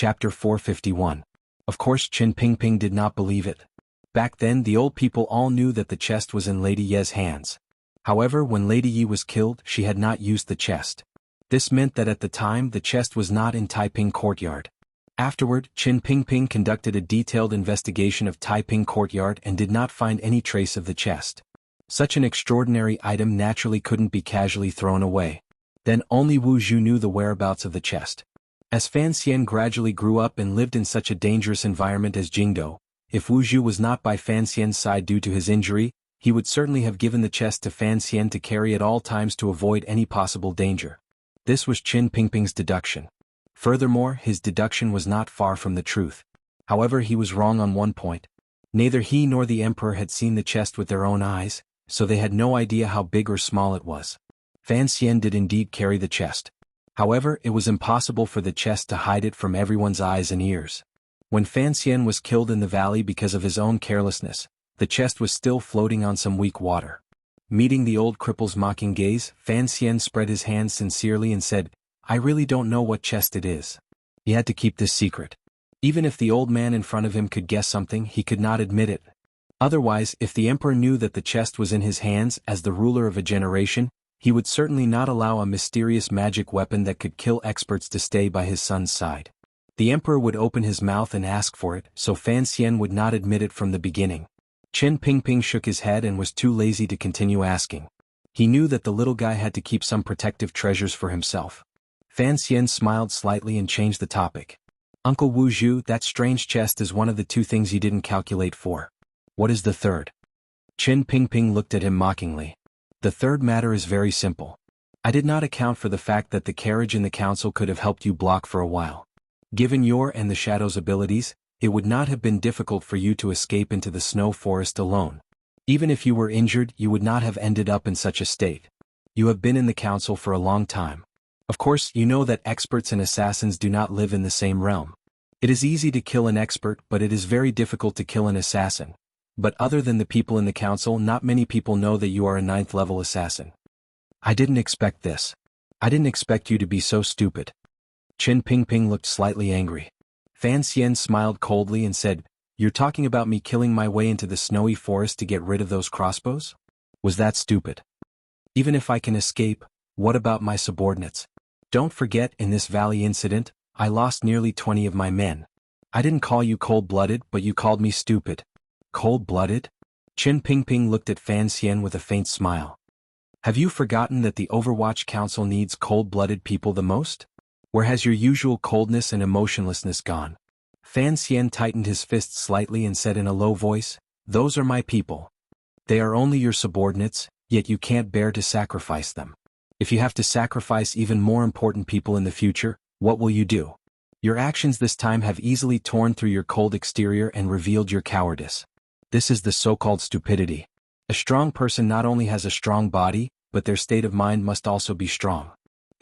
Chapter 451. Of course Qin Pingping did not believe it. Back then the old people all knew that the chest was in Lady Ye's hands. However, when Lady Ye was killed, she had not used the chest. This meant that at the time the chest was not in Taiping Courtyard. Afterward, Qin Pingping conducted a detailed investigation of Taiping Courtyard and did not find any trace of the chest. Such an extraordinary item naturally couldn't be casually thrown away. Then only Wu Zhu knew the whereabouts of the chest. As Fan Xian gradually grew up and lived in such a dangerous environment as Jingdou, if Wu Zhu was not by Fan Xian's side due to his injury, he would certainly have given the chest to Fan Xian to carry at all times to avoid any possible danger. This was Qin Pingping's deduction. Furthermore, his deduction was not far from the truth. However, he was wrong on one point. Neither he nor the emperor had seen the chest with their own eyes, so they had no idea how big or small it was. Fan Xian did indeed carry the chest. However, it was impossible for the chest to hide it from everyone's eyes and ears. When Fan Xian was killed in the valley because of his own carelessness, the chest was still floating on some weak water. Meeting the old cripple's mocking gaze, Fan Xian spread his hands sincerely and said, "I really don't know what chest it is." He had to keep this secret. Even if the old man in front of him could guess something, he could not admit it. Otherwise, if the emperor knew that the chest was in his hands as the ruler of a generation, he would certainly not allow a mysterious magic weapon that could kill experts to stay by his son's side. The emperor would open his mouth and ask for it, so Fan Xian would not admit it from the beginning. Qin Pingping shook his head and was too lazy to continue asking. He knew that the little guy had to keep some protective treasures for himself. Fan Xian smiled slightly and changed the topic. "Uncle Wu Zhu, that strange chest is one of the two things you didn't calculate for. What is the third?" Qin Pingping looked at him mockingly. "The third matter is very simple. I did not account for the fact that the carriage in the council could have helped you block for a while. Given your and the Shadow's abilities, it would not have been difficult for you to escape into the snow forest alone. Even if you were injured, you would not have ended up in such a state. You have been in the council for a long time. Of course, you know that experts and assassins do not live in the same realm. It is easy to kill an expert, but it is very difficult to kill an assassin. But other than the people in the council, not many people know that you are a 9th-level assassin. I didn't expect this. I didn't expect you to be so stupid." Qin Pingping looked slightly angry. Fan Xian smiled coldly and said, "You're talking about me killing my way into the snowy forest to get rid of those crossbows? Was that stupid? Even if I can escape, what about my subordinates? Don't forget, in this valley incident, I lost nearly 20 of my men. I didn't call you cold-blooded, but you called me stupid." "Cold-blooded?" Qin Pingping looked at Fan Xian with a faint smile. "Have you forgotten that the Overwatch Council needs cold-blooded people the most? Where has your usual coldness and emotionlessness gone?" Fan Xian tightened his fists slightly and said in a low voice, "Those are my people. They are only your subordinates, yet you can't bear to sacrifice them. If you have to sacrifice even more important people in the future, what will you do? Your actions this time have easily torn through your cold exterior and revealed your cowardice. This is the so-called stupidity. A strong person not only has a strong body, but their state of mind must also be strong.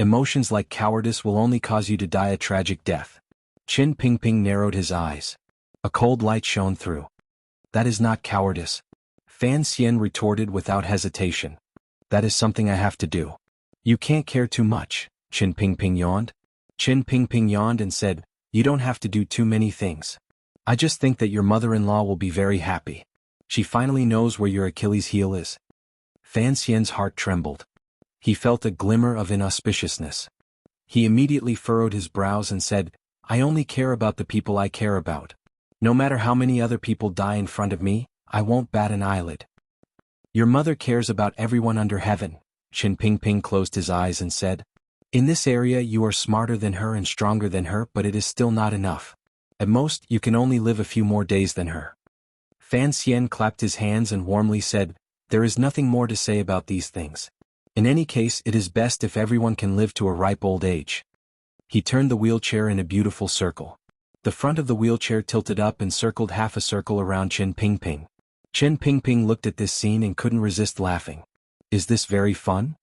Emotions like cowardice will only cause you to die a tragic death." Qin Pingping narrowed his eyes. A cold light shone through. "That is not cowardice," Fan Xian retorted without hesitation. "That is something I have to do." "You can't care too much," Qin Pingping yawned. Qin Pingping yawned and said, "You don't have to do too many things. I just think that your mother-in-law will be very happy. She finally knows where your Achilles' heel is." Fan Xian's heart trembled. He felt a glimmer of inauspiciousness. He immediately furrowed his brows and said, "I only care about the people I care about. No matter how many other people die in front of me, I won't bat an eyelid." "Your mother cares about everyone under heaven," Qin Pingping closed his eyes and said. "In this area you are smarter than her and stronger than her, but it is still not enough. At most, you can only live a few more days than her." Fan Xian clapped his hands and warmly said, "There is nothing more to say about these things. In any case, it is best if everyone can live to a ripe old age." He turned the wheelchair in a beautiful circle. The front of the wheelchair tilted up and circled half a circle around Qin Pingping. Qin Pingping looked at this scene and couldn't resist laughing. "Is this very fun?"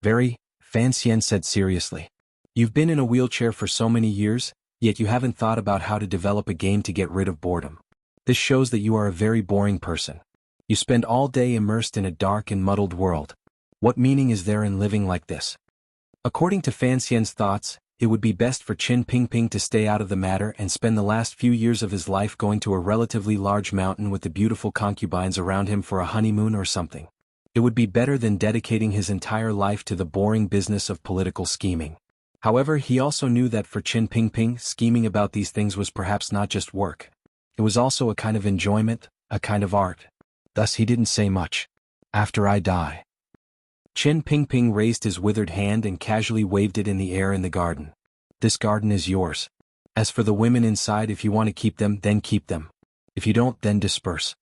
"Very," Fan Xian said seriously. "You've been in a wheelchair for so many years, yet you haven't thought about how to develop a game to get rid of boredom. This shows that you are a very boring person. You spend all day immersed in a dark and muddled world. What meaning is there in living like this?" According to Fan Xian's thoughts, It would be best for Qin Pingping to stay out of the matter and spend the last few years of his life going to a relatively large mountain with the beautiful concubines around him for a honeymoon or something. It would be better than dedicating his entire life to the boring business of political scheming. However, he also knew that for Qin Pingping, scheming about these things was perhaps not just work. It was also a kind of enjoyment, a kind of art. Thus he didn't say much. After I die. Qin Pingping raised his withered hand and casually waved it in the air in the garden. This garden is yours. As for the women inside, if you want to keep them, then keep them. If you don't, then disperse.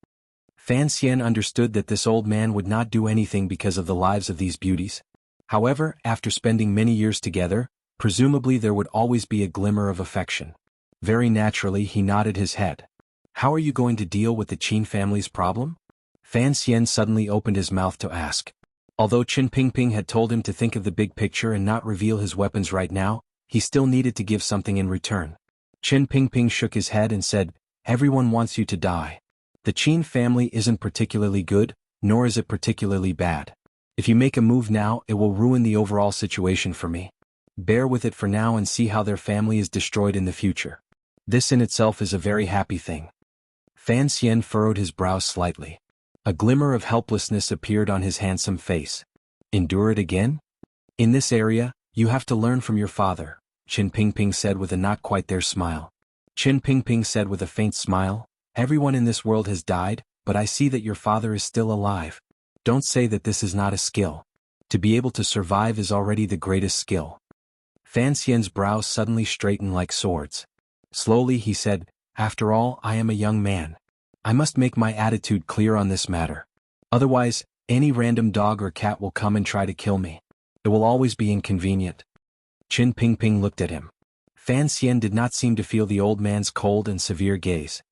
Fan Xian understood that this old man would not do anything because of the lives of these beauties. However, after spending many years together, presumably there would always be a glimmer of affection. Very naturally he nodded his head. How are you going to deal with the Qin family's problem? Fan Xian suddenly opened his mouth to ask. Although Qin Pingping had told him to think of the big picture and not reveal his weapons right now, he still needed to give something in return. Qin Pingping shook his head and said, everyone wants you to die. The Qin family isn't particularly good, nor is it particularly bad. If you make a move now, it will ruin the overall situation for me. Bear with it for now and see how their family is destroyed in the future. This in itself is a very happy thing. Fan Xian furrowed his brows slightly. A glimmer of helplessness appeared on his handsome face. Endure it again? In this area, you have to learn from your father, Qin Pingping said with a not quite there smile. Qin Pingping said with a faint smile, everyone in this world has died, but I see that your father is still alive. Don't say that this is not a skill. To be able to survive is already the greatest skill. Fan Xian's brows suddenly straightened like swords. Slowly he said, after all, I am a young man. I must make my attitude clear on this matter. Otherwise, any random dog or cat will come and try to kill me. It will always be inconvenient. Qin Pingping looked at him. Fan Xian did not seem to feel the old man's cold and severe gaze.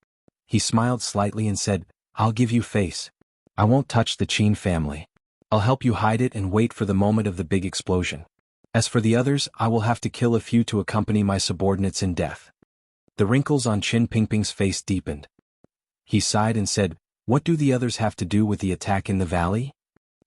He smiled slightly and said, I'll give you face. I won't touch the Qin family. I'll help you hide it and wait for the moment of the big explosion. As for the others, I will have to kill a few to accompany my subordinates in death. The wrinkles on Qin Pingping's face deepened. He sighed and said, what do the others have to do with the attack in the valley?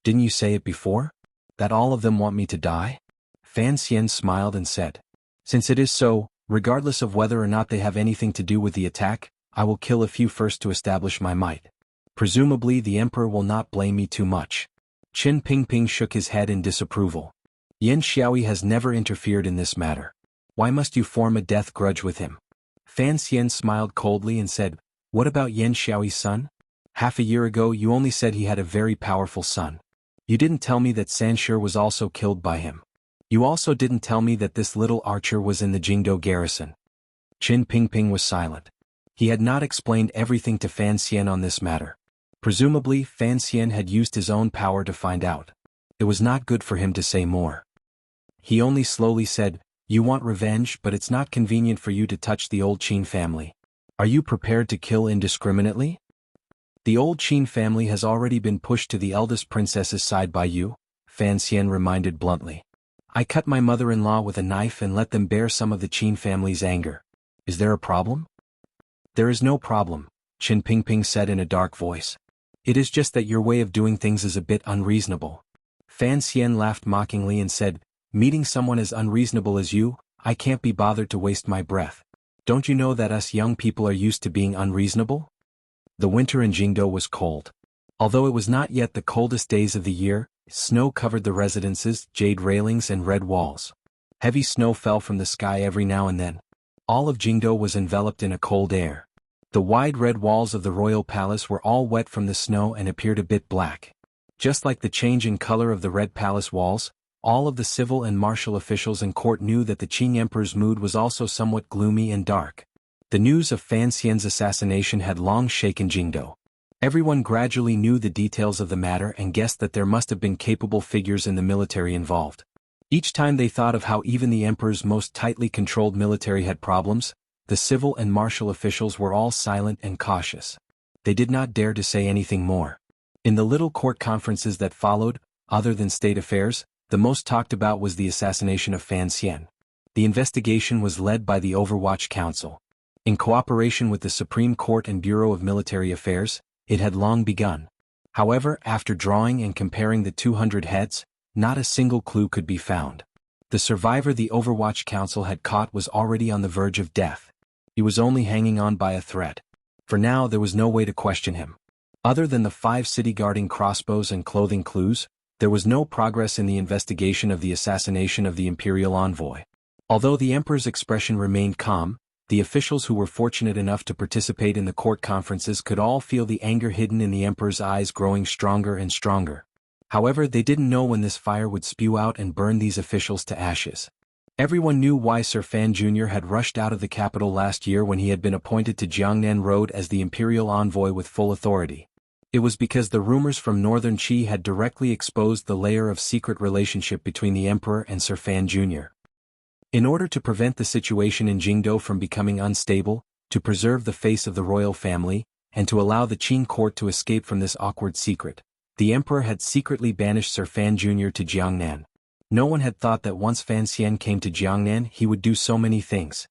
Didn't you say it before? That all of them want me to die? Fan Xian smiled and said, since it is so, regardless of whether or not they have anything to do with the attack, I will kill a few first to establish my might. Presumably the emperor will not blame me too much. Qin Pingping shook his head in disapproval. Yan Xiaoyi has never interfered in this matter. Why must you form a death grudge with him? Fan Xian smiled coldly and said, what about Yan Xiaoyi's son? Half a year ago you only said he had a very powerful son. You didn't tell me that Sanshur was also killed by him. You also didn't tell me that this little archer was in the Jingdo garrison. Qin Pingping was silent. He had not explained everything to Fan Xian on this matter. Presumably, Fan Xian had used his own power to find out. It was not good for him to say more. He only slowly said, you want revenge, but it's not convenient for you to touch the old Qin family. Are you prepared to kill indiscriminately? The old Qin family has already been pushed to the eldest princess's side by you, Fan Xian reminded bluntly. I cut my mother-in-law with a knife and let them bear some of the Qin family's anger. Is there a problem? There is no problem, Qin Pingping said in a dark voice. It is just that your way of doing things is a bit unreasonable. Fan Xian laughed mockingly and said, meeting someone as unreasonable as you, I can't be bothered to waste my breath. Don't you know that us young people are used to being unreasonable? The winter in Jingdo was cold. Although it was not yet the coldest days of the year, snow covered the residences, jade railings and red walls. Heavy snow fell from the sky every now and then. All of Jingdo was enveloped in a cold air. The wide red walls of the royal palace were all wet from the snow and appeared a bit black. Just like the change in color of the red palace walls, all of the civil and martial officials in court knew that the Qing emperor's mood was also somewhat gloomy and dark. The news of Fan Xian's assassination had long shaken Jingdo. Everyone gradually knew the details of the matter and guessed that there must have been capable figures in the military involved. Each time they thought of how even the emperor's most tightly controlled military had problems, the civil and martial officials were all silent and cautious. They did not dare to say anything more. In the little court conferences that followed, other than state affairs, the most talked about was the assassination of Fan Xian. The investigation was led by the Overwatch Council. In cooperation with the Supreme Court and Bureau of Military Affairs, it had long begun. However, after drawing and comparing the 200 heads, not a single clue could be found. The survivor the Overwatch Council had caught was already on the verge of death. He was only hanging on by a thread. For now there was no way to question him. Other than the 5 city-guarding crossbows and clothing clues, there was no progress in the investigation of the assassination of the Imperial envoy. Although the Emperor's expression remained calm, the officials who were fortunate enough to participate in the court conferences could all feel the anger hidden in the Emperor's eyes growing stronger and stronger. However, they didn't know when this fire would spew out and burn these officials to ashes. Everyone knew why Sir Fan Jr. had rushed out of the capital last year when he had been appointed to Jiangnan Road as the Imperial envoy with full authority. It was because the rumors from Northern Qi had directly exposed the layer of secret relationship between the Emperor and Sir Fan Jr. In order to prevent the situation in Jingdo from becoming unstable, to preserve the face of the royal family, and to allow the Qing court to escape from this awkward secret, the Emperor had secretly banished Sir Fan Jr. to Jiangnan. No one had thought that once Fan Xian came to Jiangnan he would do so many things.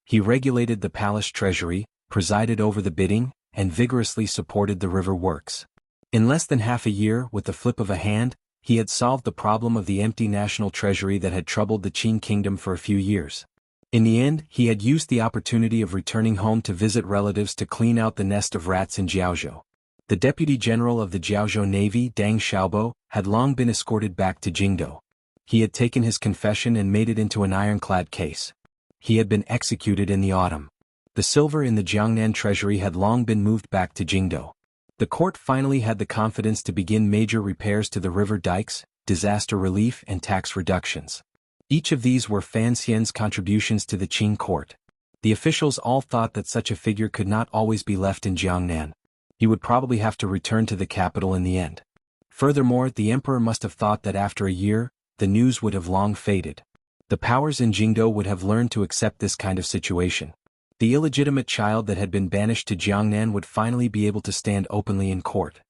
He regulated the palace treasury, presided over the bidding, and vigorously supported the river works. In less than half a year, with the flip of a hand, he had solved the problem of the empty national treasury that had troubled the Qing kingdom for a few years. In the end, he had used the opportunity of returning home to visit relatives to clean out the nest of rats in Jiaozhou. The deputy general of the Jiaozhou Navy, Deng Xiaobo, had long been escorted back to Jingdo. He had taken his confession and made it into an ironclad case. He had been executed in the autumn. The silver in the Jiangnan treasury had long been moved back to Jingdo. The court finally had the confidence to begin major repairs to the river dikes, disaster relief and tax reductions. Each of these were Fan Xian's contributions to the Qing court. The officials all thought that such a figure could not always be left in Jiangnan. He would probably have to return to the capital in the end. Furthermore, the emperor must have thought that after a year, the news would have long faded. The powers in Jingdo would have learned to accept this kind of situation. The illegitimate child that had been banished to Jiangnan would finally be able to stand openly in court.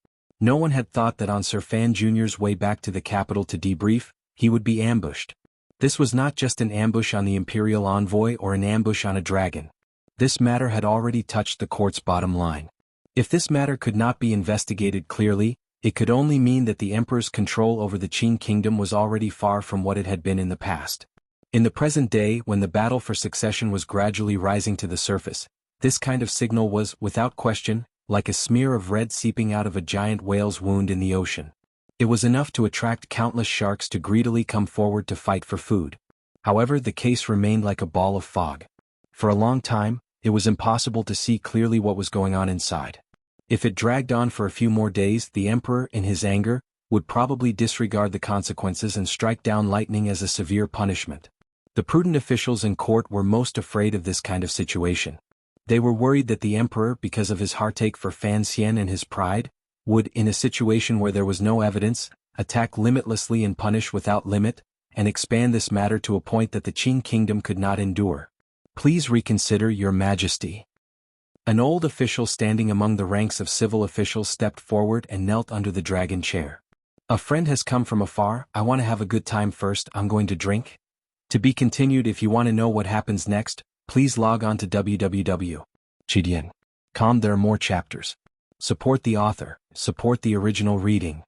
No one had thought that on Sir Fan Jr.'s way back to the capital to debrief, he would be ambushed. This was not just an ambush on the imperial envoy or an ambush on a dragon. This matter had already touched the court's bottom line. If this matter could not be investigated clearly, it could only mean that the emperor's control over the Qing kingdom was already far from what it had been in the past. In the present day, when the battle for succession was gradually rising to the surface, this kind of signal was, without question, like a smear of red seeping out of a giant whale's wound in the ocean. It was enough to attract countless sharks to greedily come forward to fight for food. However, the case remained like a ball of fog. For a long time, it was impossible to see clearly what was going on inside. If it dragged on for a few more days, the emperor, in his anger, would probably disregard the consequences and strike down lightning as a severe punishment. The prudent officials in court were most afraid of this kind of situation. They were worried that the emperor, because of his heartache for Fan Xian and his pride, would, in a situation where there was no evidence, attack limitlessly and punish without limit, and expand this matter to a point that the Qing kingdom could not endure. Please reconsider, Your Majesty. An old official standing among the ranks of civil officials stepped forward and knelt under the dragon chair. A friend has come from afar. I want to have a good time first. I'm going to drink. To be continued. If you want to know what happens next, please log on to www.chidian.com. There are more chapters. Support the author. Support the original reading.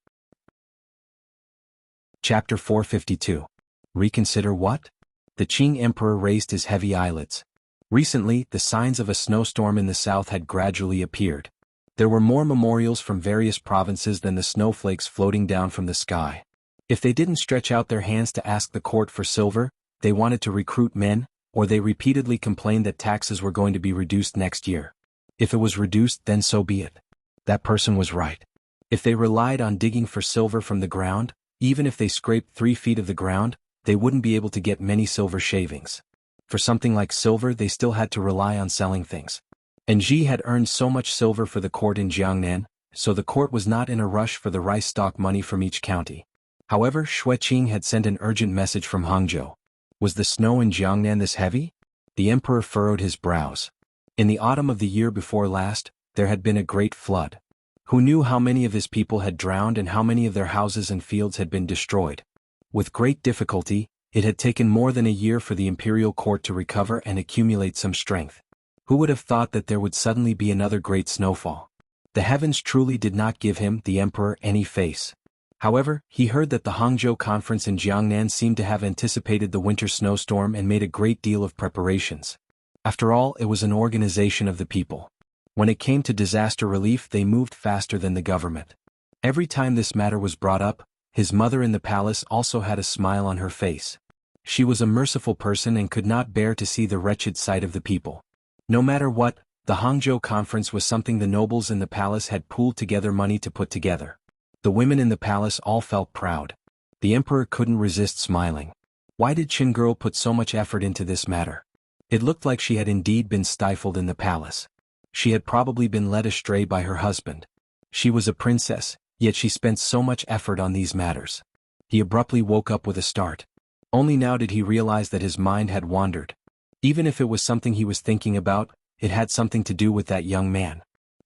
Chapter 452. Reconsider what? The Qing emperor raised his heavy eyelids. Recently, the signs of a snowstorm in the south had gradually appeared. There were more memorials from various provinces than the snowflakes floating down from the sky. If they didn't stretch out their hands to ask the court for silver, they wanted to recruit men, or they repeatedly complained that taxes were going to be reduced next year. If it was reduced, then so be it. That person was right. If they relied on digging for silver from the ground, even if they scraped 3 feet of the ground, they wouldn't be able to get many silver shavings. For something like silver, they still had to rely on selling things. And Ji had earned so much silver for the court in Jiangnan, so the court was not in a rush for the rice stock money from each county. However, Xueqing had sent an urgent message from Hangzhou. Was the snow in Jiangnan this heavy? The emperor furrowed his brows. In the autumn of the year before last, there had been a great flood. Who knew how many of his people had drowned and how many of their houses and fields had been destroyed? With great difficulty, it had taken more than a year for the imperial court to recover and accumulate some strength. Who would have thought that there would suddenly be another great snowfall? The heavens truly did not give him, the emperor, any face. However, he heard that the Hangzhou conference in Jiangnan seemed to have anticipated the winter snowstorm and made a great deal of preparations. After all, it was an organization of the people. When it came to disaster relief, they moved faster than the government. Every time this matter was brought up, his mother in the palace also had a smile on her face. She was a merciful person and could not bear to see the wretched sight of the people. No matter what, the Hangzhou conference was something the nobles in the palace had pooled together money to put together. The women in the palace all felt proud. The emperor couldn't resist smiling. Why did Qin girl put so much effort into this matter? It looked like she had indeed been stifled in the palace. She had probably been led astray by her husband. She was a princess, yet she spent so much effort on these matters. He abruptly woke up with a start. Only now did he realize that his mind had wandered. Even if it was something he was thinking about, it had something to do with that young man.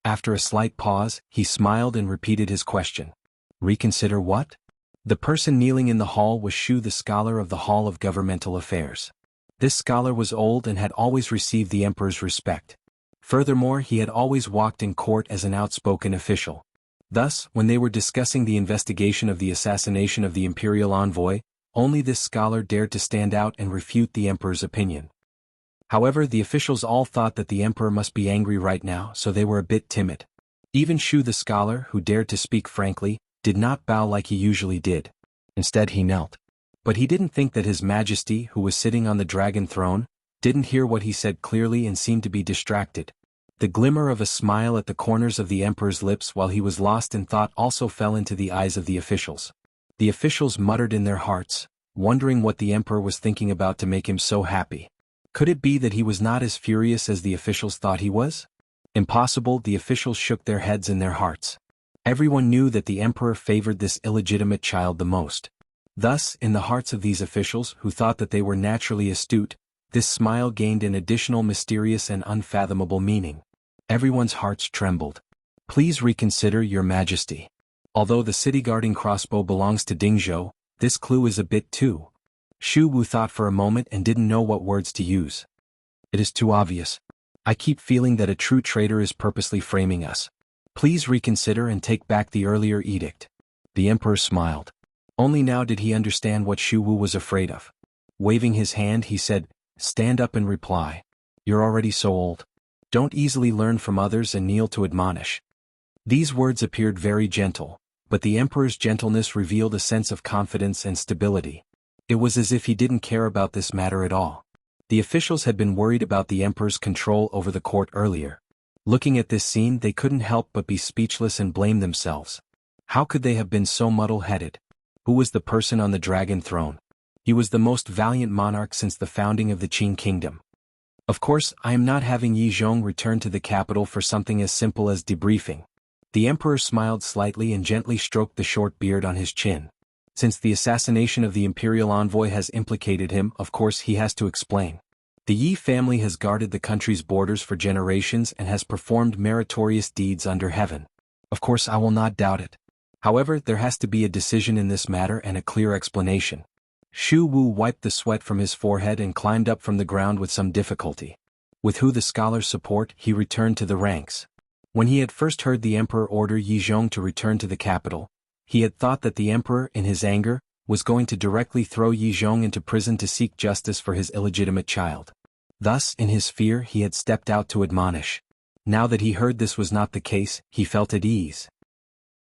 After a slight pause, he smiled and repeated his question. Reconsider what? The person kneeling in the hall was Shu, the scholar of the Hall of Governmental Affairs. This scholar was old and had always received the emperor's respect. Furthermore, he had always walked in court as an outspoken official. Thus, when they were discussing the investigation of the assassination of the imperial envoy, only this scholar dared to stand out and refute the emperor's opinion. However, the officials all thought that the emperor must be angry right now, so they were a bit timid. Even Shu the scholar, who dared to speak frankly, did not bow like he usually did. Instead he knelt. But he didn't think that His Majesty, who was sitting on the dragon throne, didn't hear what he said clearly and seemed to be distracted. The glimmer of a smile at the corners of the emperor's lips while he was lost in thought also fell into the eyes of the officials. The officials muttered in their hearts, wondering what the emperor was thinking about to make him so happy. Could it be that he was not as furious as the officials thought he was? Impossible. The officials shook their heads in their hearts. Everyone knew that the emperor favored this illegitimate child the most. Thus, in the hearts of these officials, who thought that they were naturally astute, this smile gained an additional mysterious and unfathomable meaning. Everyone's hearts trembled. Please reconsider, Your Majesty. Although the city-guarding crossbow belongs to Dingzhou, this clue is a bit too. Shu Wu thought for a moment and didn't know what words to use. It is too obvious. I keep feeling that a true traitor is purposely framing us. Please reconsider and take back the earlier edict. The emperor smiled. Only now did he understand what Shu Wu was afraid of. Waving his hand, he said, "Stand up and reply. You're already so old. Don't easily learn from others and kneel to admonish." These words appeared very gentle, but the emperor's gentleness revealed a sense of confidence and stability. It was as if he didn't care about this matter at all. The officials had been worried about the emperor's control over the court earlier. Looking at this scene, they couldn't help but be speechless and blame themselves. How could they have been so muddle-headed? Who was the person on the dragon throne? He was the most valiant monarch since the founding of the Qin kingdom. Of course, I am not having Yi Zhong return to the capital for something as simple as debriefing. The emperor smiled slightly and gently stroked the short beard on his chin. Since the assassination of the imperial envoy has implicated him, of course he has to explain. The Yi family has guarded the country's borders for generations and has performed meritorious deeds under heaven. Of course I will not doubt it. However, there has to be a decision in this matter and a clear explanation. Shu Wu wiped the sweat from his forehead and climbed up from the ground with some difficulty. With Hu the scholar's support, he returned to the ranks. When he had first heard the emperor order Yi Zhong to return to the capital, he had thought that the emperor, in his anger, was going to directly throw Yi Zhong into prison to seek justice for his illegitimate child. Thus, in his fear, he had stepped out to admonish. Now that he heard this was not the case, he felt at ease.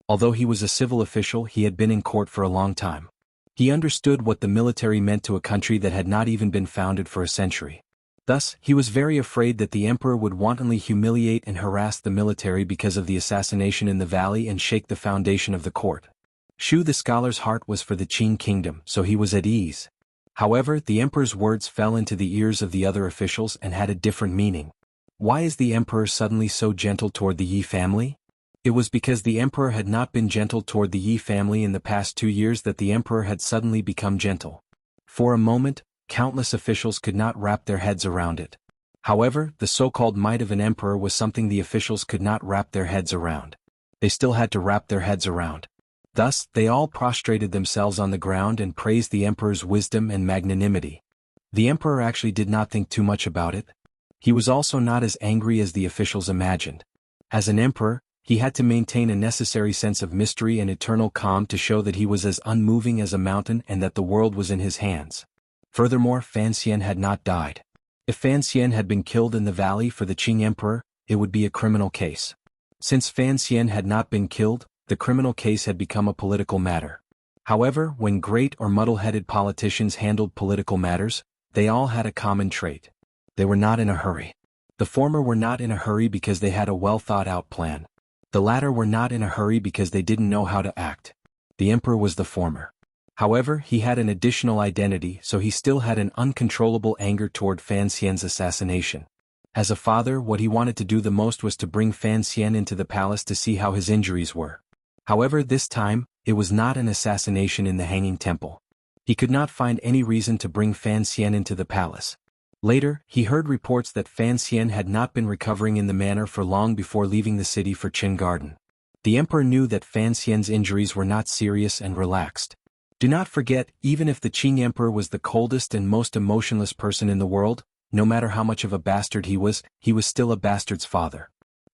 Although he was a civil official, he had been in court for a long time. He understood what the military meant to a country that had not even been founded for a century. Thus, he was very afraid that the emperor would wantonly humiliate and harass the military because of the assassination in the valley and shake the foundation of the court. Shu the scholar's heart was for the Qin kingdom, so he was at ease. However, the emperor's words fell into the ears of the other officials and had a different meaning. Why is the emperor suddenly so gentle toward the Yi family? It was because the emperor had not been gentle toward the Yi family in the past 2 years that the emperor had suddenly become gentle. For a moment, countless officials could not wrap their heads around it. However, the so-called might of an emperor was something the officials could not wrap their heads around. They still had to wrap their heads around. Thus, they all prostrated themselves on the ground and praised the emperor's wisdom and magnanimity. The emperor actually did not think too much about it. He was also not as angry as the officials imagined. As an emperor, He had to maintain a necessary sense of mystery and eternal calm to show that he was as unmoving as a mountain and that the world was in his hands. Furthermore, Fan Xian had not died. If Fan Xian had been killed in the valley for the Qing Emperor, it would be a criminal case. Since Fan Xian had not been killed, the criminal case had become a political matter. However, when great or muddle-headed politicians handled political matters, they all had a common trait. They were not in a hurry. The former were not in a hurry because they had a well-thought-out plan. The latter were not in a hurry because they didn't know how to act. The emperor was the former. However, he had an additional identity, so he still had an uncontrollable anger toward Fan Xian's assassination. As a father, what he wanted to do the most was to bring Fan Xian into the palace to see how his injuries were. However, this time, it was not an assassination in the Hanging Temple. He could not find any reason to bring Fan Xian into the palace. Later, he heard reports that Fan Xian had not been recovering in the manor for long before leaving the city for Qin Garden. The emperor knew that Fan Xian's injuries were not serious and relaxed. Do not forget, even if the Qing emperor was the coldest and most emotionless person in the world, no matter how much of a bastard he was still a bastard's father.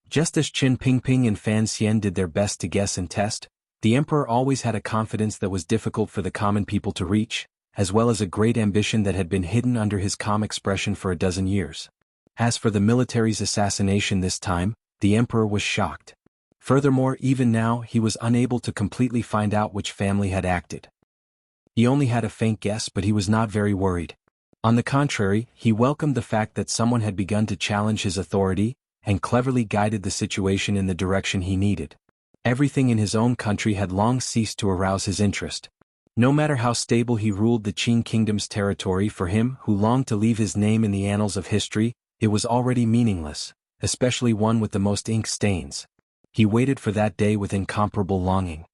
Just as Qin Pingping and Fan Xian did their best to guess and test, the emperor always had a confidence that was difficult for the common people to reach, as well as a great ambition that had been hidden under his calm expression for a dozen years. As for the military's assassination this time, the emperor was shocked. Furthermore, even now he was unable to completely find out which family had acted. He only had a faint guess, but he was not very worried. On the contrary, he welcomed the fact that someone had begun to challenge his authority, and cleverly guided the situation in the direction he needed. Everything in his own country had long ceased to arouse his interest. No matter how stable he ruled the Qing kingdom's territory, for him who longed to leave his name in the annals of history, it was already meaningless, especially one with the most ink stains. He waited for that day with incomparable longing.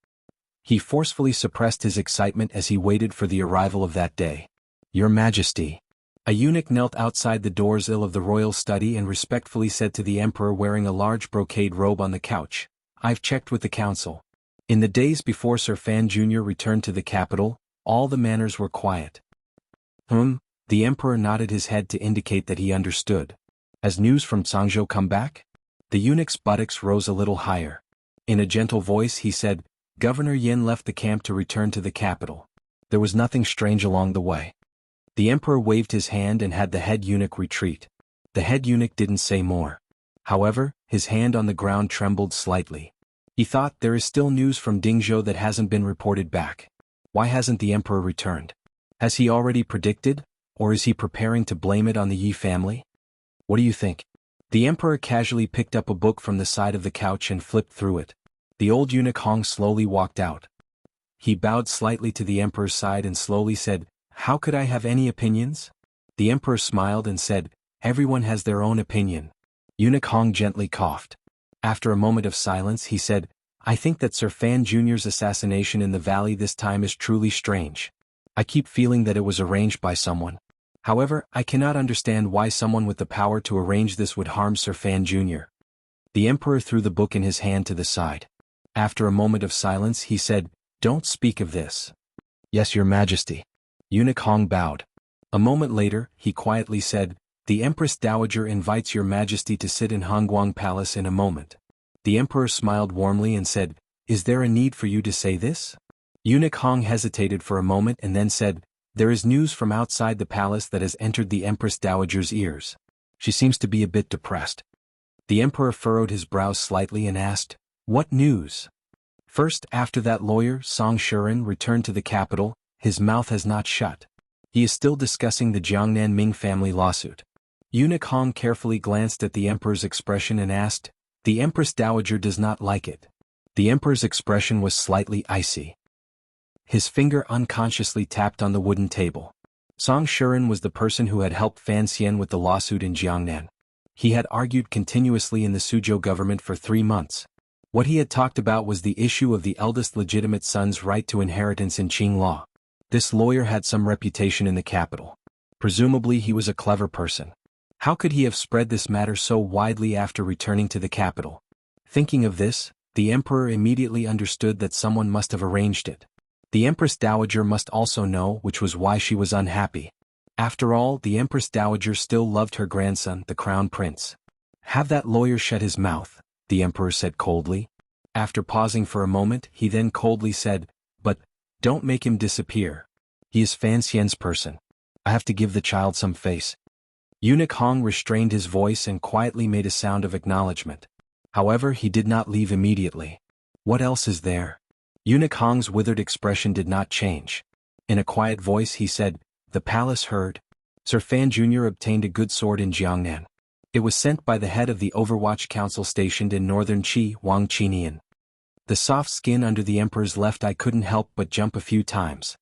He forcefully suppressed his excitement as he waited for the arrival of that day. "Your Majesty." A eunuch knelt outside the doors of the royal study and respectfully said to the emperor wearing a large brocade robe on the couch, "I've checked with the council. In the days before Sir Fan Jr. returned to the capital, all the manors were quiet." The emperor nodded his head to indicate that he understood. "Has news from Changzhou come back?" The eunuch's buttocks rose a little higher. In a gentle voice he said, "Governor Yin left the camp to return to the capital. There was nothing strange along the way." The emperor waved his hand and had the head eunuch retreat. The head eunuch didn't say more. However, his hand on the ground trembled slightly. He thought, there is still news from Dingzhou that hasn't been reported back. Why hasn't the emperor returned? Has he already predicted, or is he preparing to blame it on the Yi family? What do you think? The emperor casually picked up a book from the side of the couch and flipped through it. The old eunuch Hong slowly walked out. He bowed slightly to the emperor's side and slowly said, "How could I have any opinions?" The emperor smiled and said, "Everyone has their own opinion." Eunuch Hong gently coughed. After a moment of silence he said, "I think that Sir Fan Jr.'s assassination in the valley this time is truly strange. I keep feeling that it was arranged by someone. However, I cannot understand why someone with the power to arrange this would harm Sir Fan Jr." The emperor threw the book in his hand to the side. After a moment of silence he said, "Don't speak of this." "Yes, Your Majesty." Eunuch Hong bowed. A moment later, he quietly said, "The Empress Dowager invites Your Majesty to sit in Hongguang Palace in a moment." The emperor smiled warmly and said, "Is there a need for you to say this?" Eunuch Hong hesitated for a moment and then said, "There is news from outside the palace that has entered the Empress Dowager's ears. She seems to be a bit depressed." The emperor furrowed his brows slightly and asked, "What news?" "First, after that lawyer, Song Shuren, returned to the capital, his mouth has not shut. He is still discussing the Jiangnan Ming family lawsuit." Eunuch Hong carefully glanced at the emperor's expression and asked, "The Empress Dowager does not like it." The emperor's expression was slightly icy. His finger unconsciously tapped on the wooden table. Song Shuren was the person who had helped Fan Xian with the lawsuit in Jiangnan. He had argued continuously in the Suzhou government for 3 months. What he had talked about was the issue of the eldest legitimate son's right to inheritance in Qing law. This lawyer had some reputation in the capital. Presumably he was a clever person. How could he have spread this matter so widely after returning to the capital? Thinking of this, the emperor immediately understood that someone must have arranged it. The Empress Dowager must also know, which was why she was unhappy. After all, the Empress Dowager still loved her grandson, the Crown Prince. Have that lawyer shut his mouth. the emperor said coldly. After pausing for a moment, he then coldly said, "But, don't make him disappear. He is Fan Xian's person. I have to give the child some face." Eunuch Hong restrained his voice and quietly made a sound of acknowledgement. However, he did not leave immediately. "What else is there?" Eunuch Hong's withered expression did not change. In a quiet voice he said, "The palace heard. Sir Fan Jr. obtained a good sword in Jiangnan. It was sent by the head of the Overwatch Council stationed in northern Qi, Wang Qinian." The soft skin under the emperor's left eye couldn't help but jump a few times.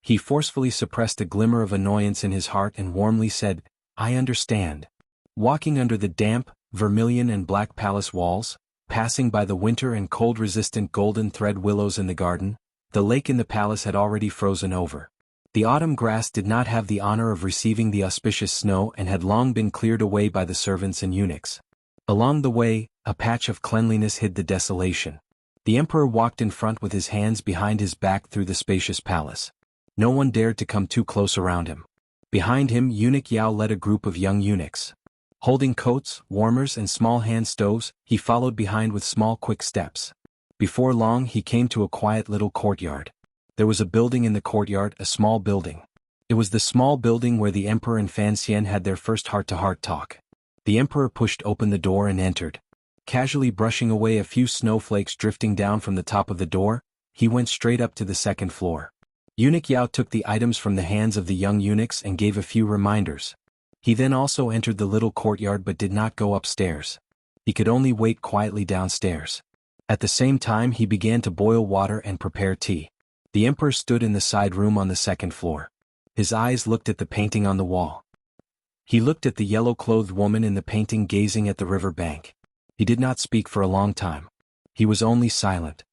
He forcefully suppressed a glimmer of annoyance in his heart and warmly said, "I understand." Walking under the damp, vermilion and black palace walls, passing by the winter and cold-resistant golden thread willows in the garden, the lake in the palace had already frozen over. The autumn grass did not have the honor of receiving the auspicious snow and had long been cleared away by the servants and eunuchs. Along the way, a patch of cleanliness hid the desolation. The emperor walked in front with his hands behind his back through the spacious palace. No one dared to come too close around him. Behind him, Eunuch Yao led a group of young eunuchs. Holding coats, warmers and small hand stoves, he followed behind with small quick steps. Before long he came to a quiet little courtyard. There was a building in the courtyard, a small building. It was the small building where the emperor and Fan Xian had their first heart-to-heart talk. The emperor pushed open the door and entered. Casually brushing away a few snowflakes drifting down from the top of the door, he went straight up to the second floor. Eunuch Yao took the items from the hands of the young eunuchs and gave a few reminders. He then also entered the little courtyard but did not go upstairs. He could only wait quietly downstairs. At the same time he began to boil water and prepare tea. The emperor stood in the side room on the second floor. His eyes looked at the painting on the wall. He looked at the yellow-clothed woman in the painting gazing at the river bank. He did not speak for a long time. He was only silent.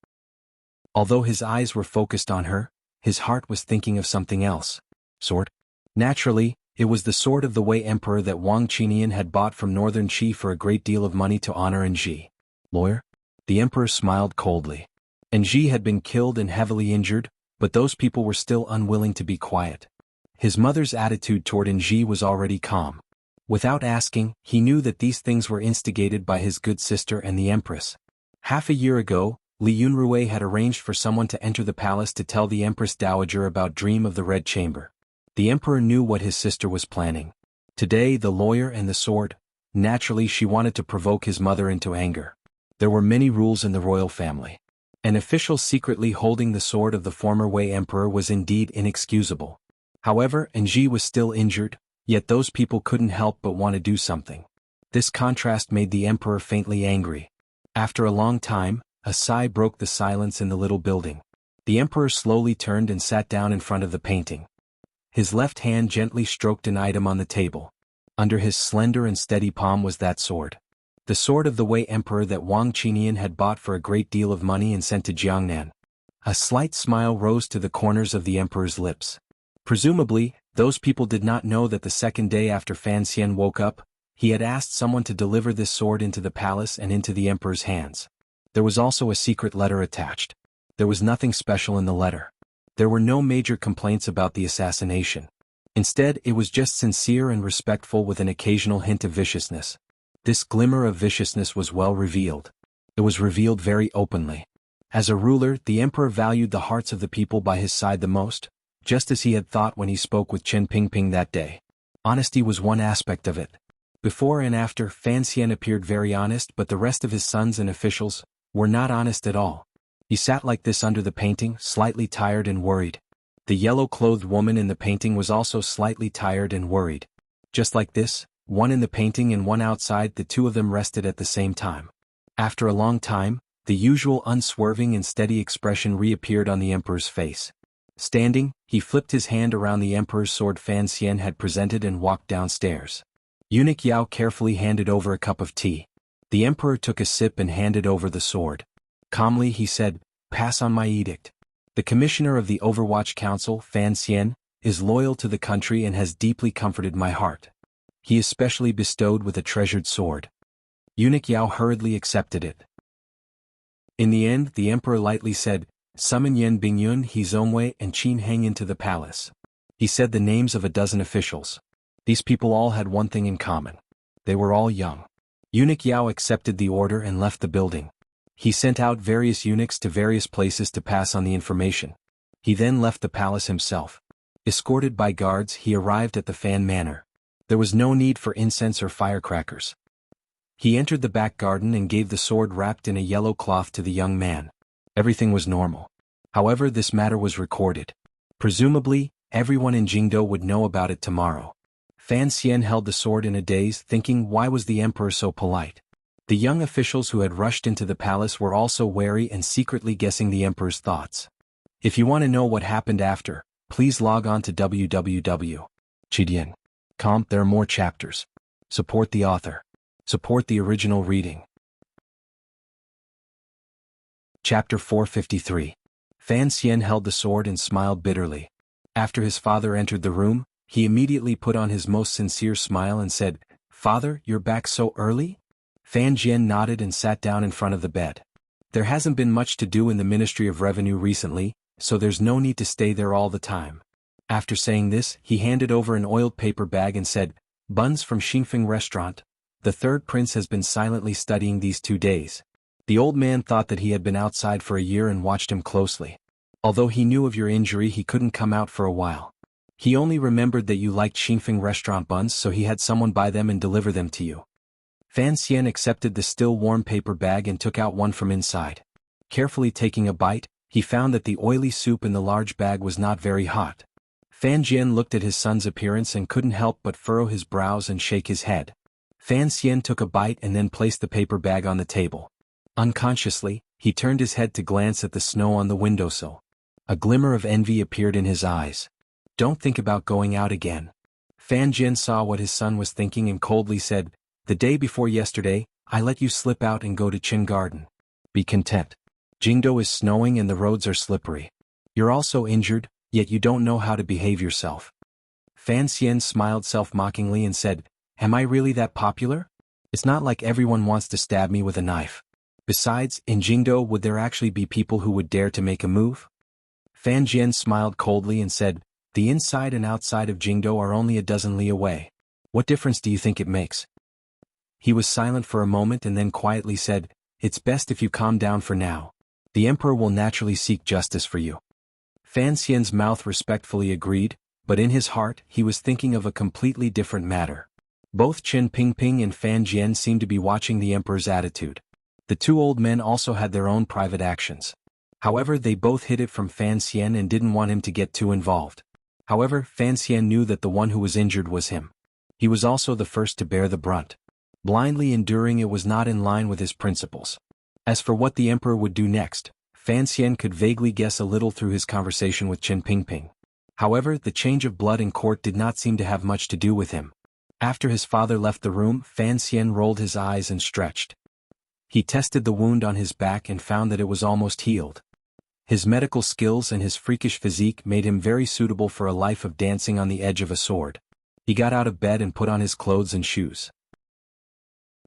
Although his eyes were focused on her, his heart was thinking of something else. Sword? Naturally, it was the sword of the Wei Emperor that Wang Qinian had bought from northern Qi for a great deal of money to honor Enji. Lawyer? The emperor smiled coldly. Enji had been killed and heavily injured, but those people were still unwilling to be quiet. His mother's attitude toward Enji was already calm. Without asking, he knew that these things were instigated by his good sister and the empress. Half a year ago, Li Yunrui had arranged for someone to enter the palace to tell the Empress Dowager about Dream of the Red Chamber. The emperor knew what his sister was planning. Today, the lawyer and the sword. Naturally, she wanted to provoke his mother into anger. There were many rules in the royal family. An official secretly holding the sword of the former Wei emperor was indeed inexcusable. However, Enji was still injured, yet those people couldn't help but want to do something. This contrast made the emperor faintly angry. After a long time, a sigh broke the silence in the little building. The emperor slowly turned and sat down in front of the painting. His left hand gently stroked an item on the table. Under his slender and steady palm was that sword. The sword of the Wei Emperor that Wang Qinian had bought for a great deal of money and sent to Jiangnan. A slight smile rose to the corners of the emperor's lips. Presumably, those people did not know that the second day after Fan Xian woke up, he had asked someone to deliver this sword into the palace and into the emperor's hands. There was also a secret letter attached. There was nothing special in the letter. There were no major complaints about the assassination. Instead, it was just sincere and respectful with an occasional hint of viciousness. This glimmer of viciousness was well revealed. It was revealed very openly. As a ruler, the emperor valued the hearts of the people by his side the most, just as he had thought when he spoke with Chen Pingping that day. Honesty was one aspect of it. Before and after, Fan Xian appeared very honest, but the rest of his sons and officials were not honest at all. He sat like this under the painting, slightly tired and worried. The yellow-clothed woman in the painting was also slightly tired and worried. Just like this, one in the painting and one outside, the two of them rested at the same time. After a long time, the usual unswerving and steady expression reappeared on the emperor's face. Standing, he flipped his hand around the emperor's sword Fan Xian had presented and walked downstairs. Eunuch Yao carefully handed over a cup of tea. The emperor took a sip and handed over the sword. Calmly he said, "Pass on my edict. The commissioner of the Overwatch Council, Fan Xian, is loyal to the country and has deeply comforted my heart. He is specially bestowed with a treasured sword." Eunuch Yao hurriedly accepted it. In the end, the emperor lightly said, "Summon Yan Bingyun, He Zongwei and Qin Heng into the palace." He said the names of a dozen officials. These people all had one thing in common. They were all young. Eunuch Yao accepted the order and left the building. He sent out various eunuchs to various places to pass on the information. He then left the palace himself. Escorted by guards, he arrived at the Fan Manor. There was no need for incense or firecrackers. He entered the back garden and gave the sword wrapped in a yellow cloth to the young man. Everything was normal. However, this matter was recorded. Presumably, everyone in Jingdo would know about it tomorrow. Fan Xian held the sword in a daze, thinking, why was the emperor so polite? The young officials who had rushed into the palace were also wary and secretly guessing the emperor's thoughts. If you want to know what happened after, please log on to www.chidian.com. There are more chapters. Support the author. Support the original reading. Chapter 453. Fan Xian held the sword and smiled bitterly. After his father entered the room, he immediately put on his most sincere smile and said, "Father, you're back so early?" Fan Jian nodded and sat down in front of the bed. There hasn't been much to do in the Ministry of Revenue recently, so there's no need to stay there all the time. After saying this, he handed over an oiled paper bag and said, "Buns from Xingfeng restaurant. The third prince has been silently studying these 2 days." The old man thought that he had been outside for a year and watched him closely. Although he knew of your injury, he couldn't come out for a while. He only remembered that you liked Xingfeng restaurant buns, so he had someone buy them and deliver them to you. Fan Xian accepted the still warm paper bag and took out one from inside. Carefully taking a bite, he found that the oily soup in the large bag was not very hot. Fan Jian looked at his son's appearance and couldn't help but furrow his brows and shake his head. Fan Xian took a bite and then placed the paper bag on the table. Unconsciously, he turned his head to glance at the snow on the windowsill. A glimmer of envy appeared in his eyes. "Don't think about going out again." Fan Jian saw what his son was thinking and coldly said, "The day before yesterday, I let you slip out and go to Qin Garden. Be content. Jingdo is snowing and the roads are slippery. You're also injured, yet you don't know how to behave yourself." Fan Xian smiled self-mockingly and said, "Am I really that popular? It's not like everyone wants to stab me with a knife. Besides, in Jingdo would there actually be people who would dare to make a move?" Fan Jian smiled coldly and said, "The inside and outside of Jingdo are only a dozen li away. What difference do you think it makes?" He was silent for a moment and then quietly said, "It's best if you calm down for now. The emperor will naturally seek justice for you." Fan Xian's mouth respectfully agreed, but in his heart he was thinking of a completely different matter. Both Qin Pingping and Fan Jian seemed to be watching the emperor's attitude. The two old men also had their own private actions. However, they both hid it from Fan Xian and didn't want him to get too involved. However, Fan Xian knew that the one who was injured was him. He was also the first to bear the brunt. Blindly enduring it was not in line with his principles. As for what the emperor would do next, Fan Xian could vaguely guess a little through his conversation with Qin Pingping. However, the change of blood in court did not seem to have much to do with him. After his father left the room, Fan Xian rolled his eyes and stretched. He tested the wound on his back and found that it was almost healed. His medical skills and his freakish physique made him very suitable for a life of dancing on the edge of a sword. He got out of bed and put on his clothes and shoes.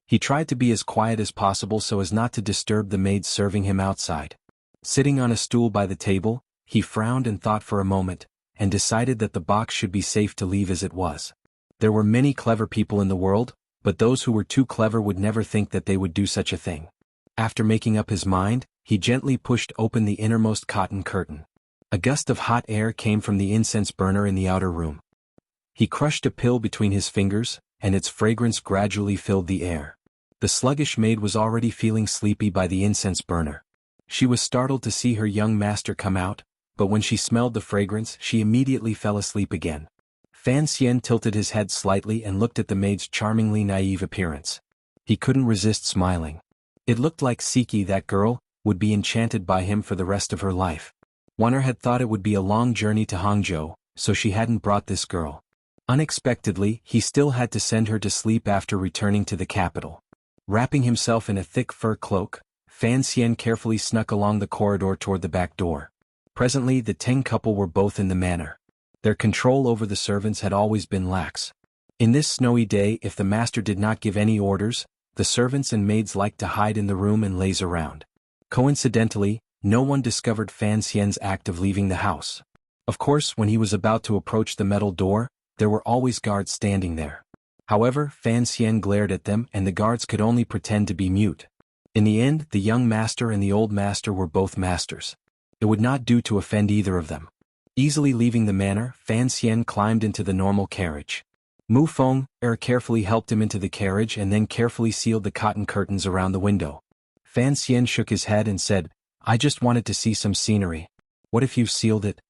He tried to be as quiet as possible so as not to disturb the maids serving him outside. Sitting on a stool by the table, he frowned and thought for a moment, and decided that the box should be safe to leave as it was. There were many clever people in the world, but those who were too clever would never think that they would do such a thing. After making up his mind, he gently pushed open the innermost cotton curtain. A gust of hot air came from the incense burner in the outer room. He crushed a pill between his fingers, and its fragrance gradually filled the air. The sluggish maid was already feeling sleepy by the incense burner. She was startled to see her young master come out, but when she smelled the fragrance, she immediately fell asleep again. Fan Xian tilted his head slightly and looked at the maid's charmingly naive appearance. He couldn't resist smiling. It looked like Siki, that girl, would be enchanted by him for the rest of her life. Wanner had thought it would be a long journey to Hangzhou, so she hadn't brought this girl. Unexpectedly, he still had to send her to sleep after returning to the capital. Wrapping himself in a thick fur cloak, Fan Xian carefully snuck along the corridor toward the back door. Presently the Teng couple were both in the manor. Their control over the servants had always been lax. In this snowy day, if the master did not give any orders, the servants and maids liked to hide in the room and laze around. Coincidentally, no one discovered Fan Xian's act of leaving the house. Of course, when he was about to approach the metal door, there were always guards standing there. However, Fan Xian glared at them and the guards could only pretend to be mute. In the end, the young master and the old master were both masters. It would not do to offend either of them. Easily leaving the manor, Fan Xian climbed into the normal carriage. Mu Feng carefully helped him into the carriage and then carefully sealed the cotton curtains around the window. Fan Xian shook his head and said, "I just wanted to see some scenery. What if you've sealed it?"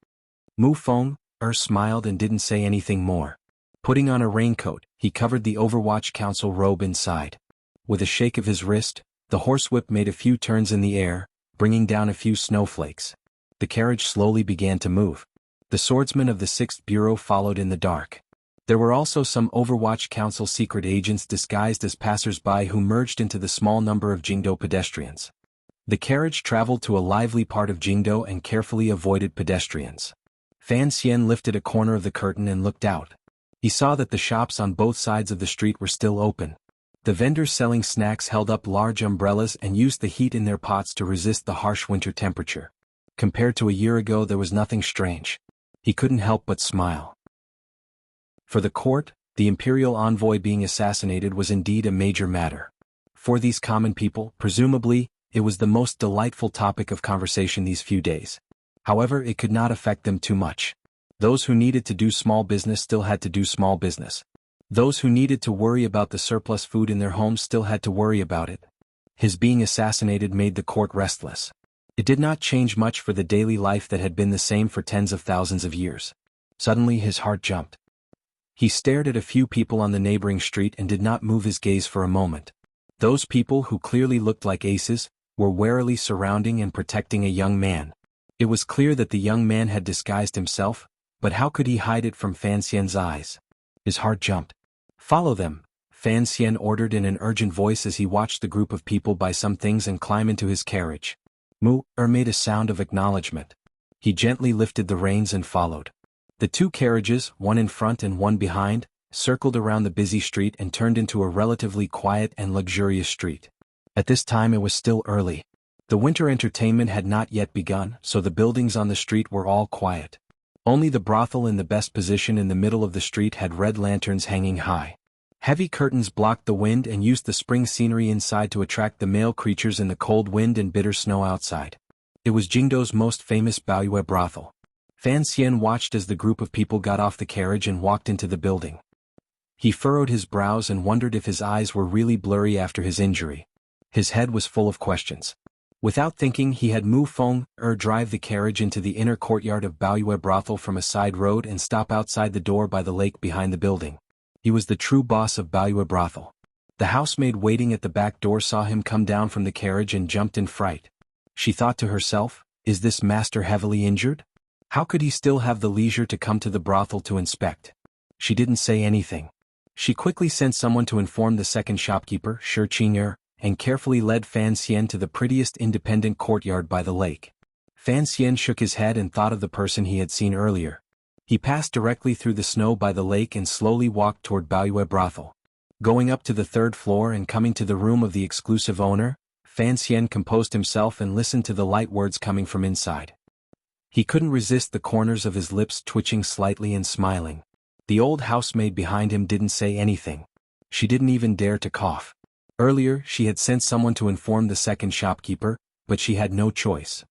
Mu Feng smiled and didn't say anything more. Putting on a raincoat, he covered the Overwatch Council robe inside. With a shake of his wrist, the horsewhip made a few turns in the air, bringing down a few snowflakes. The carriage slowly began to move. The swordsmen of the 6th Bureau followed in the dark. There were also some Overwatch Council secret agents disguised as passers-by who merged into the small number of Jingdo pedestrians. The carriage traveled to a lively part of Jingdo and carefully avoided pedestrians. Fan Xian lifted a corner of the curtain and looked out. He saw that the shops on both sides of the street were still open. The vendors selling snacks held up large umbrellas and used the heat in their pots to resist the harsh winter temperature. Compared to a year ago, there was nothing strange. He couldn't help but smile. For the court, the imperial envoy being assassinated was indeed a major matter. For these common people, presumably, it was the most delightful topic of conversation these few days. However, it could not affect them too much. Those who needed to do small business still had to do small business. Those who needed to worry about the surplus food in their homes still had to worry about it. His being assassinated made the court restless. It did not change much for the daily life that had been the same for tens of thousands of years. Suddenly his heart jumped. He stared at a few people on the neighboring street and did not move his gaze for a moment. Those people, who clearly looked like aces, were warily surrounding and protecting a young man. It was clear that the young man had disguised himself, but how could he hide it from Fan Xian's eyes? His heart jumped. "Follow them," Fan Xian ordered in an urgent voice as he watched the group of people buy some things and climb into his carriage. Mu made a sound of acknowledgement. He gently lifted the reins and followed. The two carriages, one in front and one behind, circled around the busy street and turned into a relatively quiet and luxurious street. At this time it was still early. The winter entertainment had not yet begun, so the buildings on the street were all quiet. Only the brothel in the best position in the middle of the street had red lanterns hanging high. Heavy curtains blocked the wind and used the spring scenery inside to attract the male creatures in the cold wind and bitter snow outside. It was Jingdo's most famous Baoyue brothel. Fan Xian watched as the group of people got off the carriage and walked into the building. He furrowed his brows and wondered if his eyes were really blurry after his injury. His head was full of questions. Without thinking, he had Mu Feng drive the carriage into the inner courtyard of Baoyue brothel from a side road and stop outside the door by the lake behind the building. He was the true boss of Baoyue brothel. The housemaid waiting at the back door saw him come down from the carriage and jumped in fright. She thought to herself, "Is this master heavily injured? How could he still have the leisure to come to the brothel to inspect?" She didn't say anything. She quickly sent someone to inform the second shopkeeper, Shi Qing'er, and carefully led Fan Xian to the prettiest independent courtyard by the lake. Fan Xian shook his head and thought of the person he had seen earlier. He passed directly through the snow by the lake and slowly walked toward Baoyue brothel. Going up to the third floor and coming to the room of the exclusive owner, Fan Xian composed himself and listened to the light words coming from inside. He couldn't resist the corners of his lips twitching slightly and smiling. The old housemaid behind him didn't say anything. She didn't even dare to cough. Earlier, she had sent someone to inform the second shopkeeper, but she had no choice.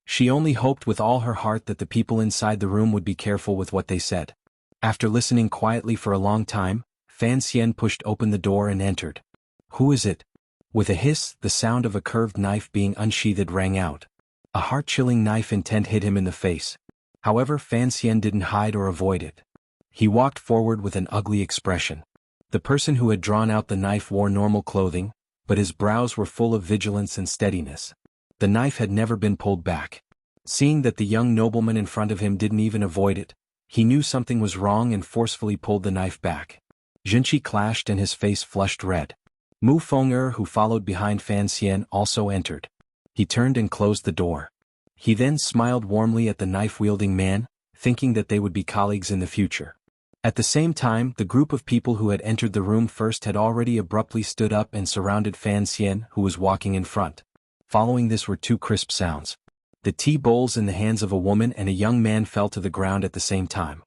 She only hoped with all her heart that the people inside the room would be careful with what they said. After listening quietly for a long time, Fan Xian pushed open the door and entered. "Who is it?" With a hiss, the sound of a curved knife being unsheathed rang out. A heart-chilling knife intent hit him in the face. However, Fan Xian didn't hide or avoid it. He walked forward with an ugly expression. The person who had drawn out the knife wore normal clothing, but his brows were full of vigilance and steadiness. The knife had never been pulled back. Seeing that the young nobleman in front of him didn't even avoid it, he knew something was wrong and forcefully pulled the knife back. Jinqi clashed and his face flushed red. Mu Feng'er, who followed behind Fan Xian, also entered. He turned and closed the door. He then smiled warmly at the knife-wielding man, thinking that they would be colleagues in the future. At the same time, the group of people who had entered the room first had already abruptly stood up and surrounded Fan Xian, who was walking in front. Following this were two crisp sounds. The tea bowls in the hands of a woman and a young man fell to the ground at the same time.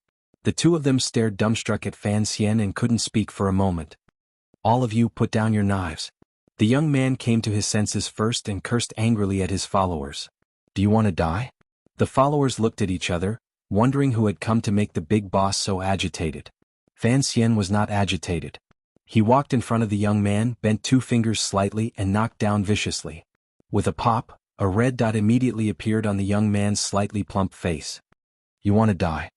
The two of them stared dumbstruck at Fan Xian and couldn't speak for a moment. All of you put down your knives. The young man came to his senses first and cursed angrily at his followers. Do you want to die? The followers looked at each other, wondering who had come to make the big boss so agitated. Fan Xian was not agitated. He walked in front of the young man, bent two fingers slightly and knocked down viciously. With a pop, a red dot immediately appeared on the young man's slightly plump face. You want to die?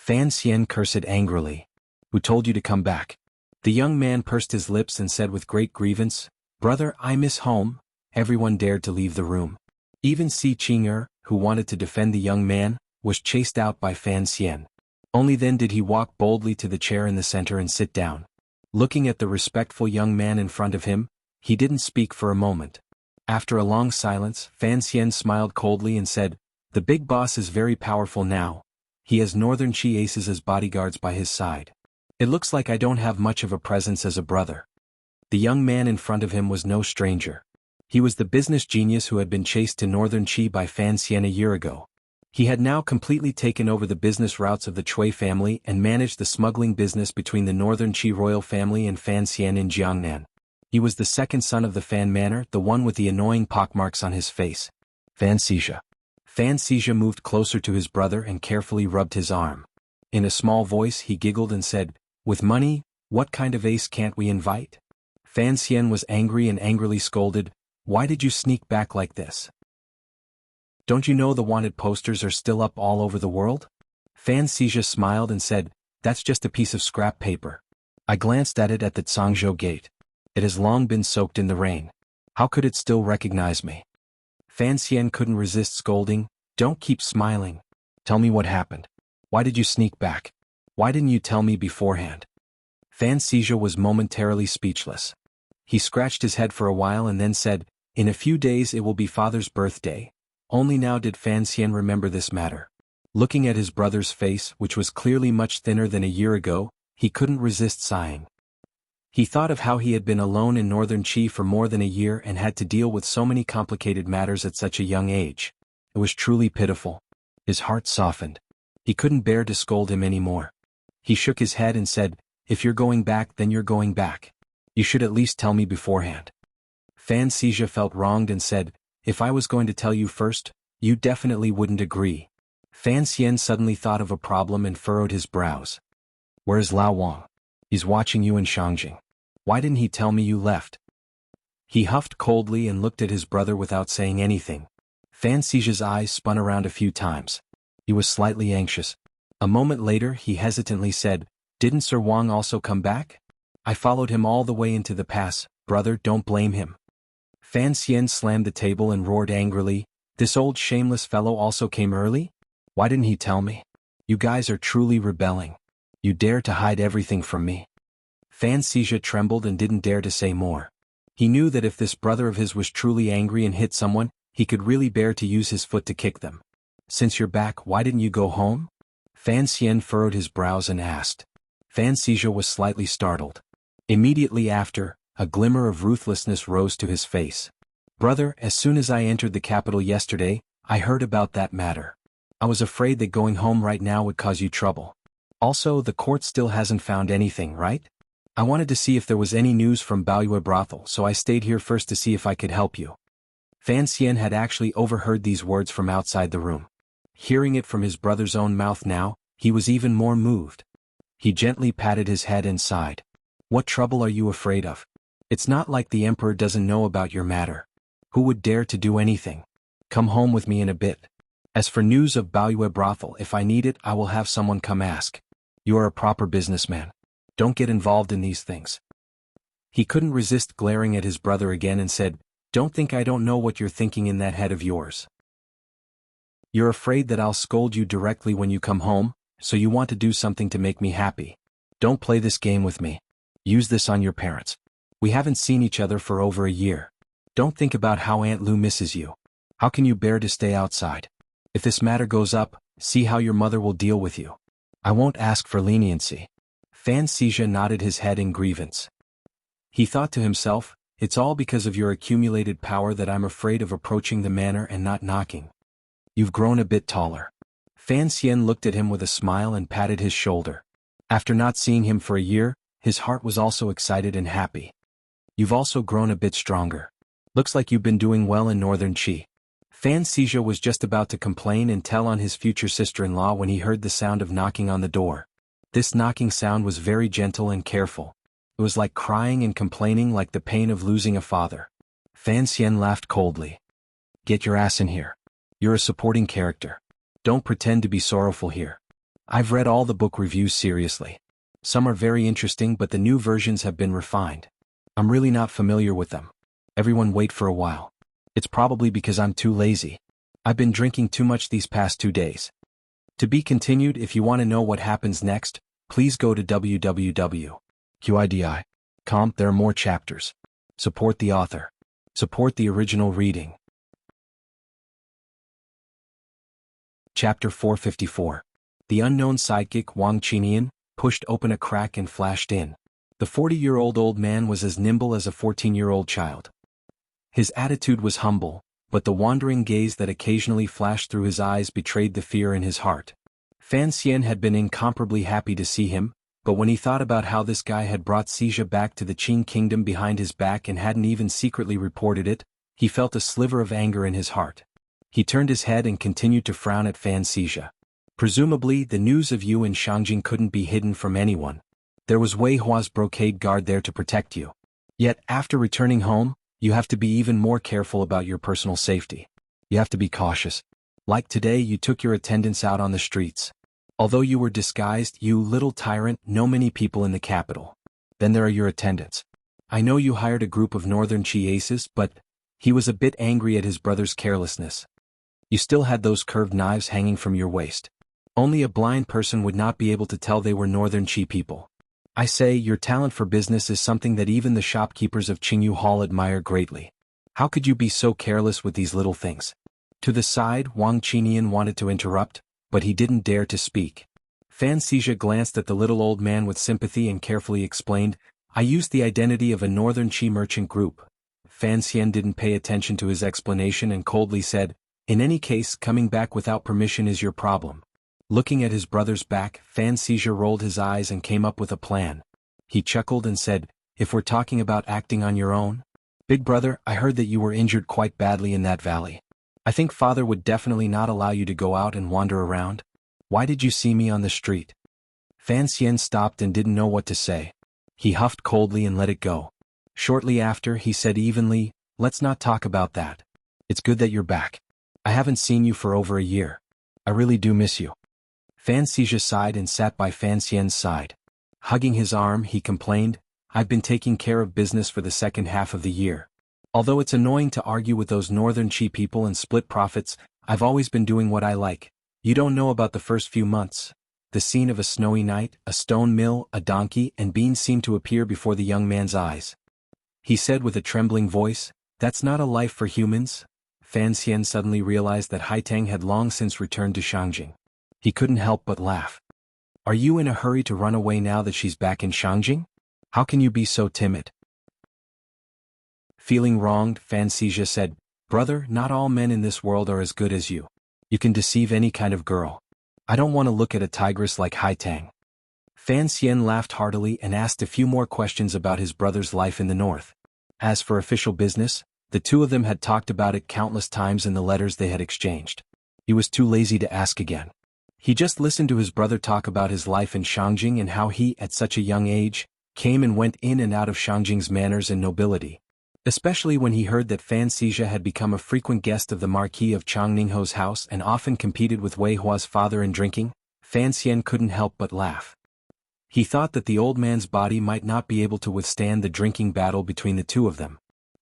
Fan Xian cursed angrily. Who told you to come back? The young man pursed his lips and said with great grievance, Brother, I miss home. Everyone dared to leave the room. Even Si Qing'er, who wanted to defend the young man, was chased out by Fan Xian. Only then did he walk boldly to the chair in the center and sit down. Looking at the respectful young man in front of him, he didn't speak for a moment. After a long silence, Fan Xian smiled coldly and said, The big boss is very powerful now. He has Northern Qi aces as bodyguards by his side. It looks like I don't have much of a presence as a brother. The young man in front of him was no stranger. He was the business genius who had been chased to Northern Qi by Fan Xian a year ago. He had now completely taken over the business routes of the Cui family and managed the smuggling business between the Northern Qi royal family and Fan Xian in Jiangnan. He was the second son of the Fan Manor, the one with the annoying pockmarks on his face. Fan Xizha. Fan Xizha moved closer to his brother and carefully rubbed his arm. In a small voice he giggled and said, With money, what kind of ace can't we invite? Fan Xian was angry and angrily scolded, Why did you sneak back like this? Don't you know the wanted posters are still up all over the world? Fan Xizha smiled and said, That's just a piece of scrap paper. I glanced at it at the Cangzhou gate. It has long been soaked in the rain. How could it still recognize me? Fan Xian couldn't resist scolding, Don't keep smiling. Tell me what happened. Why did you sneak back? Why didn't you tell me beforehand? Fan Xizha was momentarily speechless. He scratched his head for a while and then said, In a few days it will be father's birthday. Only now did Fan Xian remember this matter. Looking at his brother's face, which was clearly much thinner than a year ago, he couldn't resist sighing. He thought of how he had been alone in Northern Qi for more than a year and had to deal with so many complicated matters at such a young age. It was truly pitiful. His heart softened. He couldn't bear to scold him anymore. He shook his head and said, If you're going back, then you're going back. You should at least tell me beforehand. Fan Xizha felt wronged and said, If I was going to tell you first, you definitely wouldn't agree. Fan Xian suddenly thought of a problem and furrowed his brows. Where's Lao Wang? He's watching you in Shangjing. Why didn't he tell me you left? He huffed coldly and looked at his brother without saying anything. Fan Xizha's eyes spun around a few times. He was slightly anxious. A moment later he hesitantly said, Didn't Sir Wang also come back? I followed him all the way into the pass. Brother, don't blame him. Fan Xian slammed the table and roared angrily, This old shameless fellow also came early? Why didn't he tell me? You guys are truly rebelling. You dare to hide everything from me. Fan Xizha trembled and didn't dare to say more. He knew that if this brother of his was truly angry and hit someone, he could really bear to use his foot to kick them. Since you're back, why didn't you go home? Fan Xian furrowed his brows and asked. Fan Xizha was slightly startled. Immediately after, a glimmer of ruthlessness rose to his face. Brother, as soon as I entered the capital yesterday, I heard about that matter. I was afraid that going home right now would cause you trouble. Also, the court still hasn't found anything, right? I wanted to see if there was any news from Baoyue brothel, so I stayed here first to see if I could help you. Fan Xian had actually overheard these words from outside the room. Hearing it from his brother's own mouth now, he was even more moved. He gently patted his head and sighed. What trouble are you afraid of? It's not like the emperor doesn't know about your matter. Who would dare to do anything? Come home with me in a bit. As for news of Baoyue brothel, if I need it, I will have someone come ask. You are a proper businessman. Don't get involved in these things. He couldn't resist glaring at his brother again and said, Don't think I don't know what you're thinking in that head of yours. You're afraid that I'll scold you directly when you come home, so you want to do something to make me happy. Don't play this game with me. Use this on your parents. We haven't seen each other for over a year. Don't think about how Aunt Lu misses you. How can you bear to stay outside? If this matter goes up, see how your mother will deal with you. I won't ask for leniency. Fan Xizha nodded his head in grievance. He thought to himself, It's all because of your accumulated power that I'm afraid of approaching the manor and not knocking. You've grown a bit taller. Fan Xian looked at him with a smile and patted his shoulder. After not seeing him for a year, his heart was also excited and happy. You've also grown a bit stronger. Looks like you've been doing well in Northern Qi. Fan Xizha was just about to complain and tell on his future sister-in-law when he heard the sound of knocking on the door. This knocking sound was very gentle and careful. It was like crying and complaining, like the pain of losing a father. Fan Xian laughed coldly. Get your ass in here. You're a supporting character. Don't pretend to be sorrowful here. I've read all the book reviews seriously. Some are very interesting, but the new versions have been refined. I'm really not familiar with them. Everyone wait for a while. It's probably because I'm too lazy. I've been drinking too much these past 2 days. To be continued. If you want to know what happens next, please go to www.qidi.com. There are more chapters. Support the author. Support the original reading. Chapter 454. The unknown sidekick Wang Qinian pushed open a crack and flashed in. The 40-year-old old man was as nimble as a 14-year-old child. His attitude was humble, but the wandering gaze that occasionally flashed through his eyes betrayed the fear in his heart. Fan Xian had been incomparably happy to see him, but when he thought about how this guy had brought Xizha back to the Qing kingdom behind his back and hadn't even secretly reported it, he felt a sliver of anger in his heart. He turned his head and continued to frown at Fan Xizha. Presumably, the news of you in Shangjing couldn't be hidden from anyone. There was Wei Hua's brocade guard there to protect you. Yet, after returning home, you have to be even more careful about your personal safety. You have to be cautious. Like today, you took your attendants out on the streets. Although you were disguised, you little tyrant, know many people in the capital. Then there are your attendants. I know you hired a group of Northern Qi aces, but he was a bit angry at his brother's carelessness. You still had those curved knives hanging from your waist. Only a blind person would not be able to tell they were Northern Qi people. I say, your talent for business is something that even the shopkeepers of Qingyu Hall admire greatly. How could you be so careless with these little things? To the side, Wang Qinian wanted to interrupt, but he didn't dare to speak. Fan Xizha glanced at the little old man with sympathy and carefully explained, I used the identity of a Northern Qi merchant group. Fan Xian didn't pay attention to his explanation and coldly said, in any case, coming back without permission is your problem. Looking at his brother's back, Fan Xizha rolled his eyes and came up with a plan. He chuckled and said, if we're talking about acting on your own? Big brother, I heard that you were injured quite badly in that valley. I think father would definitely not allow you to go out and wander around. Why did you see me on the street? Fan Xian stopped and didn't know what to say. He huffed coldly and let it go. Shortly after, he said evenly, let's not talk about that. It's good that you're back. I haven't seen you for over a year. I really do miss you. Fan Xizha sighed and sat by Fan Xian's side. Hugging his arm, he complained, I've been taking care of business for the second half of the year. Although it's annoying to argue with those Northern Qi people and split profits, I've always been doing what I like. You don't know about the first few months. The scene of a snowy night, a stone mill, a donkey, and beans seemed to appear before the young man's eyes. He said with a trembling voice, that's not a life for humans. Fan Xian suddenly realized that Haitang had long since returned to Shangjing. He couldn't help but laugh. Are you in a hurry to run away now that she's back in Shangjing? How can you be so timid? Feeling wronged, Fan Xizha said, brother, not all men in this world are as good as you. You can deceive any kind of girl. I don't want to look at a tigress like Haitang. Fan Xian laughed heartily and asked a few more questions about his brother's life in the north. As for official business, the two of them had talked about it countless times in the letters they had exchanged. He was too lazy to ask again. He just listened to his brother talk about his life in Shangjing and how he, at such a young age, came and went in and out of Shangjing's manners and nobility. Especially when he heard that Fan Xizha had become a frequent guest of the Marquis of Changningho's house and often competed with Wei Hua's father in drinking, Fan Xian couldn't help but laugh. He thought that the old man's body might not be able to withstand the drinking battle between the two of them.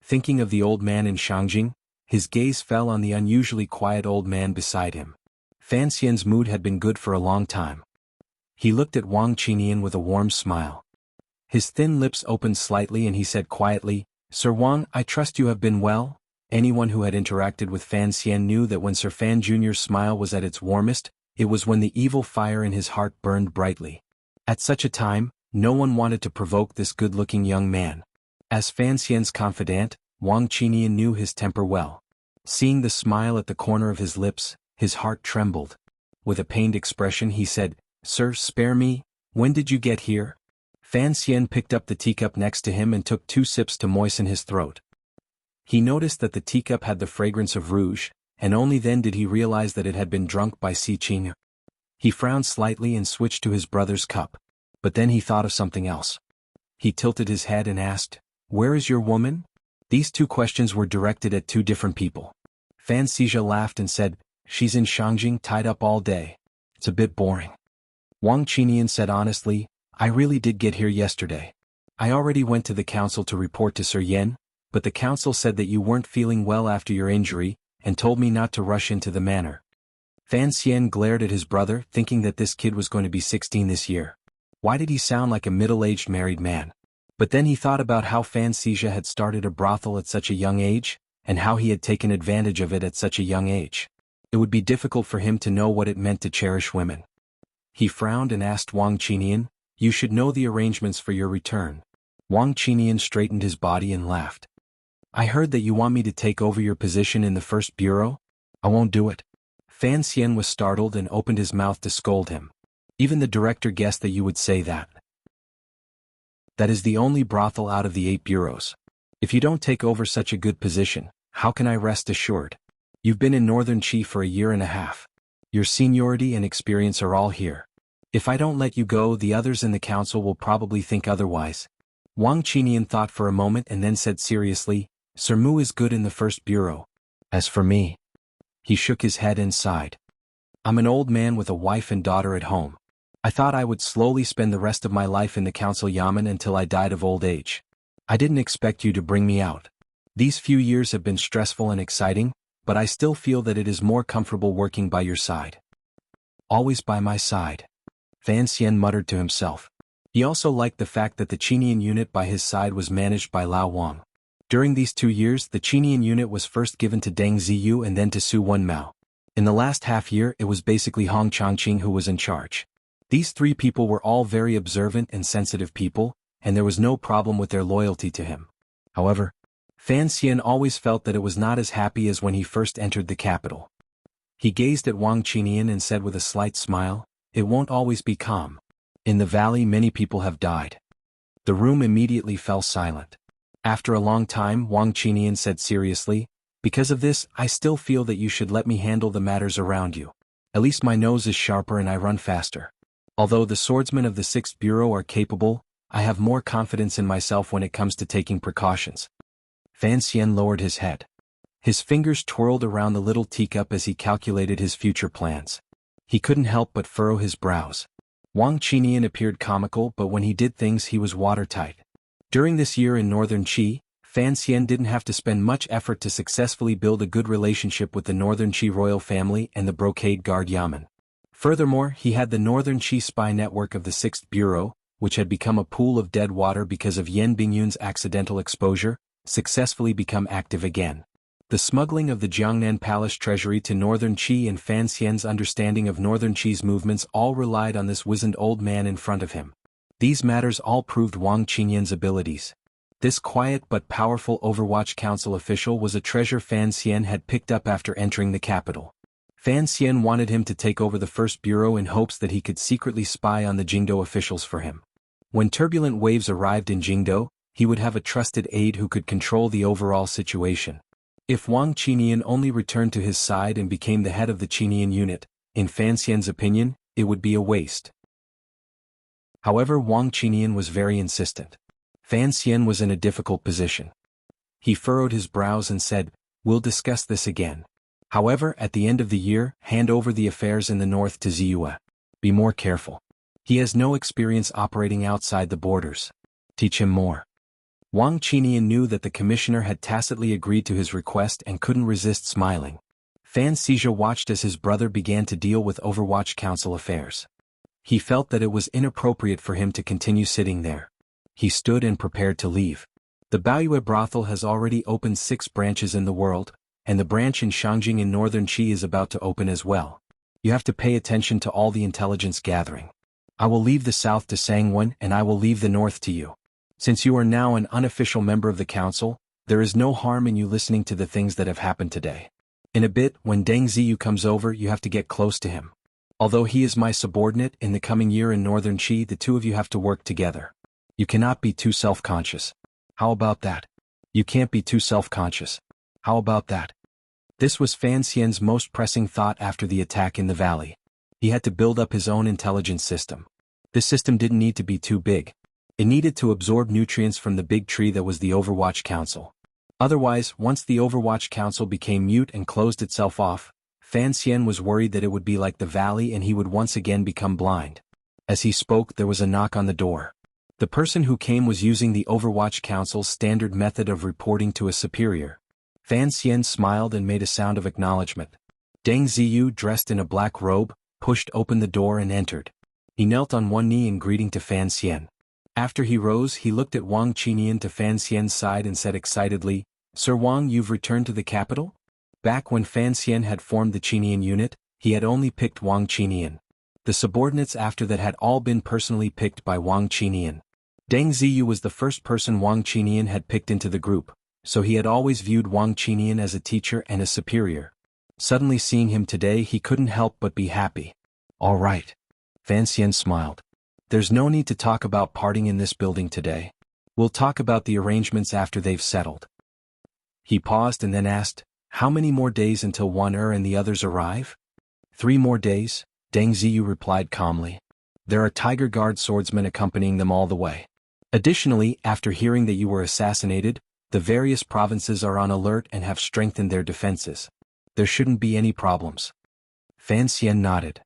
Thinking of the old man in Shangjing, his gaze fell on the unusually quiet old man beside him. Fan Xian's mood had been good for a long time. He looked at Wang Qinian with a warm smile. His thin lips opened slightly and he said quietly, Sir Wang, I trust you have been well? Anyone who had interacted with Fan Xian knew that when Sir Fan Jr.'s smile was at its warmest, it was when the evil fire in his heart burned brightly. At such a time, no one wanted to provoke this good-looking young man. As Fan Xian's confidant, Wang Qinian knew his temper well. Seeing the smile at the corner of his lips, his heart trembled. With a pained expression he said, "Sir, spare me, when did you get here?" Fan Xian picked up the teacup next to him and took 2 sips to moisten his throat. He noticed that the teacup had the fragrance of rouge, and only then did he realize that it had been drunk by Si Qing. He frowned slightly and switched to his brother's cup. But then he thought of something else. He tilted his head and asked, "Where is your woman?" These 2 questions were directed at 2 different people. Fan Xizha laughed and said, "She's in Shangjing tied up all day. It's a bit boring." Wang Qinian said honestly, "I really did get here yesterday. I already went to the council to report to Sir Yan, but the council said that you weren't feeling well after your injury, and told me not to rush into the manor." Fan Xian glared at his brother, thinking that this kid was going to be 16 this year. Why did he sound like a middle-aged married man? But then he thought about how Fan Xizha had started a brothel at such a young age, and how he had taken advantage of it at such a young age. It would be difficult for him to know what it meant to cherish women. He frowned and asked Wang Qinian, "You should know the arrangements for your return." Wang Qinian straightened his body and laughed. "I heard that you want me to take over your position in the first bureau? I won't do it." Fan Xian was startled and opened his mouth to scold him. "Even the director guessed that you would say that. That is the only brothel out of the 8 bureaus. If you don't take over such a good position, how can I rest assured? You've been in Northern Qi for a year and a half. Your seniority and experience are all here. If I don't let you go, the others in the council will probably think otherwise." Wang Qinian thought for a moment and then said seriously, "Sir Mu is good in the first bureau. As for me..." He shook his head and sighed. "I'm an old man with a wife and daughter at home. I thought I would slowly spend the rest of my life in the council yamen until I died of old age. I didn't expect you to bring me out. These few years have been stressful and exciting, but I still feel that it is more comfortable working by your side." "Always by my side," Fan Xian muttered to himself. He also liked the fact that the Qinian unit by his side was managed by Lao Wang. During these 2 years, the Qinian unit was first given to Deng Ziyu and then to Su Wenmao. In the last half year, it was basically Hong Changqing who was in charge. These 3 people were all very observant and sensitive people, and there was no problem with their loyalty to him. However, Fan Xian always felt that it was not as happy as when he first entered the capital. He gazed at Wang Qinian and said with a slight smile, "It won't always be calm. In the valley many people have died." The room immediately fell silent. After a long time, Wang Qinian said seriously, "Because of this, I still feel that you should let me handle the matters around you. At least my nose is sharper and I run faster. Although the swordsmen of the 6th Bureau are capable, I have more confidence in myself when it comes to taking precautions." Fan Xian lowered his head. His fingers twirled around the little teacup as he calculated his future plans. He couldn't help but furrow his brows. Wang Qinian appeared comical, but when he did things he was watertight. During this year in Northern Qi, Fan Xian didn't have to spend much effort to successfully build a good relationship with the Northern Qi royal family and the Brocade Guard Yamen. Furthermore, he had the Northern Qi spy network of the 6th Bureau, which had become a pool of dead water because of Yan Bingyun's accidental exposure, successfully become active again. The smuggling of the Jiangnan Palace treasury to Northern Qi and Fan Xian's understanding of Northern Qi's movements all relied on this wizened old man in front of him. These matters all proved Wang Qinian's abilities. This quiet but powerful Overwatch Council official was a treasure Fan Xian had picked up after entering the capital. Fan Xian wanted him to take over the first bureau in hopes that he could secretly spy on the Jingdo officials for him. When turbulent waves arrived in Jingdo, he would have a trusted aide who could control the overall situation. If Wang Qinian only returned to his side and became the head of the Qinian unit, in Fan Xian's opinion, it would be a waste. However, Wang Qinian was very insistent. Fan Xian was in a difficult position. He furrowed his brows and said, "We'll discuss this again. However, at the end of the year, hand over the affairs in the north to Ziyue. Be more careful. He has no experience operating outside the borders. Teach him more." Wang Qinian knew that the commissioner had tacitly agreed to his request and couldn't resist smiling. Fan Xizha watched as his brother began to deal with Overwatch Council affairs. He felt that it was inappropriate for him to continue sitting there. He stood and prepared to leave. The Baoyue brothel has already opened 6 branches in the world, and the branch in Shangjing in Northern Qi is about to open as well. You have to pay attention to all the intelligence gathering. I will leave the south to Sangwon and I will leave the north to you. Since you are now an unofficial member of the council, there is no harm in you listening to the things that have happened today. In a bit, when Deng Ziyu comes over, you have to get close to him. Although he is my subordinate, in the coming year in Northern Qi the two of you have to work together. You cannot be too self-conscious. How about that? You can't be too self-conscious. How about that? This was Fan Xian's most pressing thought after the attack in the valley. He had to build up his own intelligence system. This system didn't need to be too big. It needed to absorb nutrients from the big tree that was the Overwatch Council. Otherwise, once the Overwatch Council became mute and closed itself off, Fan Xian was worried that it would be like the valley and he would once again become blind. As he spoke, there was a knock on the door. The person who came was using the Overwatch Council's standard method of reporting to a superior. Fan Xian smiled and made a sound of acknowledgement. Deng Ziyu, dressed in a black robe, pushed open the door and entered. He knelt on one knee in greeting to Fan Xian. After he rose, he looked at Wang Qinian to Fan Xian's side and said excitedly, "Sir Wang, you've returned to the capital?" Back when Fan Xian had formed the Qinian unit, he had only picked Wang Qinian. The subordinates after that had all been personally picked by Wang Qinian. Deng Ziyu was the first person Wang Qinian had picked into the group, so he had always viewed Wang Qinian as a teacher and a superior. Suddenly seeing him today, he couldn't help but be happy. "All right." Fan Xian smiled. "There's no need to talk about parting in this building today. We'll talk about the arrangements after they've settled." He paused and then asked, "How many more days until Wan and the others arrive?" 3 more days, Deng Ziyu replied calmly. "There are Tiger Guard swordsmen accompanying them all the way. Additionally, after hearing that you were assassinated, the various provinces are on alert and have strengthened their defenses. There shouldn't be any problems." Fan Xian nodded.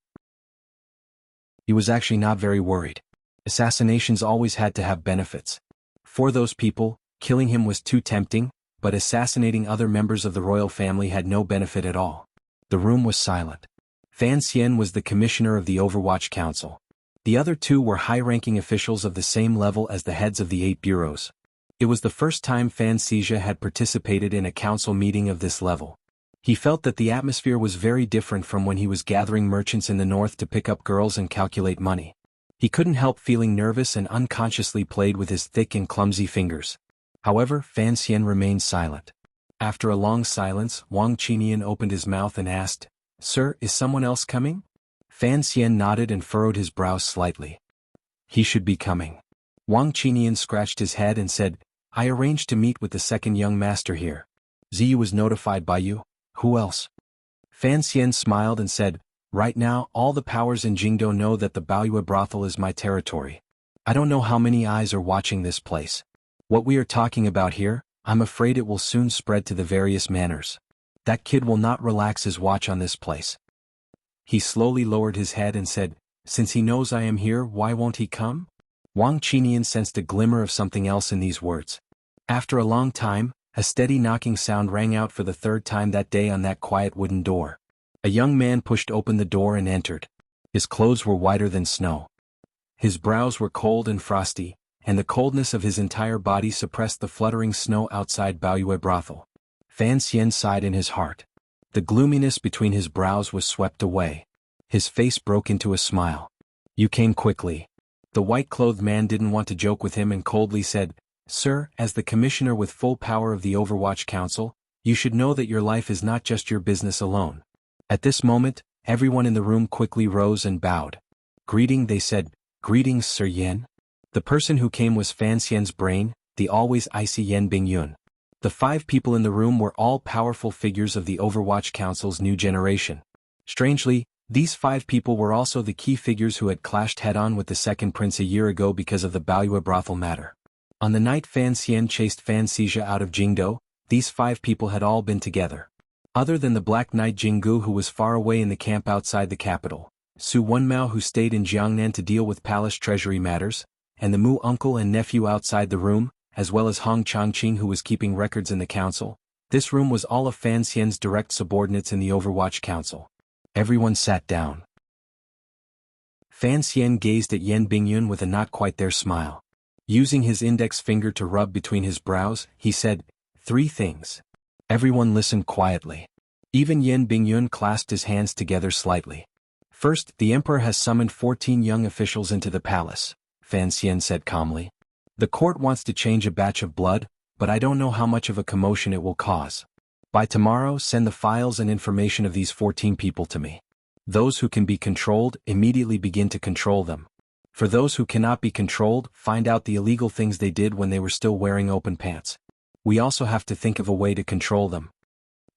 He was actually not very worried. Assassinations always had to have benefits. For those people, killing him was too tempting, but assassinating other members of the royal family had no benefit at all. The room was silent. Fan Xian was the commissioner of the Overwatch Council. The other 2 were high-ranking officials of the same level as the heads of the 8 bureaus. It was the first time Fan Xizha had participated in a council meeting of this level. He felt that the atmosphere was very different from when he was gathering merchants in the north to pick up girls and calculate money. He couldn't help feeling nervous and unconsciously played with his thick and clumsy fingers. However, Fan Xian remained silent. After a long silence, Wang Qinian opened his mouth and asked, "Sir, is someone else coming?" Fan Xian nodded and furrowed his brows slightly. "He should be coming." Wang Qinian scratched his head and said, "I arranged to meet with the second young master here. Ziyu was notified by you. Who else?" Fan Xian smiled and said, "Right now, all the powers in Jingdo know that the Baoyue brothel is my territory. I don't know how many eyes are watching this place. What we are talking about here, I'm afraid it will soon spread to the various manors. That kid will not relax his watch on this place." He slowly lowered his head and said, "Since he knows I am here, why won't he come?" Wang Qinian sensed a glimmer of something else in these words. After a long time, a steady knocking sound rang out for the 3rd time that day on that quiet wooden door. A young man pushed open the door and entered. His clothes were whiter than snow. His brows were cold and frosty, and the coldness of his entire body suppressed the fluttering snow outside Baoyue brothel. Fan Xian sighed in his heart. The gloominess between his brows was swept away. His face broke into a smile. "You came quickly." The white-clothed man didn't want to joke with him and coldly said, "Sir, as the commissioner with full power of the Overwatch Council, you should know that your life is not just your business alone." At this moment, everyone in the room quickly rose and bowed. "Greeting," they said. "Greetings, Sir Yan." The person who came was Fan Xian's brain, the always icy Yan Bingyun. The 5 people in the room were all powerful figures of the Overwatch Council's new generation. Strangely, these 5 people were also the key figures who had clashed head-on with the second prince a year ago because of the Baoyue brothel matter. On the night Fan Xian chased Fan Xizha out of Jingdo, these 5 people had all been together. Other than the Black Knight Jinggu who was far away in the camp outside the capital, Su Wenmao who stayed in Jiangnan to deal with palace treasury matters, and the Mu uncle and nephew outside the room, as well as Hong Changqing who was keeping records in the council, this room was all of Fan Xian's direct subordinates in the Overwatch Council. Everyone sat down. Fan Xian gazed at Yan Bingyun with a not-quite-there smile. Using his index finger to rub between his brows, he said, 3 things. Everyone listened quietly. Even Yan Bingyun clasped his hands together slightly. "First, the emperor has summoned 14 young officials into the palace," Fan Xian said calmly. "The court wants to change a batch of blood, but I don't know how much of a commotion it will cause. By tomorrow, send the files and information of these 14 people to me. Those who can be controlled immediately begin to control them. For those who cannot be controlled, find out the illegal things they did when they were still wearing open pants. We also have to think of a way to control them.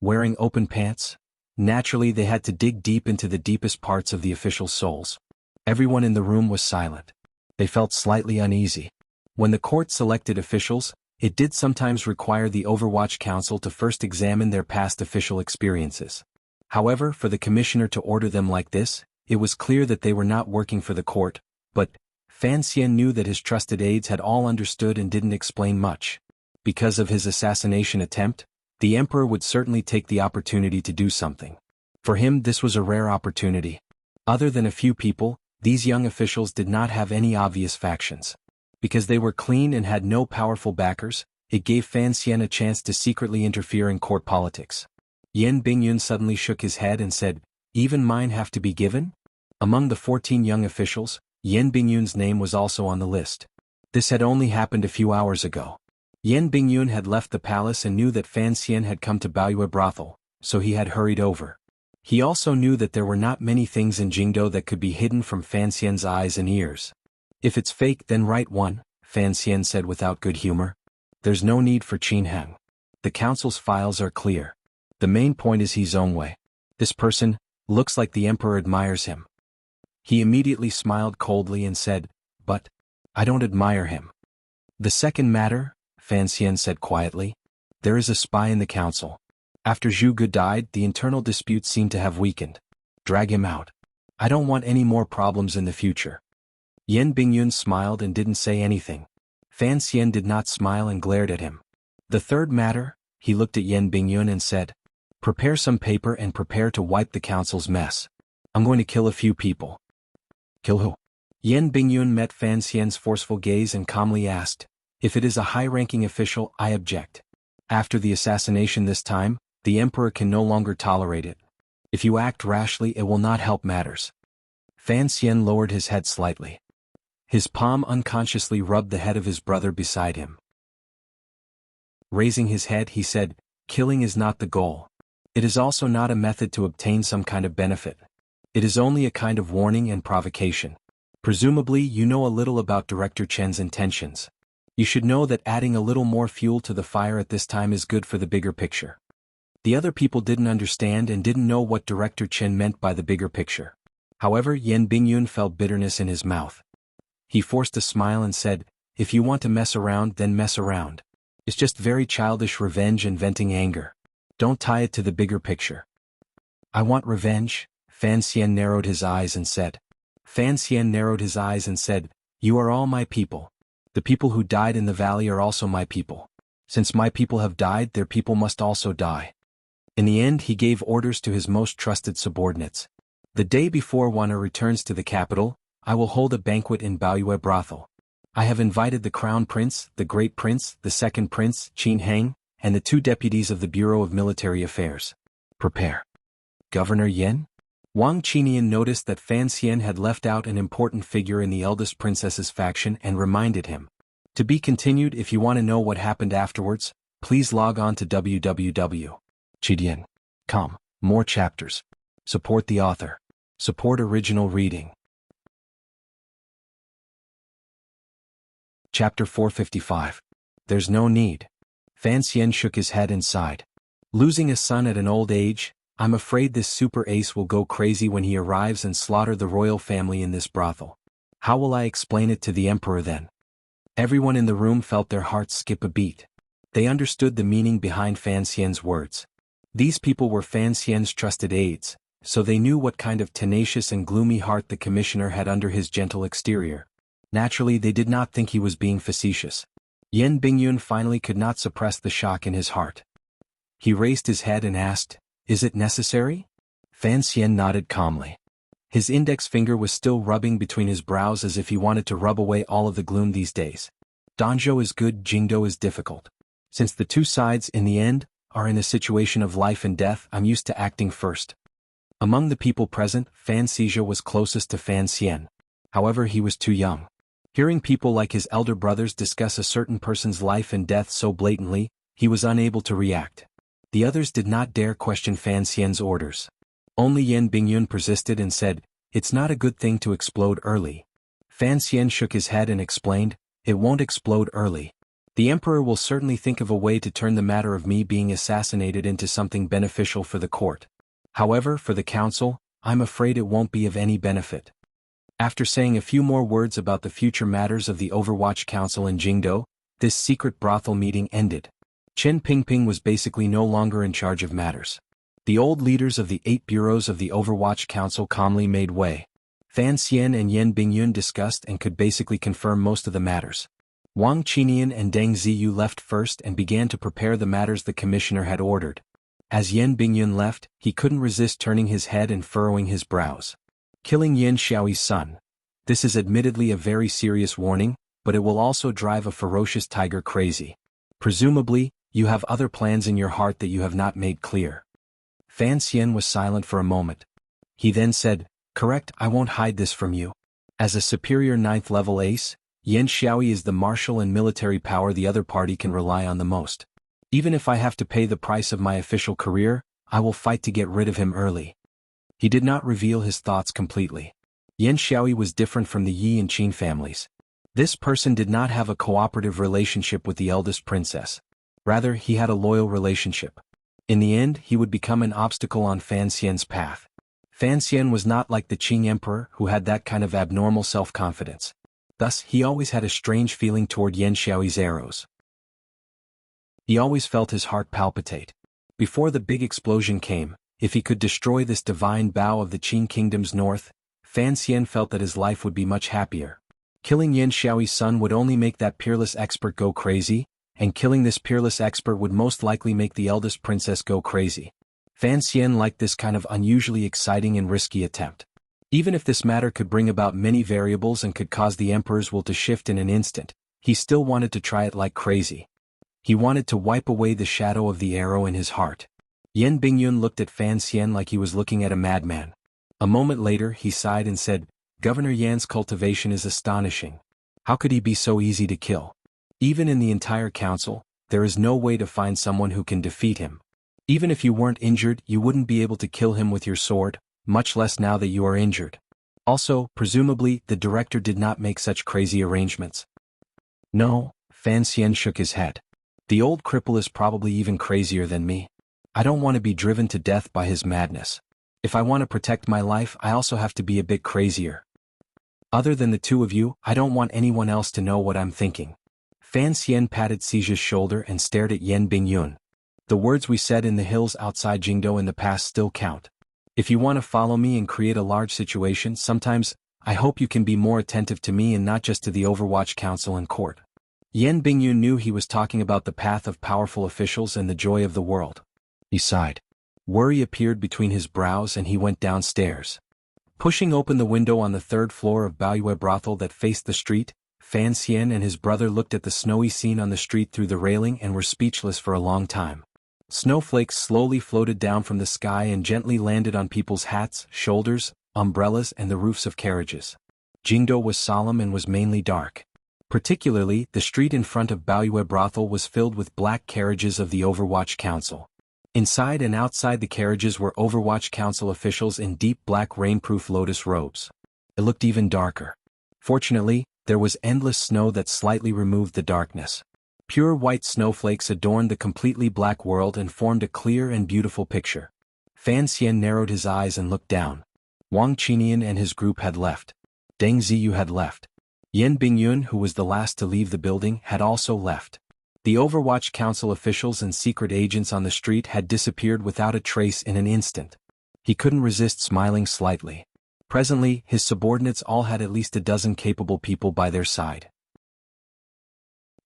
Wearing open pants? Naturally, they had to dig deep into the deepest parts of the officials' souls. Everyone in the room was silent. They felt slightly uneasy. When the court selected officials, it did sometimes require the Overwatch Council to first examine their past official experiences. However, for the commissioner to order them like this, it was clear that they were not working for the court, but Fan Xian knew that his trusted aides had all understood and didn't explain much. Because of his assassination attempt, the emperor would certainly take the opportunity to do something. For him, this was a rare opportunity. Other than a few people, these young officials did not have any obvious factions. Because they were clean and had no powerful backers, it gave Fan Xian a chance to secretly interfere in court politics. Yan Bingyun suddenly shook his head and said, "Even mine have to be given?" Among the 14 young officials, Yan Bingyun's name was also on the list. This had only happened a few hours ago. Yan Bingyun had left the palace and knew that Fan Xian had come to Baoyue Brothel, so he had hurried over. He also knew that there were not many things in Jingdo that could be hidden from Fan Xian's eyes and ears. "If it's fake, then write one," Fan Xian said without good humor. "There's no need for Qin Heng. The council's files are clear. The main point is he's Zhongwei. This person looks like the emperor admires him." He immediately smiled coldly and said, "But I don't admire him." "The second matter," Fan Xian said quietly. "There is a spy in the council. After Zhu Ge died, the internal disputes seem to have weakened. Drag him out. I don't want any more problems in the future." Yan Bingyun smiled and didn't say anything. Fan Xian did not smile and glared at him. "The third matter," he looked at Yan Bingyun and said, "Prepare some paper and prepare to wipe the council's mess. I'm going to kill a few people." "Kill who?" Yan Bingyun met Fan Xian's forceful gaze and calmly asked, "If it is a high-ranking official, I object. After the assassination this time, the emperor can no longer tolerate it. If you act rashly, it will not help matters." Fan Xian lowered his head slightly. His palm unconsciously rubbed the head of his brother beside him. Raising his head, he said, "Killing is not the goal. It is also not a method to obtain some kind of benefit. It is only a kind of warning and provocation. Presumably, you know a little about Director Chen's intentions. You should know that adding a little more fuel to the fire at this time is good for the bigger picture." The other people didn't understand and didn't know what Director Chen meant by the bigger picture. However, Yan Bingyun felt bitterness in his mouth. He forced a smile and said, "If you want to mess around, then mess around. It's just very childish revenge and venting anger. Don't tie it to the bigger picture." "I want revenge," Fan Xian narrowed his eyes and said. "You are all my people. The people who died in the valley are also my people. Since my people have died, their people must also die." In the end, he gave orders to his most trusted subordinates. "The day before Wana returns to the capital, I will hold a banquet in Baoyue Brothel. I have invited the Crown Prince, the Great Prince, the Second Prince, Qin Heng, and the 2 deputies of the Bureau of Military Affairs. Prepare." "Governor Yen?" Wang Qinian noticed that Fan Xian had left out an important figure in the eldest princess's faction and reminded him. To be continued. If you want to know what happened afterwards, please log on to www.chidian.com. More chapters. Support the author. Support original reading. Chapter 455. There's no need. Fan Xian shook his head and sighed. "Losing a son at an old age, I'm afraid this super ace will go crazy when he arrives and slaughter the royal family in this brothel. How will I explain it to the emperor then?" Everyone in the room felt their hearts skip a beat. They understood the meaning behind Fan Xian's words. These people were Fan Xian's trusted aides, so they knew what kind of tenacious and gloomy heart the commissioner had under his gentle exterior. Naturally, they did not think he was being facetious. Yan Bingyun finally could not suppress the shock in his heart. He raised his head and asked, "Is it necessary?" Fan Xian nodded calmly. His index finger was still rubbing between his brows as if he wanted to rub away all of the gloom these days. Danzhou is good, Jingdo is difficult. Since the two sides, in the end, are in a situation of life and death, I'm used to acting first. Among the people present, Fan Xizhe was closest to Fan Xian. However, he was too young. Hearing people like his elder brothers discuss a certain person's life and death so blatantly, he was unable to react. The others did not dare question Fan Xian's orders. Only Yan Bingyun persisted and said, "It's not a good thing to explode early." Fan Xian shook his head and explained, "It won't explode early. The emperor will certainly think of a way to turn the matter of me being assassinated into something beneficial for the court. However, for the council, I'm afraid it won't be of any benefit." After saying a few more words about the future matters of the Overwatch Council in Jingdo, this secret brothel meeting ended. Chen Pingping was basically no longer in charge of matters. The old leaders of the 8 bureaus of the Overwatch Council calmly made way. Fan Xian and Yan Bingyun discussed and could basically confirm most of the matters. Wang Qinian and Deng Ziyu left first and began to prepare the matters the commissioner had ordered. As Yan Bingyun left, he couldn't resist turning his head and furrowing his brows. Killing Yan Xiaoyi's son. This is admittedly a very serious warning, but it will also drive a ferocious tiger crazy. Presumably, you have other plans in your heart that you have not made clear. Fan Xian was silent for a moment. He then said, "Correct, I won't hide this from you. As a superior 9th level ace, Yan Xiaoyi is the martial and military power the other party can rely on the most. Even if I have to pay the price of my official career, I will fight to get rid of him early." He did not reveal his thoughts completely. Yan Xiaoyi was different from the Yi and Qin families. This person did not have a cooperative relationship with the eldest princess. Rather, he had a loyal relationship. In the end, he would become an obstacle on Fan Xian's path. Fan Xian was not like the Qing emperor who had that kind of abnormal self-confidence. Thus, he always had a strange feeling toward Yan Xiaoyi's arrows. He always felt his heart palpitate. Before the big explosion came, if he could destroy this divine bow of the Qing kingdom's north, Fan Xian felt that his life would be much happier. Killing Yan Xiaoyi's son would only make that peerless expert go crazy, and killing this peerless expert would most likely make the eldest princess go crazy. Fan Xian liked this kind of unusually exciting and risky attempt. Even if this matter could bring about many variables and could cause the emperor's will to shift in an instant, he still wanted to try it like crazy. He wanted to wipe away the shadow of the arrow in his heart. Yan Bingyun looked at Fan Xian like he was looking at a madman. A moment later he sighed and said, "Governor Yan's cultivation is astonishing. How could he be so easy to kill? Even in the entire council, there is no way to find someone who can defeat him. Even if you weren't injured, you wouldn't be able to kill him with your sword, much less now that you are injured. Also, presumably, the director did not make such crazy arrangements." "No," Fan Xian shook his head. "The old cripple is probably even crazier than me. I don't want to be driven to death by his madness. If I want to protect my life, I also have to be a bit crazier. Other than the two of you, I don't want anyone else to know what I'm thinking." Fan Xian patted Xija's shoulder and stared at Yan Bingyun. "The words we said in the hills outside Jingdo in the past still count. If you want to follow me and create a large situation, sometimes, I hope you can be more attentive to me and not just to the Overwatch Council and court." Yan Bingyun knew he was talking about the path of powerful officials and the joy of the world. He sighed. Worry appeared between his brows and he went downstairs. Pushing open the window on the 3rd floor of Baoyue brothel that faced the street, Fan Xian and his brother looked at the snowy scene on the street through the railing and were speechless for a long time. Snowflakes slowly floated down from the sky and gently landed on people's hats, shoulders, umbrellas and the roofs of carriages. Jingdo was solemn and was mainly dark. Particularly, the street in front of Baoyue brothel was filled with black carriages of the Overwatch Council. Inside and outside the carriages were Overwatch Council officials in deep black rainproof lotus robes. It looked even darker. Fortunately, there was endless snow that slightly removed the darkness. Pure white snowflakes adorned the completely black world and formed a clear and beautiful picture. Fan Xian narrowed his eyes and looked down. Wang Qinian and his group had left. Deng Ziyu had left. Yan Bingyun, who was the last to leave the building, had also left. The Overwatch Council officials and secret agents on the street had disappeared without a trace in an instant. He couldn't resist smiling slightly. Presently, his subordinates all had at least a dozen capable people by their side.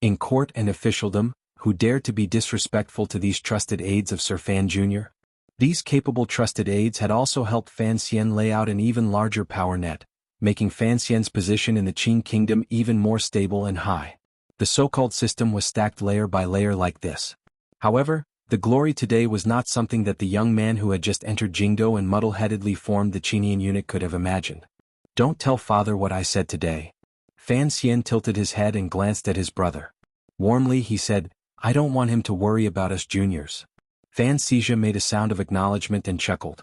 In court and officialdom, who dared to be disrespectful to these trusted aides of Sir Fan Jr.? These capable trusted aides had also helped Fan Xian lay out an even larger power net, making Fan Xian's position in the Qing kingdom even more stable and high. The so-called system was stacked layer by layer like this. However, the glory today was not something that the young man who had just entered Jingdo and muddle-headedly formed the Qinian unit could have imagined. "Don't tell father what I said today." Fan Xian tilted his head and glanced at his brother. Warmly he said, "I don't want him to worry about us juniors." Fan Xija made a sound of acknowledgement and chuckled.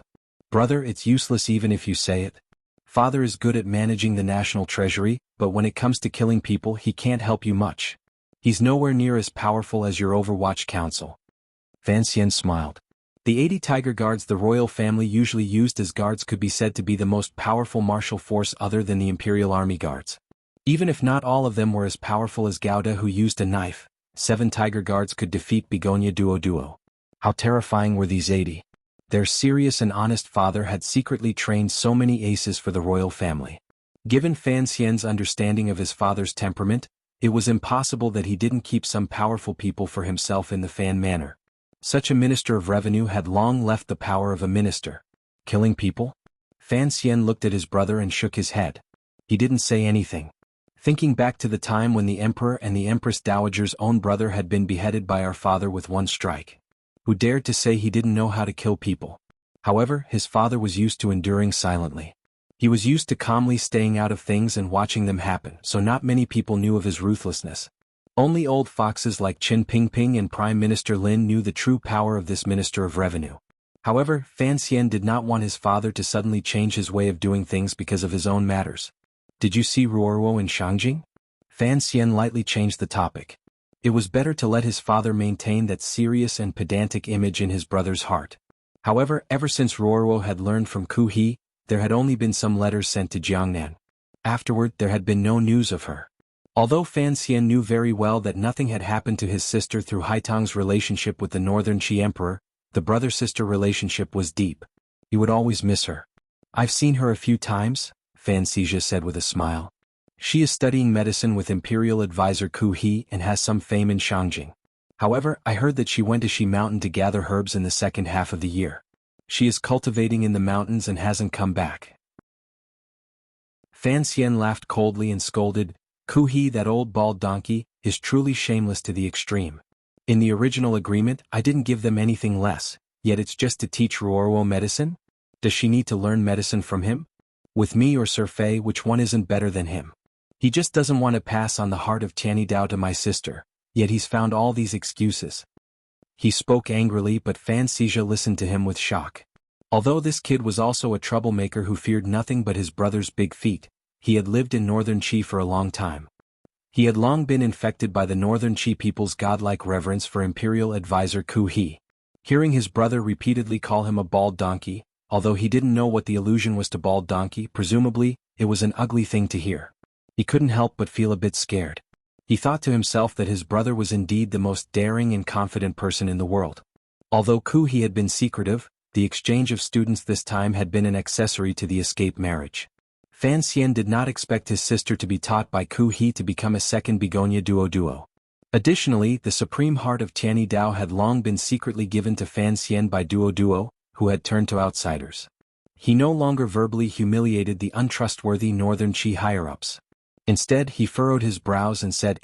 Brother, it's useless even if you say it. Father is good at managing the national treasury, but when it comes to killing people he can't help you much. He's nowhere near as powerful as your Overwatch Council. Fan Xian smiled. The 80 tiger guards the royal family usually used as guards could be said to be the most powerful martial force other than the Imperial Army guards. Even if not all of them were as powerful as Gouda, who used a knife, 7 tiger guards could defeat Begonia Duo. How terrifying were these 80? Their serious and honest father had secretly trained so many aces for the royal family. Given Fan Xian's understanding of his father's temperament, it was impossible that he didn't keep some powerful people for himself in the Fan manor. Such a minister of revenue had long left the power of a minister. Killing people? Fan Xian looked at his brother and shook his head. He didn't say anything. Thinking back to the time when the Emperor and the Empress Dowager's own brother had been beheaded by our father with one strike. Who dared to say he didn't know how to kill people? However, his father was used to enduring silently. He was used to calmly staying out of things and watching them happen, so not many people knew of his ruthlessness. Only old foxes like Qin Pingping and Prime Minister Lin knew the true power of this Minister of Revenue. However, Fan Xian did not want his father to suddenly change his way of doing things because of his own matters. Did you see Ruoruo in Shangjing? Fan Xian lightly changed the topic. It was better to let his father maintain that serious and pedantic image in his brother's heart. However, ever since Ruoruo had learned from Ku He, there had only been some letters sent to Jiangnan. Afterward, there had been no news of her. Although Fan Xian knew very well that nothing had happened to his sister through Haitang's relationship with the Northern Qi Emperor, the brother-sister relationship was deep. He would always miss her. I've seen her a few times, Fan Xizha said with a smile. She is studying medicine with Imperial Advisor Ku He and has some fame in Shangjing. However, I heard that she went to Shi Mountain to gather herbs in the second half of the year. She is cultivating in the mountains and hasn't come back. Fan Xian laughed coldly and scolded, Ku He, that old bald donkey, is truly shameless to the extreme. In the original agreement, I didn't give them anything less, yet it's just to teach Ruoruo medicine? Does she need to learn medicine from him? With me or Sir Fei, which one isn't better than him? He just doesn't want to pass on the heart of Tianyi Dao to my sister, yet he's found all these excuses. He spoke angrily, but Fan Xizha listened to him with shock. Although this kid was also a troublemaker who feared nothing but his brother's big feet, he had lived in Northern Qi for a long time. He had long been infected by the Northern Qi people's godlike reverence for Imperial Advisor Ku He. Hearing his brother repeatedly call him a bald donkey, although he didn't know what the allusion was to bald donkey, presumably, it was an ugly thing to hear. He couldn't help but feel a bit scared. He thought to himself that his brother was indeed the most daring and confident person in the world. Although Ku He had been secretive, the exchange of students this time had been an accessory to the escape marriage. Fan Xian did not expect his sister to be taught by Ku He to become a second Begonia Duo. Additionally, the supreme heart of Tianyi Dao had long been secretly given to Fan Xian by Duo, who had turned to outsiders. He no longer verbally humiliated the untrustworthy Northern Qi higher-ups. Instead, he furrowed his brows and said,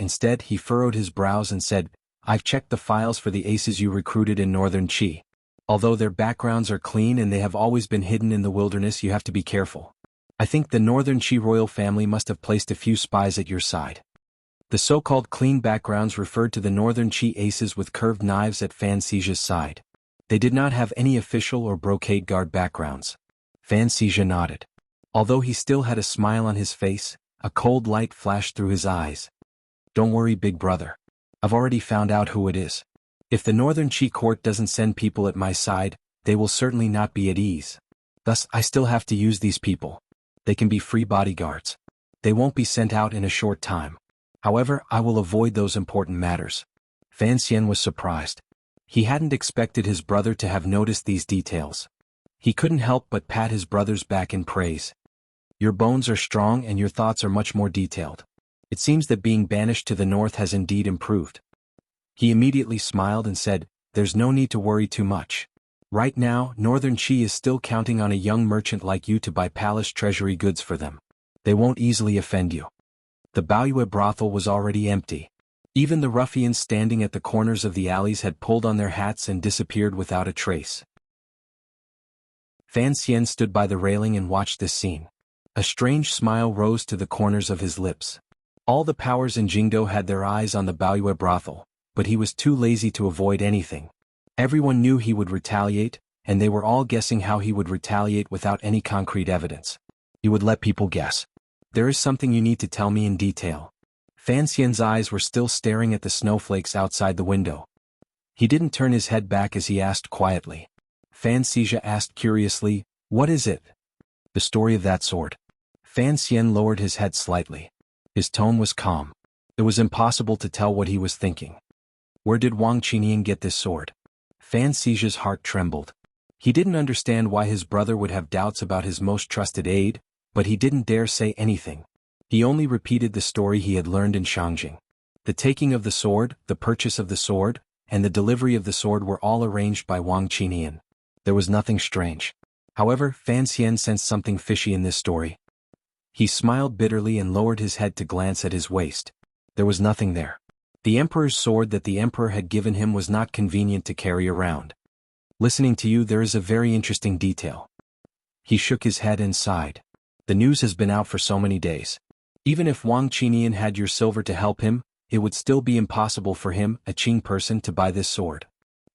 I've checked the files for the aces you recruited in Northern Qi. Although their backgrounds are clean and they have always been hidden in the wilderness, you have to be careful. I think the Northern Qi royal family must have placed a few spies at your side. The so-called clean backgrounds referred to the Northern Qi aces with curved knives at Fan Xizha's side. They did not have any official or brocade guard backgrounds. Fan Xizha nodded. Although he still had a smile on his face, a cold light flashed through his eyes. Don't worry, big brother. I've already found out who it is. If the Northern Qi court doesn't send people at my side, they will certainly not be at ease. Thus, I still have to use these people. They can be free bodyguards. They won't be sent out in a short time. However, I will avoid those important matters. Fan Xian was surprised. He hadn't expected his brother to have noticed these details. He couldn't help but pat his brother's back in praise. Your bones are strong and your thoughts are much more detailed. It seems that being banished to the north has indeed improved. He immediately smiled and said, There's no need to worry too much. Right now, Northern Qi is still counting on a young merchant like you to buy palace treasury goods for them. They won't easily offend you. The Baoyue brothel was already empty. Even the ruffians standing at the corners of the alleys had pulled on their hats and disappeared without a trace. Fan Xian stood by the railing and watched this scene. A strange smile rose to the corners of his lips. All the powers in Jingdo had their eyes on the Baoyue brothel, but he was too lazy to avoid anything. Everyone knew he would retaliate, and they were all guessing how he would retaliate without any concrete evidence. He would let people guess. There is something you need to tell me in detail. Fan Xian's eyes were still staring at the snowflakes outside the window. He didn't turn his head back as he asked quietly. Fan Xizha asked curiously, "What is it?" "The story of that sword." Fan Xian lowered his head slightly. His tone was calm. It was impossible to tell what he was thinking. Where did Wang Qinian get this sword? Fan Xizha's heart trembled. He didn't understand why his brother would have doubts about his most trusted aide, but he didn't dare say anything. He only repeated the story he had learned in Shangjing. The taking of the sword, the purchase of the sword, and the delivery of the sword were all arranged by Wang Qinian. There was nothing strange. However, Fan Xian sensed something fishy in this story. He smiled bitterly and lowered his head to glance at his waist. There was nothing there. The emperor's sword that the emperor had given him was not convenient to carry around. Listening to you, there is a very interesting detail. He shook his head and sighed. The news has been out for so many days. Even if Wang Qinian had your silver to help him, it would still be impossible for him, a Qing person, to buy this sword.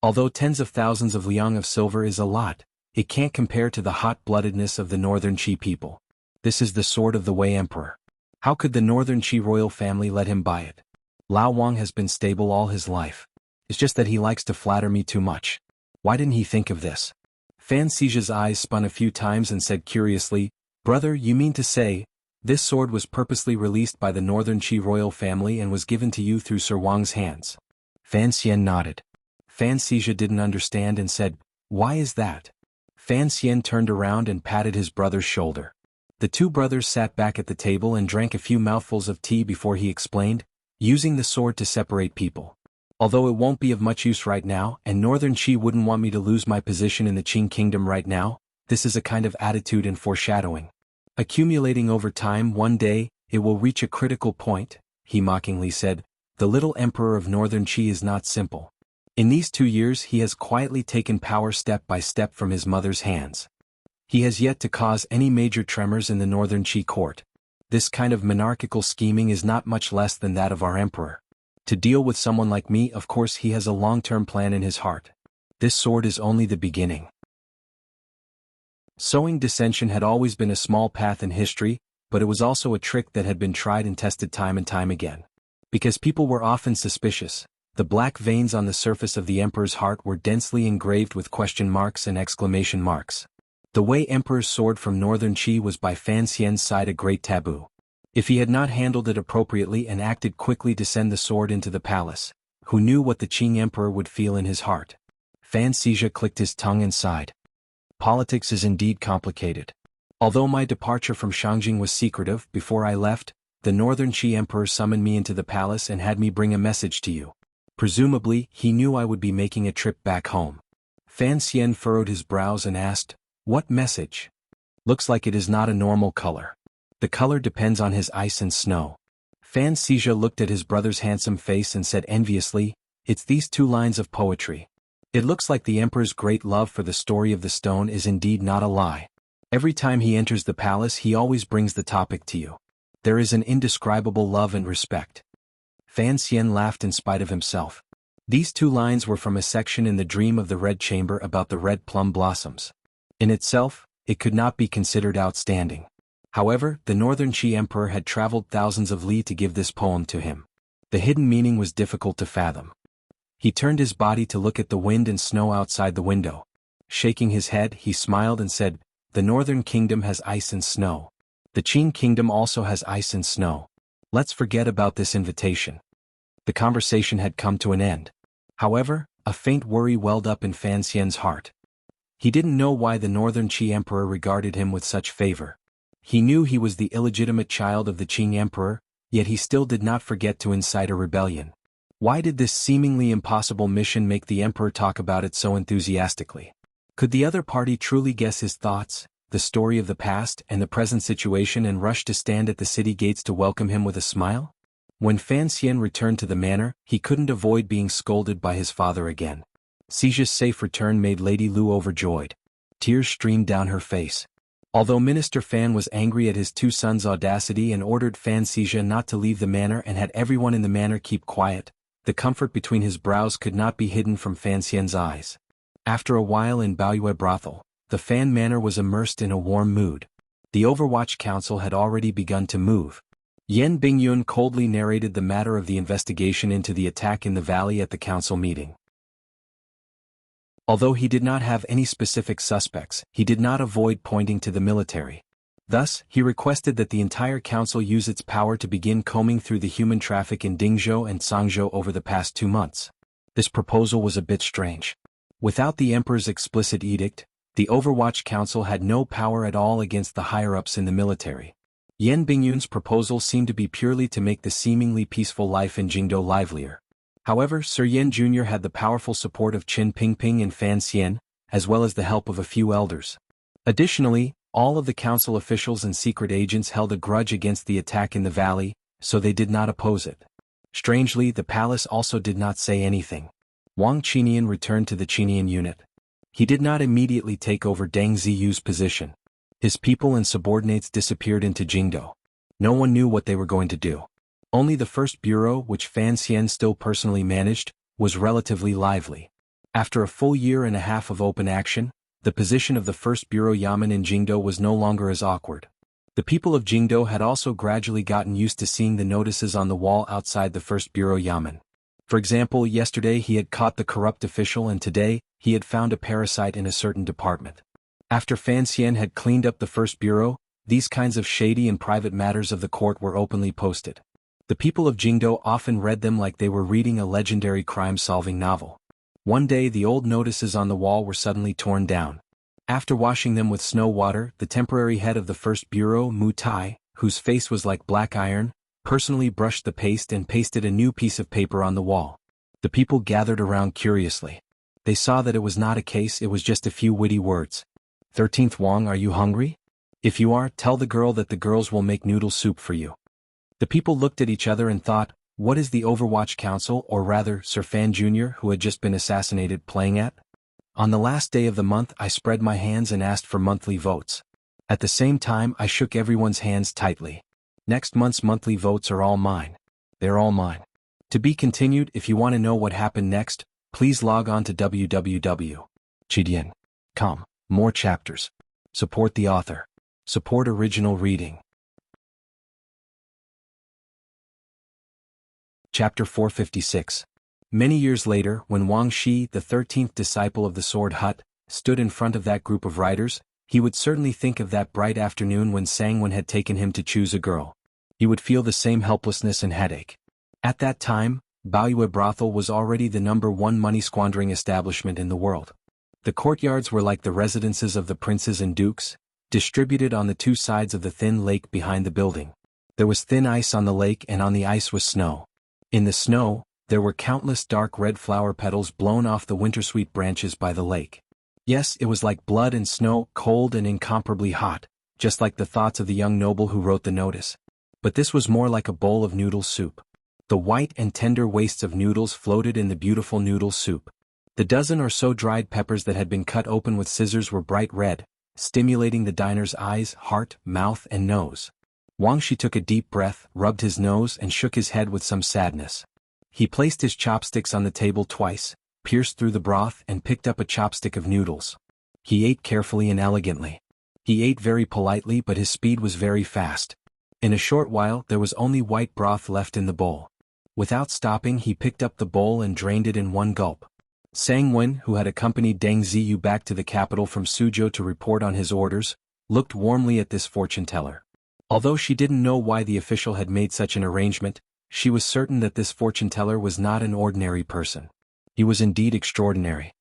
Although tens of thousands of liang of silver is a lot, it can't compare to the hot-bloodedness of the northern Qi people. This is the sword of the Wei Emperor. How could the northern Qi royal family let him buy it? Lao Wang has been stable all his life. It's just that he likes to flatter me too much. Why didn't he think of this? Fan Xizha's eyes spun a few times and said curiously, "Brother, you mean to say, this sword was purposely released by the northern Qi royal family and was given to you through Sir Wang's hands?" Fan Xian nodded. Fan Xizha didn't understand and said, "Why is that?" Fan Xian turned around and patted his brother's shoulder. The two brothers sat back at the table and drank a few mouthfuls of tea before he explained, "Using the sword to separate people. Although it won't be of much use right now, and northern Qi wouldn't want me to lose my position in the Qing kingdom right now, this is a kind of attitude and foreshadowing. Accumulating over time, one day, it will reach a critical point," he mockingly said. "The little emperor of northern Qi is not simple. In these 2 years he has quietly taken power step by step from his mother's hands. He has yet to cause any major tremors in the northern Qi court. This kind of monarchical scheming is not much less than that of our emperor. To deal with someone like me, of course he has a long-term plan in his heart. This sword is only the beginning." Sowing dissension had always been a small path in history, but it was also a trick that had been tried and tested time and time again. Because people were often suspicious, the black veins on the surface of the emperor's heart were densely engraved with question marks and exclamation marks. The Wei Emperor's sword from northern Qi was by Fan Xian's side a great taboo. If he had not handled it appropriately and acted quickly to send the sword into the palace, who knew what the Qing emperor would feel in his heart? Fan Xizha clicked his tongue and sighed. Politics is indeed complicated. Although my departure from Shangjing was secretive, before I left, the northern Qi emperor summoned me into the palace and had me bring a message to you. Presumably, he knew I would be making a trip back home. Fan Xian furrowed his brows and asked, "What message?" "Looks like it is not a normal color. The color depends on his ice and snow." Fan Xizha looked at his brother's handsome face and said enviously, "It's these 2 lines of poetry. It looks like the emperor's great love for the story of the stone is indeed not a lie. Every time he enters the palace he always brings the topic to you. There is an indescribable love and respect." Fan Xian laughed in spite of himself. These 2 lines were from a section in the Dream of the Red Chamber about the red plum blossoms. In itself, it could not be considered outstanding. However, the northern Qi emperor had traveled thousands of li to give this poem to him. The hidden meaning was difficult to fathom. He turned his body to look at the wind and snow outside the window. Shaking his head, he smiled and said, "The northern kingdom has ice and snow. The Qing kingdom also has ice and snow. Let's forget about this invitation." The conversation had come to an end. However, a faint worry welled up in Fan Xian's heart. He didn't know why the northern Qi emperor regarded him with such favor. He knew he was the illegitimate child of the Qing emperor, yet he still did not forget to incite a rebellion. Why did this seemingly impossible mission make the emperor talk about it so enthusiastically? Could the other party truly guess his thoughts, the story of the past and the present situation, and rush to stand at the city gates to welcome him with a smile? When Fan Xian returned to the manor, he couldn't avoid being scolded by his father again. Xizha's safe return made Lady Lu overjoyed. Tears streamed down her face. Although Minister Fan was angry at his 2 sons' audacity and ordered Fan Xizha not to leave the manor and had everyone in the manor keep quiet, the comfort between his brows could not be hidden from Fan Xian's eyes. After a while in Baoyue brothel, the Fan Manor was immersed in a warm mood. The Overwatch Council had already begun to move. Yan Bingyun coldly narrated the matter of the investigation into the attack in the valley at the council meeting. Although he did not have any specific suspects, he did not avoid pointing to the military. Thus, he requested that the entire council use its power to begin combing through the human traffic in Dingzhou and Sangzhou over the past 2 months. This proposal was a bit strange. Without the emperor's explicit edict, the Overwatch Council had no power at all against the higher-ups in the military. Yan Bingyun's proposal seemed to be purely to make the seemingly peaceful life in Jingdou livelier. However, Sir Yan Jr. had the powerful support of Qin Pingping and Fan Xian, as well as the help of a few elders. Additionally, all of the council officials and secret agents held a grudge against the attack in the valley, so they did not oppose it. Strangely, the palace also did not say anything. Wang Qinian returned to the Qinian unit. He did not immediately take over Deng Ziyu's position. His people and subordinates disappeared into Jingdou. No one knew what they were going to do. Only the first bureau, which Fan Xian still personally managed, was relatively lively. After a full year and a half of open action, the position of the first bureau yamen in Jingdou was no longer as awkward. The people of Jingdou had also gradually gotten used to seeing the notices on the wall outside the first bureau yamen. For example, yesterday he had caught the corrupt official and today, he had found a parasite in a certain department. After Fan Xian had cleaned up the first bureau, these kinds of shady and private matters of the court were openly posted. The people of Jingdou often read them like they were reading a legendary crime-solving novel. One day the old notices on the wall were suddenly torn down. After washing them with snow water, the temporary head of the first bureau, Mu Tai, whose face was like black iron, personally brushed the paste and pasted a new piece of paper on the wall. The people gathered around curiously. They saw that it was not a case, it was just a few witty words. 13th Wang, are you hungry? If you are, tell the girl that the girls will make noodle soup for you. The people looked at each other and thought, what is the Overwatch Council, or rather Sir Fan Jr., who had just been assassinated, playing at? On the last day of the month I spread my hands and asked for monthly votes. At the same time I shook everyone's hands tightly. Next month's monthly votes are all mine. They're all mine. To be continued. If you want to know what happened next, please log on to www.chidian.com. More chapters. Support the author. Support original reading. Chapter 456. Many years later, when Wang Shi, the 13th disciple of the Sword Hut, stood in front of that group of writers, he would certainly think of that bright afternoon when Sangwon had taken him to choose a girl. He would feel the same helplessness and headache. At that time, Baoyue Brothel was already the #1 money-squandering establishment in the world. The courtyards were like the residences of the princes and dukes, distributed on the 2 sides of the thin lake behind the building. There was thin ice on the lake and on the ice was snow. In the snow, there were countless dark red flower petals blown off the wintersweet branches by the lake. Yes, it was like blood and snow, cold and incomparably hot, just like the thoughts of the young noble who wrote the notice. But this was more like a bowl of noodle soup. The white and tender wastes of noodles floated in the beautiful noodle soup. The dozen or so dried peppers that had been cut open with scissors were bright red, stimulating the diner's eyes, heart, mouth, and nose. Wang Shi took a deep breath, rubbed his nose and shook his head with some sadness. He placed his chopsticks on the table twice, pierced through the broth and picked up a chopstick of noodles. He ate carefully and elegantly. He ate very politely, but his speed was very fast. In a short while there was only white broth left in the bowl. Without stopping he picked up the bowl and drained it in one gulp. Sangwon, who had accompanied Deng Ziyu back to the capital from Suzhou to report on his orders, looked warmly at this fortune-teller. Although she didn't know why the official had made such an arrangement, she was certain that this fortune-teller was not an ordinary person. He was indeed extraordinary.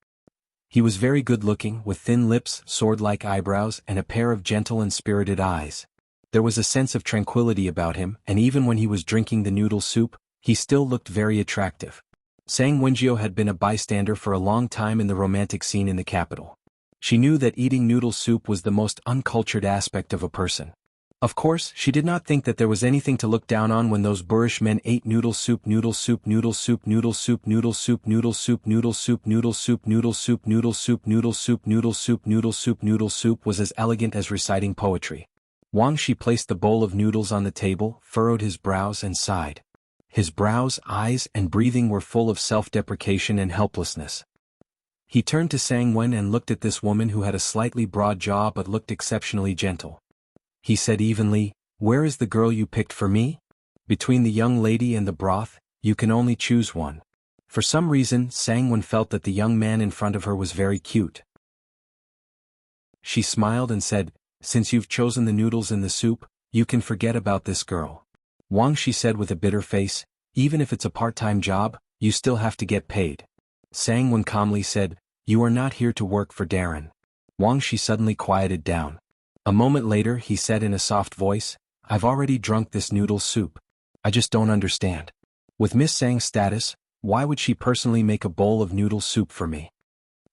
He was very good-looking, with thin lips, sword-like eyebrows, and a pair of gentle and spirited eyes. There was a sense of tranquility about him, and even when he was drinking the noodle soup, he still looked very attractive. Sang Wenjio had been a bystander for a long time in the romantic scene in the capital. She knew that eating noodle soup was the most uncultured aspect of a person. Of course, she did not think that there was anything to look down on when those boorish men ate noodle soup, noodle soup, noodle soup, noodle soup, noodle soup, noodle soup, noodle soup, noodle soup, noodle soup, noodle soup, noodle soup, noodle soup, noodle soup, noodle soup was as elegant as reciting poetry. Wang Shi placed the bowl of noodles on the table, furrowed his brows and sighed. His brows, eyes, and breathing were full of self-deprecation and helplessness. He turned to Sang Wen and looked at this woman who had a slightly broad jaw but looked exceptionally gentle. He said evenly, "Where is the girl you picked for me? Between the young lady and the broth, you can only choose one." For some reason, Sang Wen felt that the young man in front of her was very cute. She smiled and said, "Since you've chosen the noodles in the soup, you can forget about this girl." "Wang," she said with a bitter face, "even if it's a part-time job, you still have to get paid." Sang Wen calmly said, "You are not here to work for Darren." Wang, she suddenly quieted down. A moment later he said in a soft voice, "I've already drunk this noodle soup. I just don't understand. With Miss Sang's status, why would she personally make a bowl of noodle soup for me?"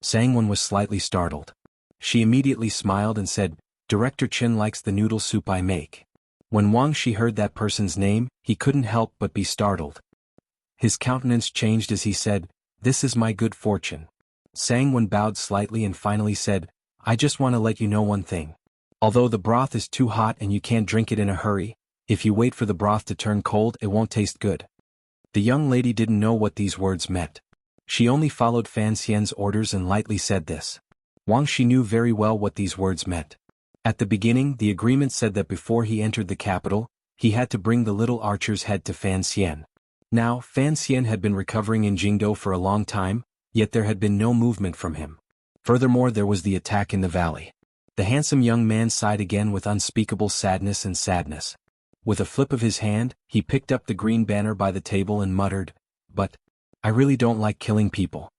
Sang Wen was slightly startled. She immediately smiled and said, "Director Chen likes the noodle soup I make." When Wang Shi heard that person's name, he couldn't help but be startled. His countenance changed as he said, "This is my good fortune." Sang Wen bowed slightly and finally said, "I just want to let you know one thing. Although the broth is too hot and you can't drink it in a hurry, if you wait for the broth to turn cold it won't taste good." The young lady didn't know what these words meant. She only followed Fan Xian's orders and lightly said this. Wang Shi knew very well what these words meant. At the beginning the agreement said that before he entered the capital, he had to bring the little archer's head to Fan Xian. Now, Fan Xian had been recovering in Jingdo for a long time, yet there had been no movement from him. Furthermore, there was the attack in the valley. The handsome young man sighed again with unspeakable sadness. With a flip of his hand, he picked up the green banner by the table and muttered, "But I really don't like killing people."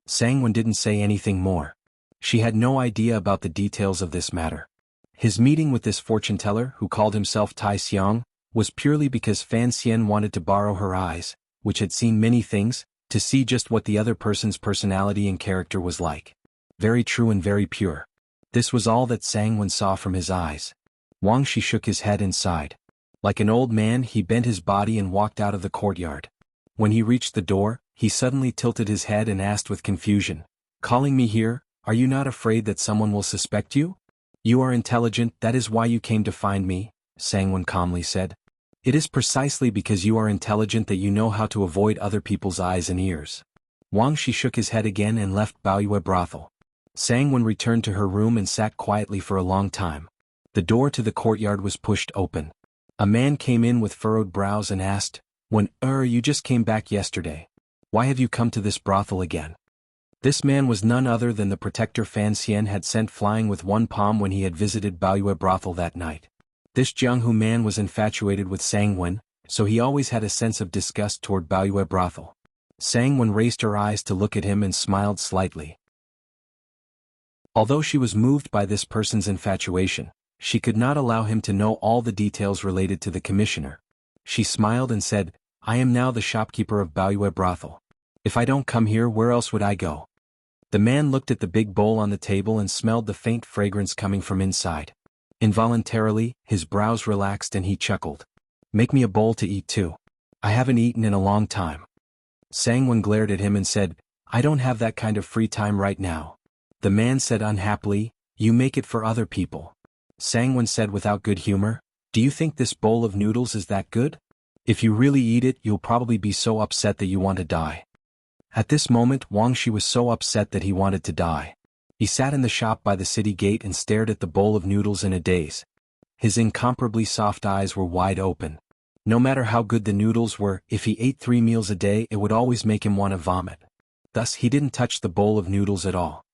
Sang Wen didn't say anything more. She had no idea about the details of this matter. His meeting with this fortune-teller, who called himself Tai Xiong, was purely because Fan Xian wanted to borrow her eyes, which had seen many things, to see just what the other person's personality and character was like. Very true and very pure. This was all that Sang Wen saw from his eyes. Wang Shi shook his head and sighed. Like an old man, he bent his body and walked out of the courtyard. When he reached the door, he suddenly tilted his head and asked with confusion, "Calling me here, are you not afraid that someone will suspect you?" "You are intelligent, that is why you came to find me," Sang Wen calmly said. "It is precisely because you are intelligent that you know how to avoid other people's eyes and ears." Wang Shi shook his head again and left Baoyue brothel. Sang Wen returned to her room and sat quietly for a long time. The door to the courtyard was pushed open. A man came in with furrowed brows and asked, You just came back yesterday. Why have you come to this brothel again?" This man was none other than the protector Fan Xian had sent flying with one palm when he had visited Baoyue brothel that night. This Jianghu man was infatuated with Sang Wen, so he always had a sense of disgust toward Baoyue brothel. Sang Wen raised her eyes to look at him and smiled slightly. Although she was moved by this person's infatuation, she could not allow him to know all the details related to the commissioner. She smiled and said, "I am now the shopkeeper of Baoyue brothel. If I don't come here, where else would I go?" The man looked at the big bowl on the table and smelled the faint fragrance coming from inside. Involuntarily, his brows relaxed and he chuckled. "Make me a bowl to eat too. I haven't eaten in a long time." Sang Wen glared at him and said, "I don't have that kind of free time right now." The man said unhappily, "You make it for other people." Sang Wen said without good humor, "Do you think this bowl of noodles is that good? If you really eat it, you'll probably be so upset that you want to die." At this moment, Wang Shi was so upset that he wanted to die. He sat in the shop by the city gate and stared at the bowl of noodles in a daze. His incomparably soft eyes were wide open. No matter how good the noodles were, if he ate 3 meals a day it would always make him want to vomit. Thus he didn't touch the bowl of noodles at all.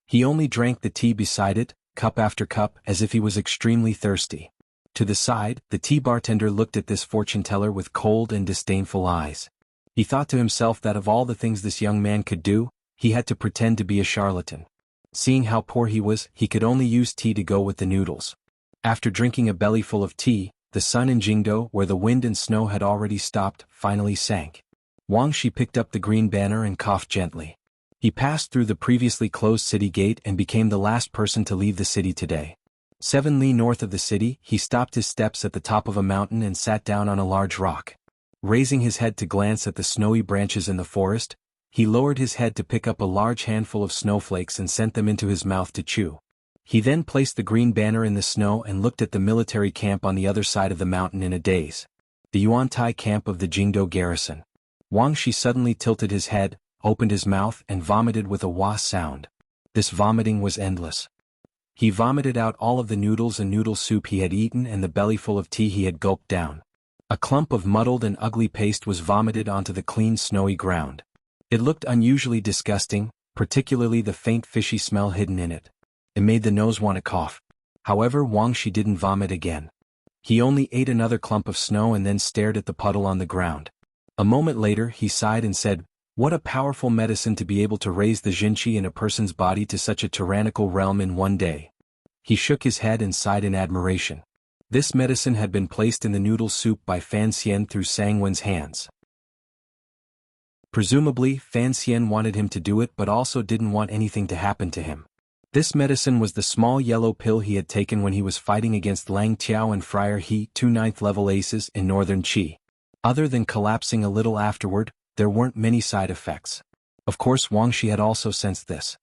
He only drank the tea beside it, cup after cup, as if he was extremely thirsty. To the side, the tea bartender looked at this fortune-teller with cold and disdainful eyes. He thought to himself that of all the things this young man could do, he had to pretend to be a charlatan. Seeing how poor he was, he could only use tea to go with the noodles. After drinking a bellyful of tea, the sun in Jingdo, where the wind and snow had already stopped, finally sank. Wang Shi picked up the green banner and coughed gently. He passed through the previously closed city gate and became the last person to leave the city today. 7 li north of the city, he stopped his steps at the top of a mountain and sat down on a large rock. Raising his head to glance at the snowy branches in the forest, he lowered his head to pick up a large handful of snowflakes and sent them into his mouth to chew. He then placed the green banner in the snow and looked at the military camp on the other side of the mountain in a daze. The Yuantai camp of the Jingdo garrison. Wang Shi suddenly tilted his head, opened his mouth and vomited with a wah sound. This vomiting was endless. He vomited out all of the noodles and noodle soup he had eaten and the bellyful of tea he had gulped down. A clump of muddled and ugly paste was vomited onto the clean snowy ground. It looked unusually disgusting, particularly the faint fishy smell hidden in it. It made the nose want to cough. However, Wang Shi didn't vomit again. He only ate another clump of snow and then stared at the puddle on the ground. A moment later he sighed and said, "What a powerful medicine to be able to raise the jinqi in a person's body to such a tyrannical realm in one day." He shook his head and sighed in admiration. This medicine had been placed in the noodle soup by Fan Xian through Sang Wen's hands. Presumably, Fan Xian wanted him to do it but also didn't want anything to happen to him. This medicine was the small yellow pill he had taken when he was fighting against Lang Tiao and Friar He, 2 9th-level aces in northern Qi. Other than collapsing a little afterward, there weren't many side effects. Of course Wang Shi had also sensed this.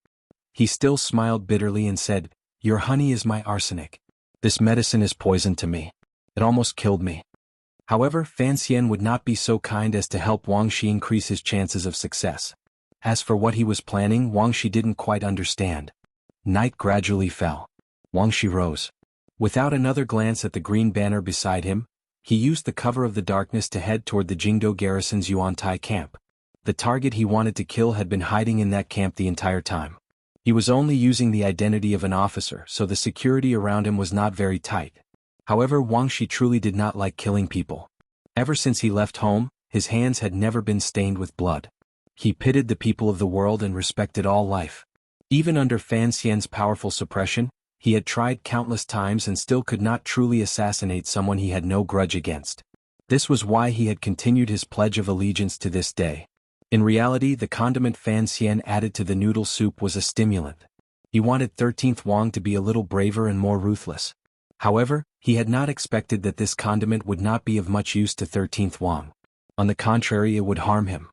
He still smiled bitterly and said, "Your honey is my arsenic. This medicine is poison to me. It almost killed me." However, Fan Xian would not be so kind as to help Wang Shi increase his chances of success. As for what he was planning, Wang Shi didn't quite understand. Night gradually fell. Wang Shi rose. Without another glance at the green banner beside him, he used the cover of the darkness to head toward the Jingdo garrison's Yuantai camp. The target he wanted to kill had been hiding in that camp the entire time. He was only using the identity of an officer, so the security around him was not very tight. However, Wang Shi truly did not like killing people. Ever since he left home, his hands had never been stained with blood. He pitied the people of the world and respected all life. Even under Fan Xian's powerful suppression, he had tried countless times and still could not truly assassinate someone he had no grudge against. This was why he had continued his pledge of allegiance to this day. In reality, the condiment Fan Xian added to the noodle soup was a stimulant. He wanted 13th Wang to be a little braver and more ruthless. However, he had not expected that this condiment would not be of much use to 13th Wang. On the contrary, it would harm him.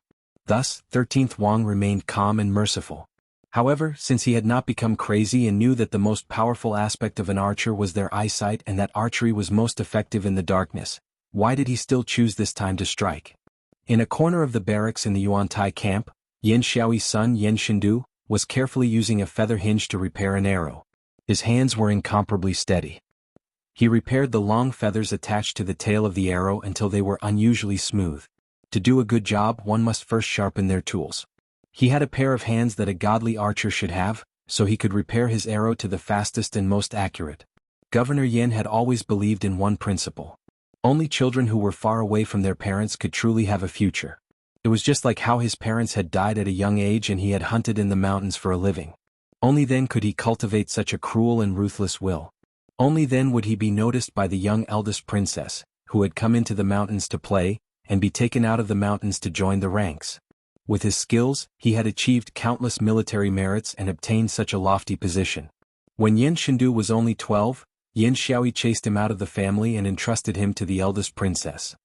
Thus, 13th Wang remained calm and merciful. However, since he had not become crazy and knew that the most powerful aspect of an archer was their eyesight and that archery was most effective in the darkness, why did he still choose this time to strike? In a corner of the barracks in the Yuantai camp, Yin Xiaoi's son Yin Shindu was carefully using a feather hinge to repair an arrow. His hands were incomparably steady. He repaired the long feathers attached to the tail of the arrow until they were unusually smooth. To do a good job, one must first sharpen their tools. He had a pair of hands that a godly archer should have, so he could repair his arrow to the fastest and most accurate. Governor Yin had always believed in one principle. Only children who were far away from their parents could truly have a future. It was just like how his parents had died at a young age and he had hunted in the mountains for a living. Only then could he cultivate such a cruel and ruthless will. Only then would he be noticed by the young eldest princess, who had come into the mountains to play, and be taken out of the mountains to join the ranks. With his skills, he had achieved countless military merits and obtained such a lofty position. When Yin Shindu was only 12, Yin Xiaoi chased him out of the family and entrusted him to the eldest princess.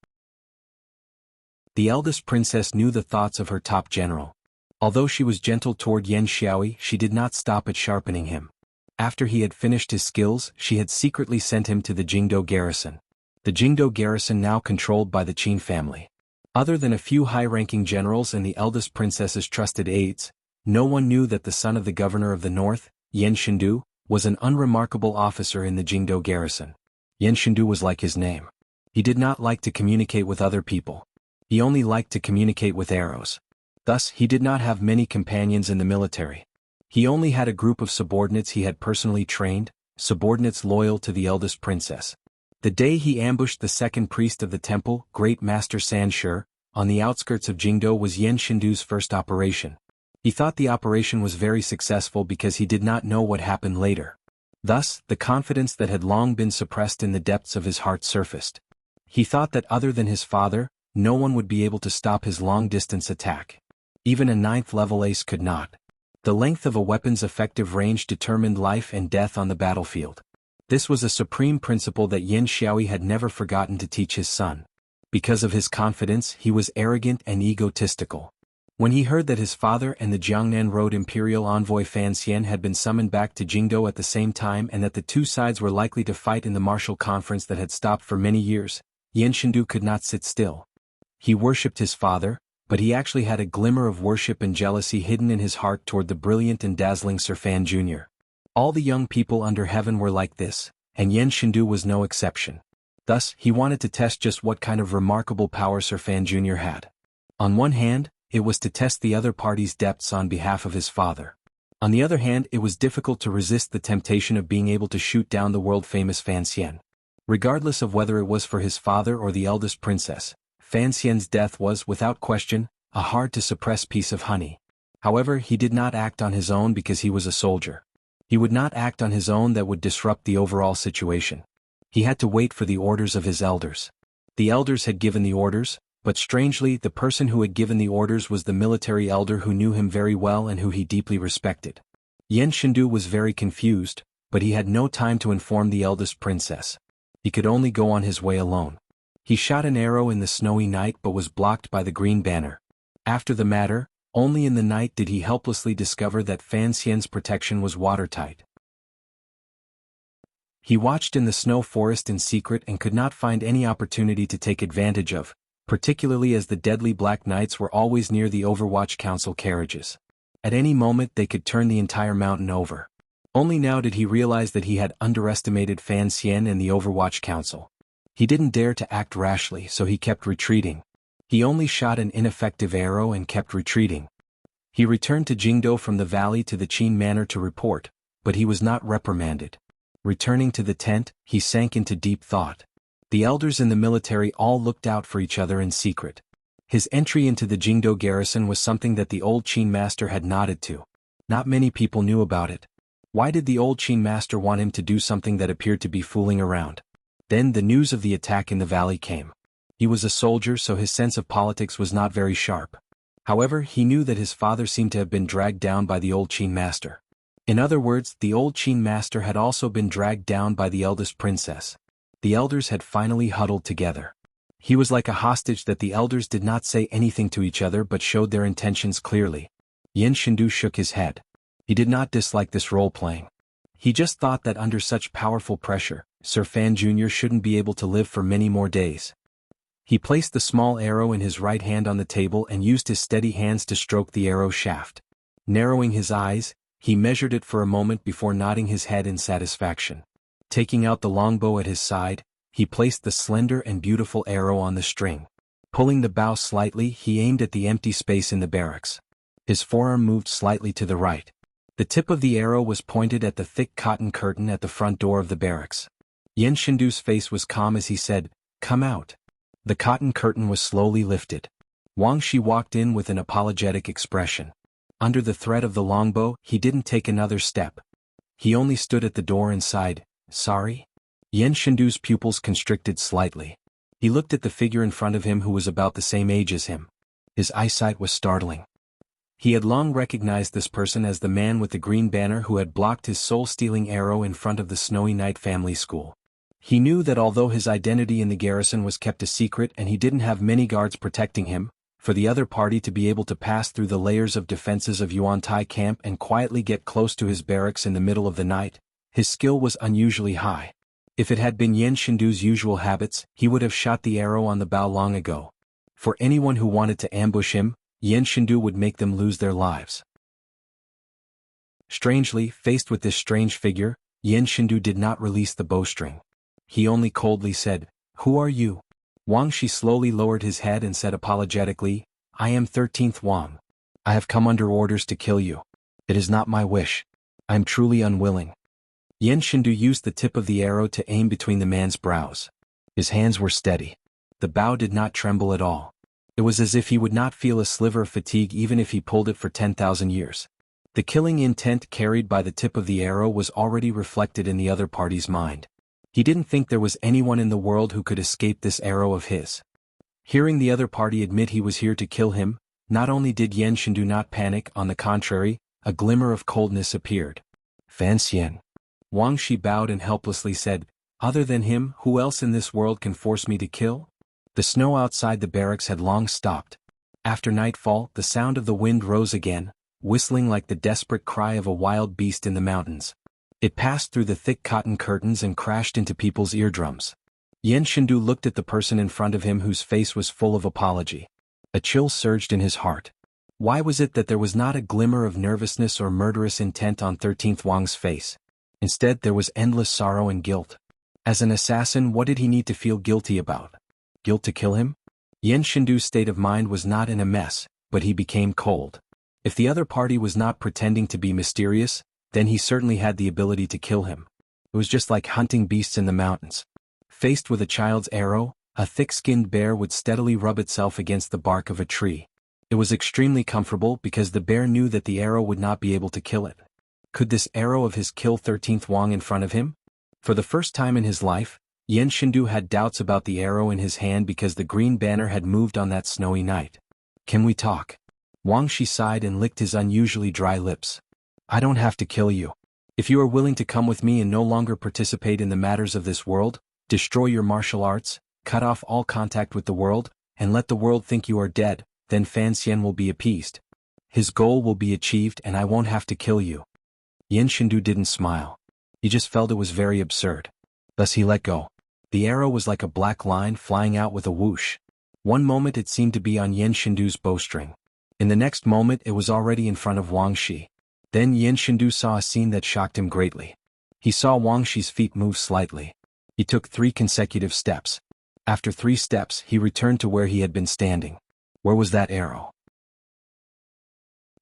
The eldest princess knew the thoughts of her top general. Although she was gentle toward Yin Xiaoi, she did not stop at sharpening him. After he had finished his skills, she had secretly sent him to the Jingdo garrison. The Jingdo garrison now controlled by the Qin family. Other than a few high-ranking generals and the eldest princess's trusted aides, no one knew that the son of the governor of the north, Yin Shindu, was an unremarkable officer in the Jingdo garrison. Yin Shindu was like his name. He did not like to communicate with other people. He only liked to communicate with arrows. Thus, he did not have many companions in the military. He only had a group of subordinates he had personally trained, subordinates loyal to the eldest princess. The day he ambushed the second priest of the temple, Great Master Sanshi, on the outskirts of Jingdo was Yin Shindu's first operation. He thought the operation was very successful because he did not know what happened later. Thus, the confidence that had long been suppressed in the depths of his heart surfaced. He thought that other than his father, no one would be able to stop his long-distance attack. Even a 9th-level ace could not. The length of a weapon's effective range determined life and death on the battlefield. This was a supreme principle that Yin Xiaoi had never forgotten to teach his son. Because of his confidence, he was arrogant and egotistical. When he heard that his father and the Jiangnan Road imperial envoy Fan Xian had been summoned back to Jingdo at the same time and that the two sides were likely to fight in the martial conference that had stopped for many years, Yin Shindu could not sit still. He worshipped his father, but he actually had a glimmer of worship and jealousy hidden in his heart toward the brilliant and dazzling Sir Fan Jr. All the young people under heaven were like this, and Yen Shindu was no exception. Thus, he wanted to test just what kind of remarkable power Sir Fan Jr. had. On one hand, it was to test the other party's depths on behalf of his father. On the other hand, it was difficult to resist the temptation of being able to shoot down the world-famous Fan Xian. Regardless of whether it was for his father or the eldest princess, Fan Xian's death was, without question, a hard-to-suppress piece of honey. However, he did not act on his own because he was a soldier. He would not act on his own that would disrupt the overall situation. He had to wait for the orders of his elders. The elders had given the orders, but strangely, the person who had given the orders was the military elder who knew him very well and who he deeply respected. Yen Shindu was very confused, but he had no time to inform the eldest princess. He could only go on his way alone. He shot an arrow in the snowy night but was blocked by the green banner. After the matter, only in the night did he helplessly discover that Fan Xian's protection was watertight. He watched in the snow forest in secret and could not find any opportunity to take advantage of, particularly as the deadly black knights were always near the Overwatch Council carriages. At any moment they could turn the entire mountain over. Only now did he realize that he had underestimated Fan Xian and the Overwatch Council. He didn't dare to act rashly, so he kept retreating. He only shot an ineffective arrow and kept retreating. He returned to Jingdo from the valley to the Qin Manor to report, but he was not reprimanded. Returning to the tent, he sank into deep thought. The elders in the military all looked out for each other in secret. His entry into the Jingdo garrison was something that the old Qin master had nodded to. Not many people knew about it. Why did the old Qin master want him to do something that appeared to be fooling around? Then the news of the attack in the valley came. He was a soldier, so his sense of politics was not very sharp. However, he knew that his father seemed to have been dragged down by the old Qin master. In other words, the old Qin master had also been dragged down by the eldest princess. The elders had finally huddled together. He was like a hostage that the elders did not say anything to each other but showed their intentions clearly. Yen Shindu shook his head. He did not dislike this role-playing. He just thought that under such powerful pressure, Sir Fan Jr. shouldn't be able to live for many more days. He placed the small arrow in his right hand on the table and used his steady hands to stroke the arrow shaft. Narrowing his eyes, he measured it for a moment before nodding his head in satisfaction. Taking out the longbow at his side, he placed the slender and beautiful arrow on the string. Pulling the bow slightly, he aimed at the empty space in the barracks. His forearm moved slightly to the right. The tip of the arrow was pointed at the thick cotton curtain at the front door of the barracks. Yen Shindu's face was calm as he said, "Come out." The cotton curtain was slowly lifted. Wang Shi walked in with an apologetic expression. Under the threat of the longbow, he didn't take another step. He only stood at the door and sighed, "Sorry?" Yen Shindu's pupils constricted slightly. He looked at the figure in front of him who was about the same age as him. His eyesight was startling. He had long recognized this person as the man with the green banner who had blocked his soul-stealing arrow in front of the Snowy Night family school. He knew that although his identity in the garrison was kept a secret and he didn't have many guards protecting him, for the other party to be able to pass through the layers of defenses of Yuantai camp and quietly get close to his barracks in the middle of the night, his skill was unusually high. If it had been Yen Shindu's usual habits, he would have shot the arrow on the bow long ago. For anyone who wanted to ambush him, Yen Shindu would make them lose their lives. Strangely, faced with this strange figure, Yen Shindu did not release the bowstring. He only coldly said, "Who are you?" Wang Shi slowly lowered his head and said apologetically, "I am 13th Wang. I have come under orders to kill you. It is not my wish. I am truly unwilling." Yen Shindu used the tip of the arrow to aim between the man's brows. His hands were steady. The bow did not tremble at all. It was as if he would not feel a sliver of fatigue even if he pulled it for 10,000 years. The killing intent carried by the tip of the arrow was already reflected in the other party's mind. He didn't think there was anyone in the world who could escape this arrow of his. Hearing the other party admit he was here to kill him, not only did Yen Shindu not panic, on the contrary, a glimmer of coldness appeared. "Fan Xian." Wang Shi bowed and helplessly said, "Other than him, who else in this world can force me to kill?" The snow outside the barracks had long stopped. After nightfall, the sound of the wind rose again, whistling like the desperate cry of a wild beast in the mountains. It passed through the thick cotton curtains and crashed into people's eardrums. Yen Shindu looked at the person in front of him whose face was full of apology. A chill surged in his heart. Why was it that there was not a glimmer of nervousness or murderous intent on 13th Wang's face? Instead, there was endless sorrow and guilt. As an assassin, what did he need to feel guilty about? Guilt to kill him? Yen Shindu's state of mind was not in a mess, but he became cold. If the other party was not pretending to be mysterious, then he certainly had the ability to kill him. It was just like hunting beasts in the mountains. Faced with a child's arrow, a thick-skinned bear would steadily rub itself against the bark of a tree. It was extremely comfortable because the bear knew that the arrow would not be able to kill it. Could this arrow of his kill 13th Wang in front of him? For the first time in his life, Yen Shindu had doubts about the arrow in his hand because the green banner had moved on that snowy night. Can we talk? Wang Shi sighed and licked his unusually dry lips. I don't have to kill you. If you are willing to come with me and no longer participate in the matters of this world, destroy your martial arts, cut off all contact with the world, and let the world think you are dead, then Fan Xian will be appeased. His goal will be achieved and I won't have to kill you. Yen Shindu didn't smile. He just felt it was very absurd. Thus he let go. The arrow was like a black line flying out with a whoosh. One moment it seemed to be on Yen Shindu's bowstring. In the next moment it was already in front of Wang Shi. Then Yen Shindu saw a scene that shocked him greatly. He saw Wang Shi's feet move slightly. He took 3 consecutive steps. After 3 steps he returned to where he had been standing. Where was that arrow?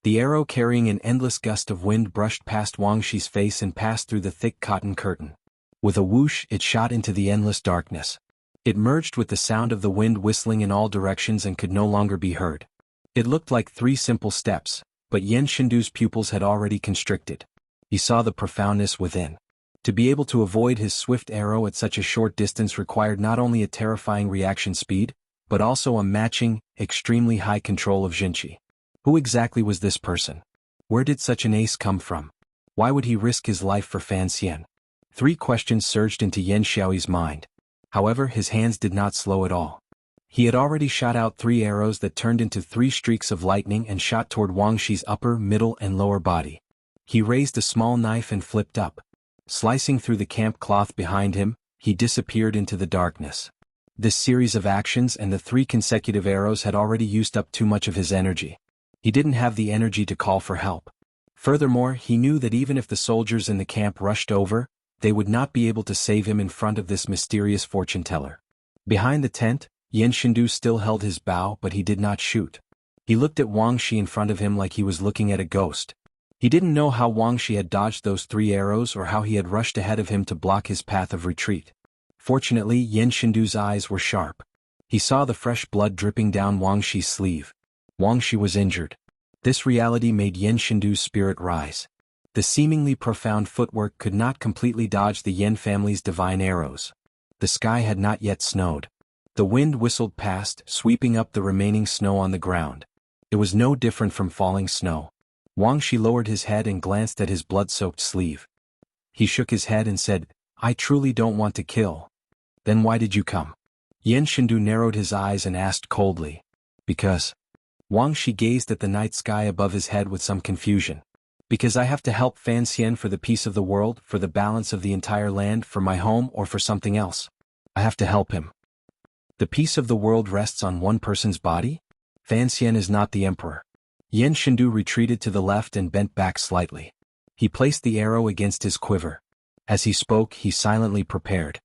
The arrow carrying an endless gust of wind brushed past Wang Shi's face and passed through the thick cotton curtain. With a whoosh it shot into the endless darkness. It merged with the sound of the wind whistling in all directions and could no longer be heard. It looked like 3 simple steps, but Yen Shindu's pupils had already constricted. He saw the profoundness within. To be able to avoid his swift arrow at such a short distance required not only a terrifying reaction speed, but also a matching, extremely high control of Jinqi. Who exactly was this person? Where did such an ace come from? Why would he risk his life for Fan Xian? 3 questions surged into Yen Xiaoyi's mind. However, his hands did not slow at all. He had already shot out 3 arrows that turned into 3 streaks of lightning and shot toward Wang Shi's upper, middle and lower body. He raised a small knife and flipped up. Slicing through the camp cloth behind him, he disappeared into the darkness. This series of actions and the 3 consecutive arrows had already used up too much of his energy. He didn't have the energy to call for help. Furthermore, he knew that even if the soldiers in the camp rushed over, they would not be able to save him in front of this mysterious fortune-teller. Behind the tent, Yen Shindu still held his bow but he did not shoot. He looked at Wang Shi in front of him like he was looking at a ghost. He didn't know how Wang Shi had dodged those 3 arrows or how he had rushed ahead of him to block his path of retreat. Fortunately, Yen Shindu's eyes were sharp. He saw the fresh blood dripping down Wang Shi's sleeve. Wang Shi was injured. This reality made Yen Shindu's spirit rise. The seemingly profound footwork could not completely dodge the Yen family's divine arrows. The sky had not yet snowed. The wind whistled past, sweeping up the remaining snow on the ground. It was no different from falling snow. Wang Shi lowered his head and glanced at his blood-soaked sleeve. He shook his head and said, I truly don't want to kill. Then why did you come? Yen Shindu narrowed his eyes and asked coldly. Because. Wang Shi gazed at the night sky above his head with some confusion. Because I have to help Fan Xian for the peace of the world, for the balance of the entire land, for my home, or for something else. I have to help him. The peace of the world rests on one person's body? Fan Xian is not the emperor. Yen Shindu retreated to the left and bent back slightly. He placed the arrow against his quiver. As he spoke, he silently prepared.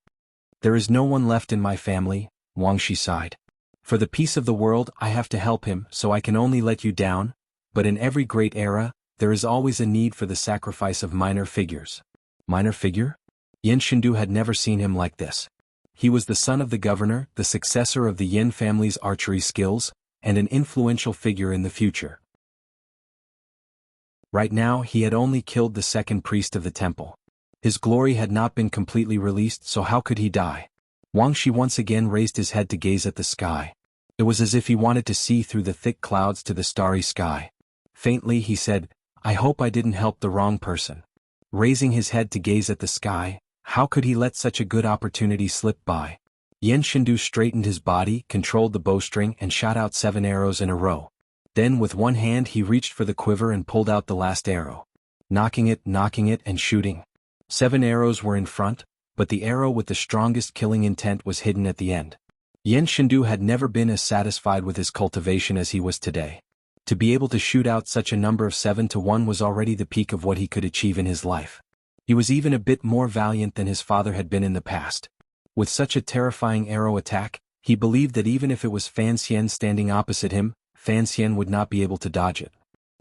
There is no one left in my family, Wang Shi sighed. For the peace of the world, I have to help him, so I can only let you down, but in every great era, there is always a need for the sacrifice of minor figures. Minor figure? Yen Shindu had never seen him like this. He was the son of the governor, the successor of the Yen family's archery skills, and an influential figure in the future. Right now, he had only killed the 2nd priest of the temple. His glory had not been completely released, so how could he die? Wang Shi once again raised his head to gaze at the sky. It was as if he wanted to see through the thick clouds to the starry sky. Faintly he said, I hope I didn't help the wrong person. Raising his head to gaze at the sky, how could he let such a good opportunity slip by? Yen Shindu straightened his body, controlled the bowstring and shot out 7 arrows in a row. Then with one hand he reached for the quiver and pulled out the last arrow. Knocking it and shooting. 7 arrows were in front, but the arrow with the strongest killing intent was hidden at the end. Yen Shindu had never been as satisfied with his cultivation as he was today. To be able to shoot out such a number of 7-1 was already the peak of what he could achieve in his life. He was even a bit more valiant than his father had been in the past. With such a terrifying arrow attack, he believed that even if it was Fan Xian standing opposite him, Fan Xian would not be able to dodge it.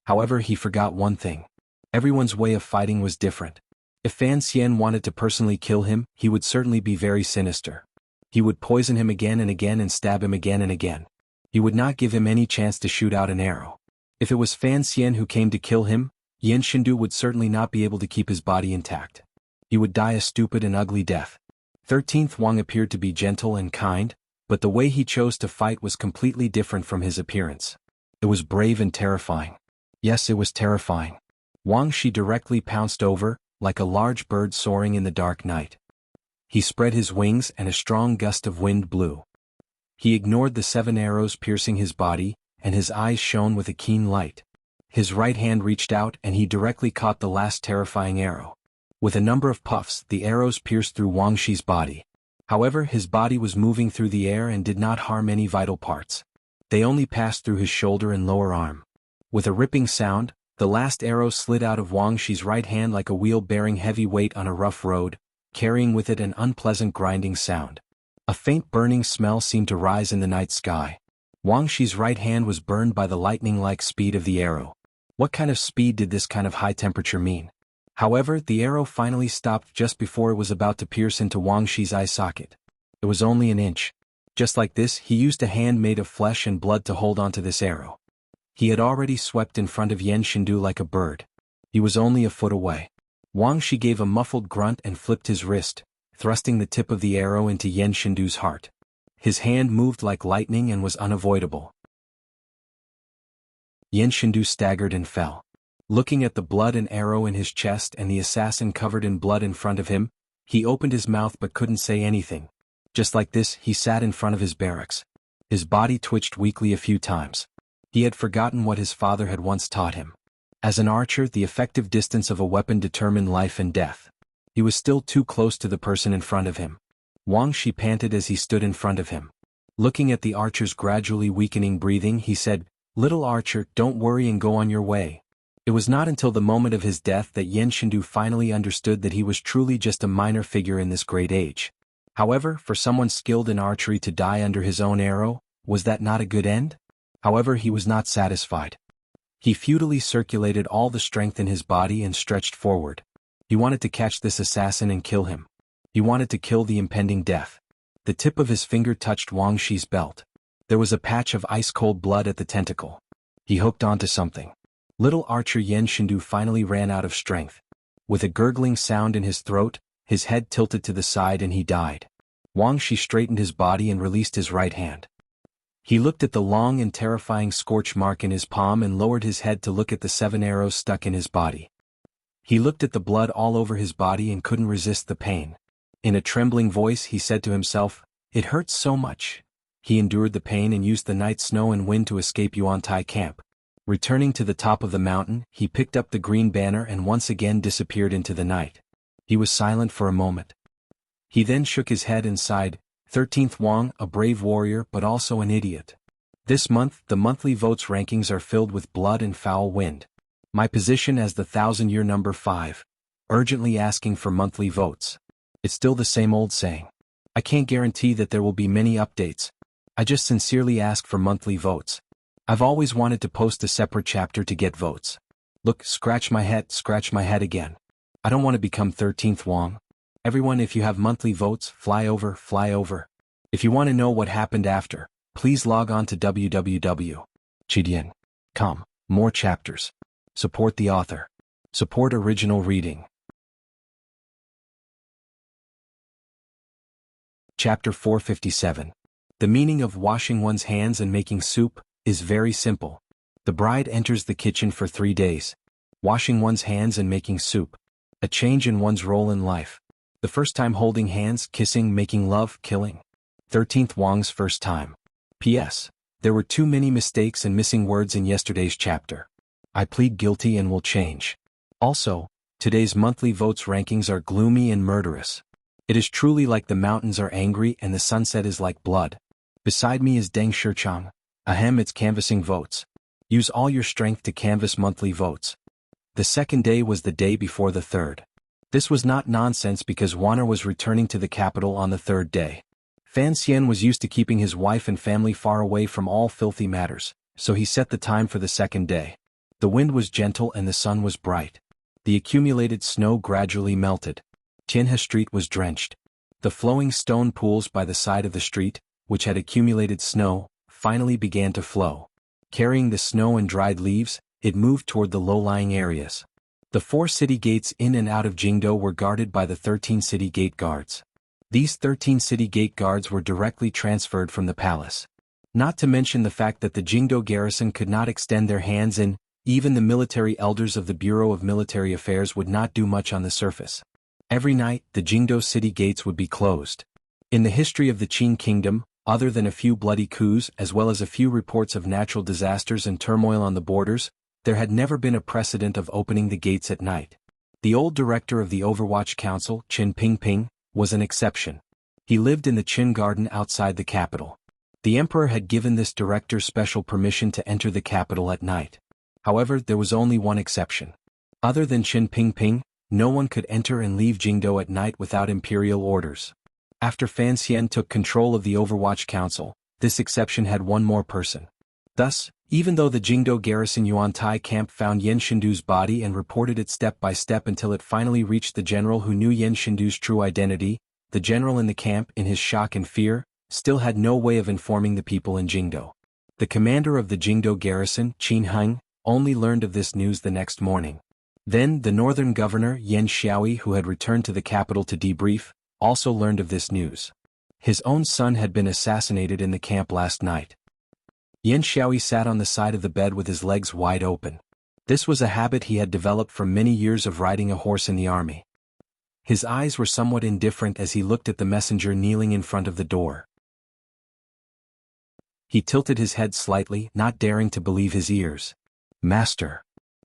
However, he forgot one thing. Everyone's way of fighting was different. If Fan Xian wanted to personally kill him, he would certainly be very sinister. He would poison him again and again and stab him again and again. He would not give him any chance to shoot out an arrow. If it was Fan Xian who came to kill him, Yen Shindu would certainly not be able to keep his body intact. He would die a stupid and ugly death. 13th Wang appeared to be gentle and kind, but the way he chose to fight was completely different from his appearance. It was brave and terrifying. Yes, it was terrifying. Wang Shi directly pounced over, like a large bird soaring in the dark night. He spread his wings and a strong gust of wind blew. He ignored the 7 arrows piercing his body, and his eyes shone with a keen light. His right hand reached out and he directly caught the last terrifying arrow. With a number of puffs, the arrows pierced through Wang Shi's body. However, his body was moving through the air and did not harm any vital parts. They only passed through his shoulder and lower arm. With a ripping sound, the last arrow slid out of Wang Shi's right hand like a wheel bearing heavy weight on a rough road, carrying with it an unpleasant grinding sound. A faint burning smell seemed to rise in the night sky. Wang Shi's right hand was burned by the lightning-like speed of the arrow. What kind of speed did this kind of high temperature mean? However, the arrow finally stopped just before it was about to pierce into Wang Shi's eye socket. It was only an inch. Just like this, he used a hand made of flesh and blood to hold onto this arrow. He had already swept in front of Yen Shindu like a bird. He was only a foot away. Wang Shi gave a muffled grunt and flipped his wrist, thrusting the tip of the arrow into Yen Shindu's heart. His hand moved like lightning and was unavoidable. Yen Shindu staggered and fell. Looking at the blood and arrow in his chest and the assassin covered in blood in front of him, he opened his mouth but couldn't say anything. Just like this, he sat in front of his barracks. His body twitched weakly a few times. He had forgotten what his father had once taught him. As an archer, the effective distance of a weapon determined life and death. He was still too close to the person in front of him. Wang Shi panted as he stood in front of him. Looking at the archer's gradually weakening breathing, he said, "Little archer, don't worry and go on your way." It was not until the moment of his death that Yen Shindu finally understood that he was truly just a minor figure in this great age. However, for someone skilled in archery to die under his own arrow, was that not a good end? However, he was not satisfied. He futilely circulated all the strength in his body and stretched forward. He wanted to catch this assassin and kill him. He wanted to kill the impending death. The tip of his finger touched Wang Shi's belt. There was a patch of ice-cold blood at the tentacle. He hooked onto something. Little archer Yen Shindu finally ran out of strength. With a gurgling sound in his throat, his head tilted to the side and he died. Wang Shi straightened his body and released his right hand. He looked at the long and terrifying scorch mark in his palm and lowered his head to look at the 7 arrows stuck in his body. He looked at the blood all over his body and couldn't resist the pain. In a trembling voice he said to himself, "It hurts so much." He endured the pain and used the night snow and wind to escape Yuantai camp. Returning to the top of the mountain, he picked up the green banner and once again disappeared into the night. He was silent for a moment. He then shook his head and sighed, 13th Wang, a brave warrior but also an idiot. This month, the monthly votes rankings are filled with blood and foul wind. My position as the 1000-year number 5. Urgently asking for monthly votes. It's still the same old saying. I can't guarantee that there will be many updates. I just sincerely ask for monthly votes. I've always wanted to post a separate chapter to get votes. Look, scratch my head again. I don't want to become 13th Wang. Everyone, if you have monthly votes, fly over. If you want to know what happened after, please log on to www.chidian.com. More chapters. Support the author. Support original reading. Chapter 457. The meaning of washing one's hands and making soup is very simple. The bride enters the kitchen for 3 days. Washing one's hands and making soup. A change in one's role in life. The first time holding hands, kissing, making love, killing. 13th Wang's first time. P.S. There were too many mistakes and missing words in yesterday's chapter. I plead guilty and will change. Also, today's monthly votes rankings are gloomy and murderous. It is truly like the mountains are angry and the sunset is like blood. Beside me is Deng Shichang. Ahem, it's canvassing votes. Use all your strength to canvass monthly votes. The second day was the day before the third. This was not nonsense because Wanner was returning to the capital on the third day. Fan Xian was used to keeping his wife and family far away from all filthy matters, so he set the time for the second day. The wind was gentle and the sun was bright. The accumulated snow gradually melted. Tianhe Street was drenched. The flowing stone pools by the side of the street, which had accumulated snow, finally began to flow. Carrying the snow and dried leaves, it moved toward the low-lying areas. The 4 city gates in and out of Jingdo were guarded by the 13 city gate guards. These 13 city gate guards were directly transferred from the palace. Not to mention the fact that the Jingdo garrison could not extend their hands in, even the military elders of the Bureau of Military Affairs would not do much on the surface. Every night, the Jingdo city gates would be closed. In the history of the Qin kingdom, other than a few bloody coups as well as a few reports of natural disasters and turmoil on the borders, there had never been a precedent of opening the gates at night. The old director of the Overwatch Council, Qin Pingping, was an exception. He lived in the Qin Garden outside the capital. The emperor had given this director special permission to enter the capital at night. However, there was only one exception. Other than Qin Pingping, no one could enter and leave Jingdo at night without imperial orders. After Fan Xian took control of the Overwatch Council, this exception had one more person. Thus, even though the Jingdo garrison Yuantai camp found Yan Shindu's body and reported it step by step until it finally reached the general who knew Yan Shindu's true identity, the general in the camp, in his shock and fear, still had no way of informing the people in Jingdo. The commander of the Jingdo garrison, Qin Heng, only learned of this news the next morning. Then the northern governor, Yan Xiaoyi, who had returned to the capital to debrief, also learned of this news. His own son had been assassinated in the camp last night. Yan Xiaoyi sat on the side of the bed with his legs wide open. This was a habit he had developed from many years of riding a horse in the army. His eyes were somewhat indifferent as he looked at the messenger kneeling in front of the door. He tilted his head slightly, not daring to believe his ears. "Master."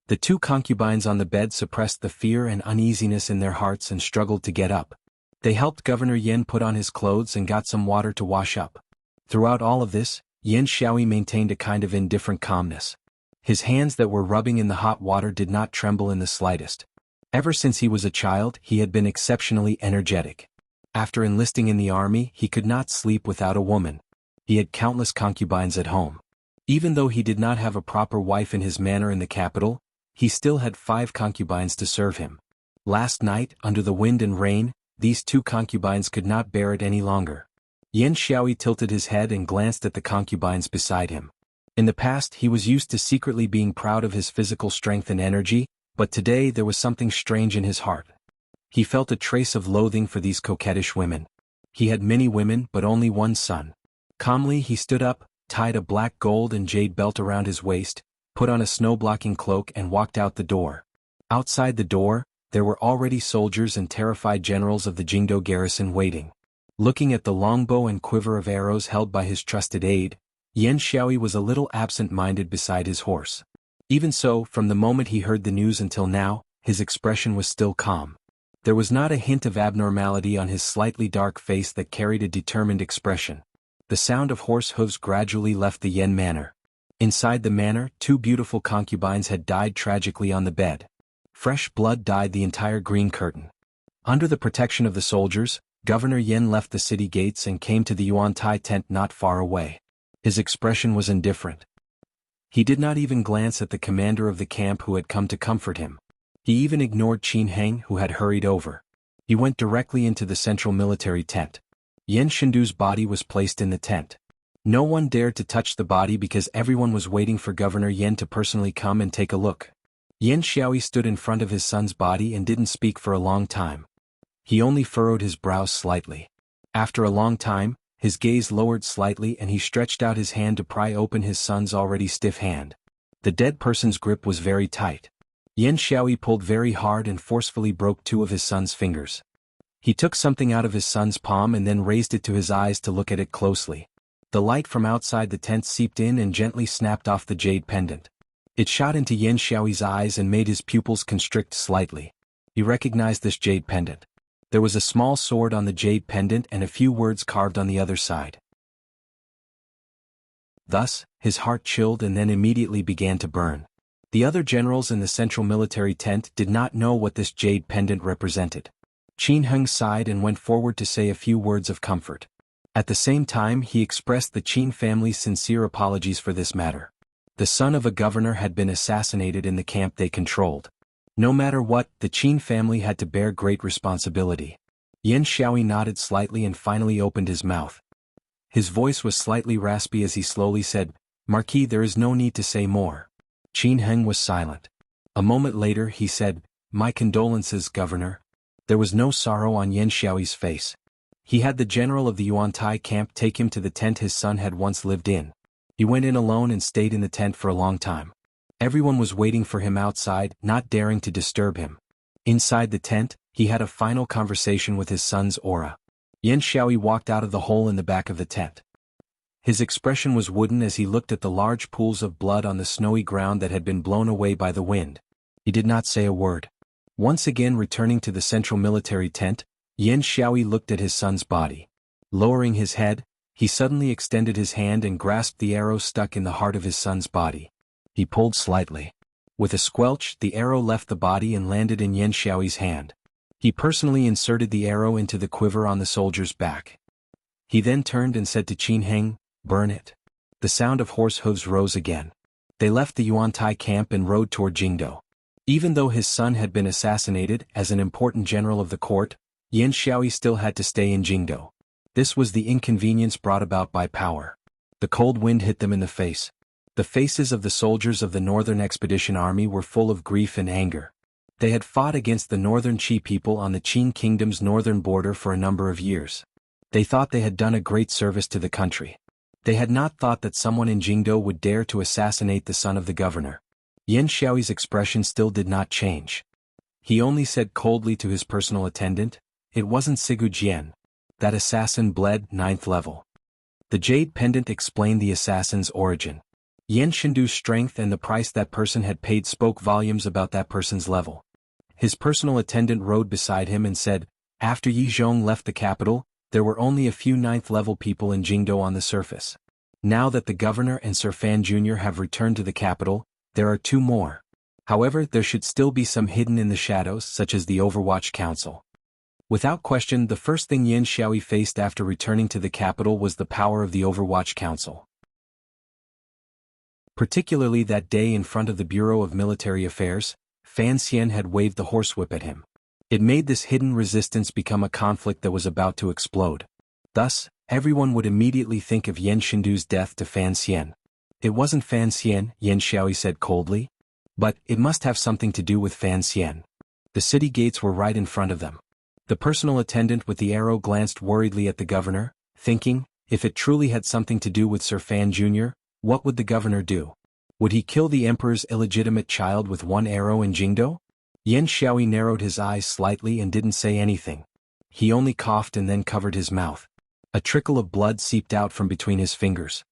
The 2 concubines on the bed suppressed the fear and uneasiness in their hearts and struggled to get up. They helped Governor Yan put on his clothes and got some water to wash up. Throughout all of this, Yan Xiaoyi maintained a kind of indifferent calmness. His hands that were rubbing in the hot water did not tremble in the slightest. Ever since he was a child, he had been exceptionally energetic. After enlisting in the army, he could not sleep without a woman. He had countless concubines at home. Even though he did not have a proper wife in his manor in the capital, he still had 5 concubines to serve him. Last night, under the wind and rain, these 2 concubines could not bear it any longer. Yan Xiaoyi tilted his head and glanced at the concubines beside him. In the past he was used to secretly being proud of his physical strength and energy, but today there was something strange in his heart. He felt a trace of loathing for these coquettish women. He had many women but only one son. Calmly he stood up, tied a black gold and jade belt around his waist, put on a snow-blocking cloak and walked out the door. Outside the door, there were already soldiers and terrified generals of the Jingdo garrison waiting. Looking at the longbow and quiver of arrows held by his trusted aide, Yan Xiaoyi was a little absent-minded beside his horse. Even so, from the moment he heard the news until now, his expression was still calm. There was not a hint of abnormality on his slightly dark face that carried a determined expression. The sound of horse hooves gradually left the Yan manor. Inside the manor, 2 beautiful concubines had died tragically on the bed. Fresh blood dyed the entire green curtain. Under the protection of the soldiers, Governor Yan left the city gates and came to the Yuantai tent not far away. His expression was indifferent. He did not even glance at the commander of the camp who had come to comfort him. He even ignored Qin Heng who had hurried over. He went directly into the central military tent. Yan Shindu's body was placed in the tent. No one dared to touch the body because everyone was waiting for Governor Yan to personally come and take a look. Yan Xiaoyi stood in front of his son's body and didn't speak for a long time. He only furrowed his brows slightly. After a long time, his gaze lowered slightly and he stretched out his hand to pry open his son's already stiff hand. The dead person's grip was very tight. Yan Xiaoyi pulled very hard and forcefully broke 2 of his son's fingers. He took something out of his son's palm and then raised it to his eyes to look at it closely. The light from outside the tent seeped in and gently snapped off the jade pendant. It shot into Yan Xiaoyi's eyes and made his pupils constrict slightly. He recognized this jade pendant. There was a small sword on the jade pendant and a few words carved on the other side. Thus, his heart chilled and then immediately began to burn. The other generals in the central military tent did not know what this jade pendant represented. Qin Heng sighed and went forward to say a few words of comfort. At the same time he expressed the Qin family's sincere apologies for this matter. The son of a governor had been assassinated in the camp they controlled. No matter what, the Qin family had to bear great responsibility. Yan Xiaoyi nodded slightly and finally opened his mouth. His voice was slightly raspy as he slowly said, "Marquis, there is no need to say more." Qin Heng was silent. A moment later he said, "My condolences, Governor." There was no sorrow on Yan Xiaoyi's face. He had the general of the Yuantai camp take him to the tent his son had once lived in. He went in alone and stayed in the tent for a long time. Everyone was waiting for him outside, not daring to disturb him. Inside the tent, he had a final conversation with his son's aura. Yan Xiaoyi walked out of the hole in the back of the tent. His expression was wooden as he looked at the large pools of blood on the snowy ground that had been blown away by the wind. He did not say a word. Once again returning to the central military tent, Yan Xiaoyi looked at his son's body. Lowering his head, he suddenly extended his hand and grasped the arrow stuck in the heart of his son's body. He pulled slightly. With a squelch, the arrow left the body and landed in Yan Xiaoyi's hand. He personally inserted the arrow into the quiver on the soldier's back. He then turned and said to Qin Heng, "Burn it." The sound of horse hooves rose again. They left the Yuantai camp and rode toward Jingdo. Even though his son had been assassinated as an important general of the court, Yan Xiaoyi still had to stay in Jingdo. This was the inconvenience brought about by power. The cold wind hit them in the face. The faces of the soldiers of the Northern Expedition Army were full of grief and anger. They had fought against the Northern Qi people on the Qin Kingdom's northern border for a number of years. They thought they had done a great service to the country. They had not thought that someone in Jingdo would dare to assassinate the son of the governor. Yan Xiaoyi's expression still did not change. He only said coldly to his personal attendant, "It wasn't Sigu Jian. That assassin bled, 9th level." The jade pendant explained the assassin's origin. Yan Shindu's strength and the price that person had paid spoke volumes about that person's level. His personal attendant rode beside him and said, "After Yi Zhong left the capital, there were only a few 9th level people in Jingdo on the surface. Now that the governor and Sir Fan Jr. have returned to the capital, there are 2 more. However, there should still be some hidden in the shadows, such as the Overwatch Council." Without question, the first thing Yan Xiaoyi faced after returning to the capital was the power of the Overwatch Council. Particularly that day in front of the Bureau of Military Affairs, Fan Xian had waved the horsewhip at him. It made this hidden resistance become a conflict that was about to explode. Thus, everyone would immediately think of Yan Shindu's death to Fan Xian. "It wasn't Fan Xian," Yan Xiaoyi said coldly. "But, it must have something to do with Fan Xian." The city gates were right in front of them. The personal attendant with the arrow glanced worriedly at the governor, thinking, if it truly had something to do with Sir Fan Jr., what would the governor do? Would he kill the emperor's illegitimate child with 1 arrow in Jingdo? Yan Xiaoyi narrowed his eyes slightly and didn't say anything. He only coughed and then covered his mouth. A trickle of blood seeped out from between his fingers.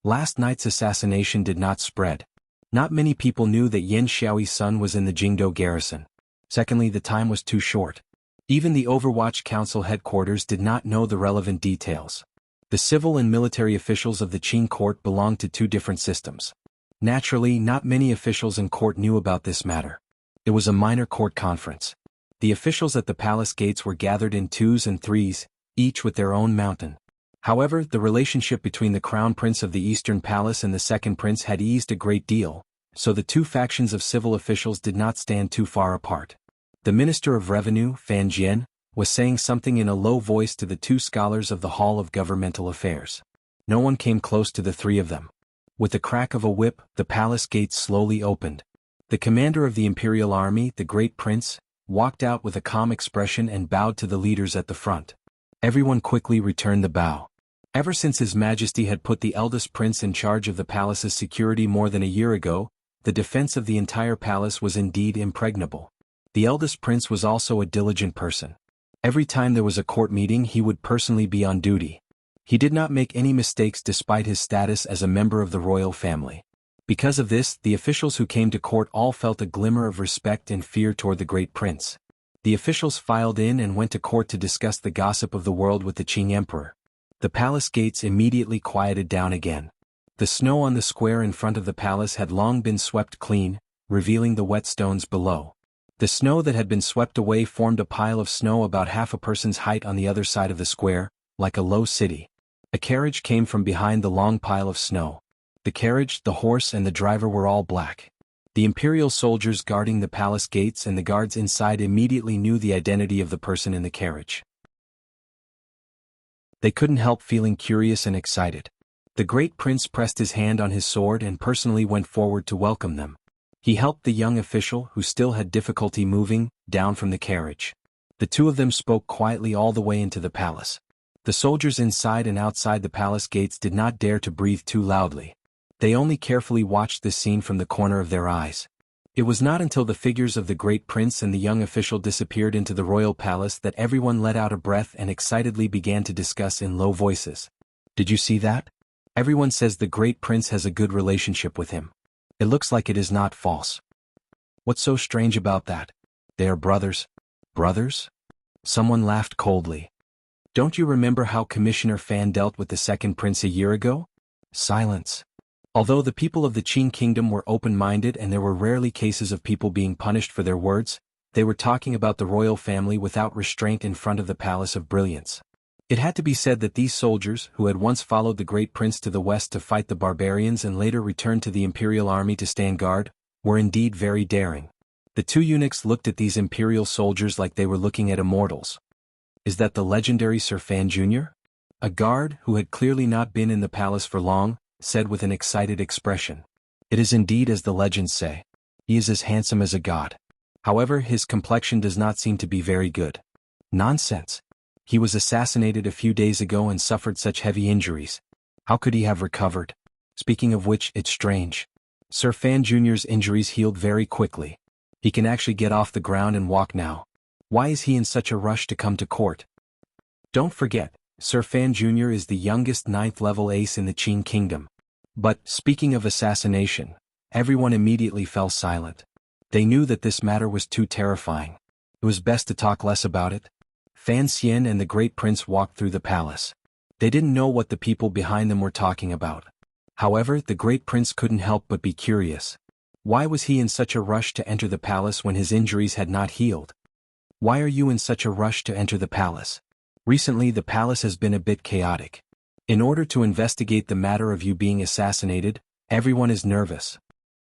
Last night's assassination did not spread. Not many people knew that Yan Xiaoyi's son was in the Jingdo garrison. Secondly, the time was too short. Even the Overwatch Council headquarters did not know the relevant details. The civil and military officials of the Qin court belonged to 2 different systems. Naturally, not many officials in court knew about this matter. It was a minor court conference. The officials at the palace gates were gathered in 2s and 3s, each with their own mountain. However, the relationship between the crown prince of the Eastern Palace and the second prince had eased a great deal, so the 2 factions of civil officials did not stand too far apart. The Minister of Revenue, Fan Jian, was saying something in a low voice to the 2 scholars of the Hall of Governmental Affairs. No one came close to the 3 of them. With the crack of a whip, the palace gates slowly opened. The commander of the Imperial Army, the Great Prince, walked out with a calm expression and bowed to the leaders at the front. Everyone quickly returned the bow. Ever since His Majesty had put the eldest prince in charge of the palace's security more than a year ago, the defense of the entire palace was indeed impregnable. The eldest prince was also a diligent person. Every time there was a court meeting he would personally be on duty. He did not make any mistakes despite his status as a member of the royal family. Because of this, the officials who came to court all felt a glimmer of respect and fear toward the great prince. The officials filed in and went to court to discuss the gossip of the world with the Qing emperor. The palace gates immediately quieted down again. The snow on the square in front of the palace had long been swept clean, revealing the wet stones below. The snow that had been swept away formed a pile of snow about half a person's height on the other side of the square, like a low city. A carriage came from behind the long pile of snow. The carriage, the horse, and the driver were all black. The imperial soldiers guarding the palace gates and the guards inside immediately knew the identity of the person in the carriage. They couldn't help feeling curious and excited. The great prince pressed his hand on his sword and personally went forward to welcome them. He helped the young official, who still had difficulty moving, down from the carriage. The two of them spoke quietly all the way into the palace. The soldiers inside and outside the palace gates did not dare to breathe too loudly. They only carefully watched this scene from the corner of their eyes. It was not until the figures of the great prince and the young official disappeared into the royal palace that everyone let out a breath and excitedly began to discuss in low voices. "Did you see that? Everyone says the great prince has a good relationship with him. It looks like it is not false. What's so strange about that? They are brothers." "Brothers?" Someone laughed coldly. "Don't you remember how Commissioner Fan dealt with the second prince a year ago?" Silence. Although the people of the Qin kingdom were open-minded and there were rarely cases of people being punished for their words, they were talking about the royal family without restraint in front of the Palace of Brilliance. It had to be said that these soldiers, who had once followed the great prince to the west to fight the barbarians and later returned to the imperial army to stand guard, were indeed very daring. The two eunuchs looked at these imperial soldiers like they were looking at immortals. "Is that the legendary Sir Fan Jr.?" A guard, who had clearly not been in the palace for long, said with an excited expression. "It is indeed as the legends say. He is as handsome as a god. However, his complexion does not seem to be very good." "Nonsense. He was assassinated a few days ago and suffered such heavy injuries. How could he have recovered? Speaking of which, it's strange. Sir Fan Jr.'s injuries healed very quickly. He can actually get off the ground and walk now. Why is he in such a rush to come to court? Don't forget, Sir Fan Jr. is the youngest 9th-level ace in the Qin kingdom." But, speaking of assassination, everyone immediately fell silent. They knew that this matter was too terrifying. It was best to talk less about it. Fan Xian and the great prince walked through the palace. They didn't know what the people behind them were talking about. However, the great prince couldn't help but be curious. Why was he in such a rush to enter the palace when his injuries had not healed? "Why are you in such a rush to enter the palace? Recently the palace has been a bit chaotic. In order to investigate the matter of you being assassinated, everyone is nervous."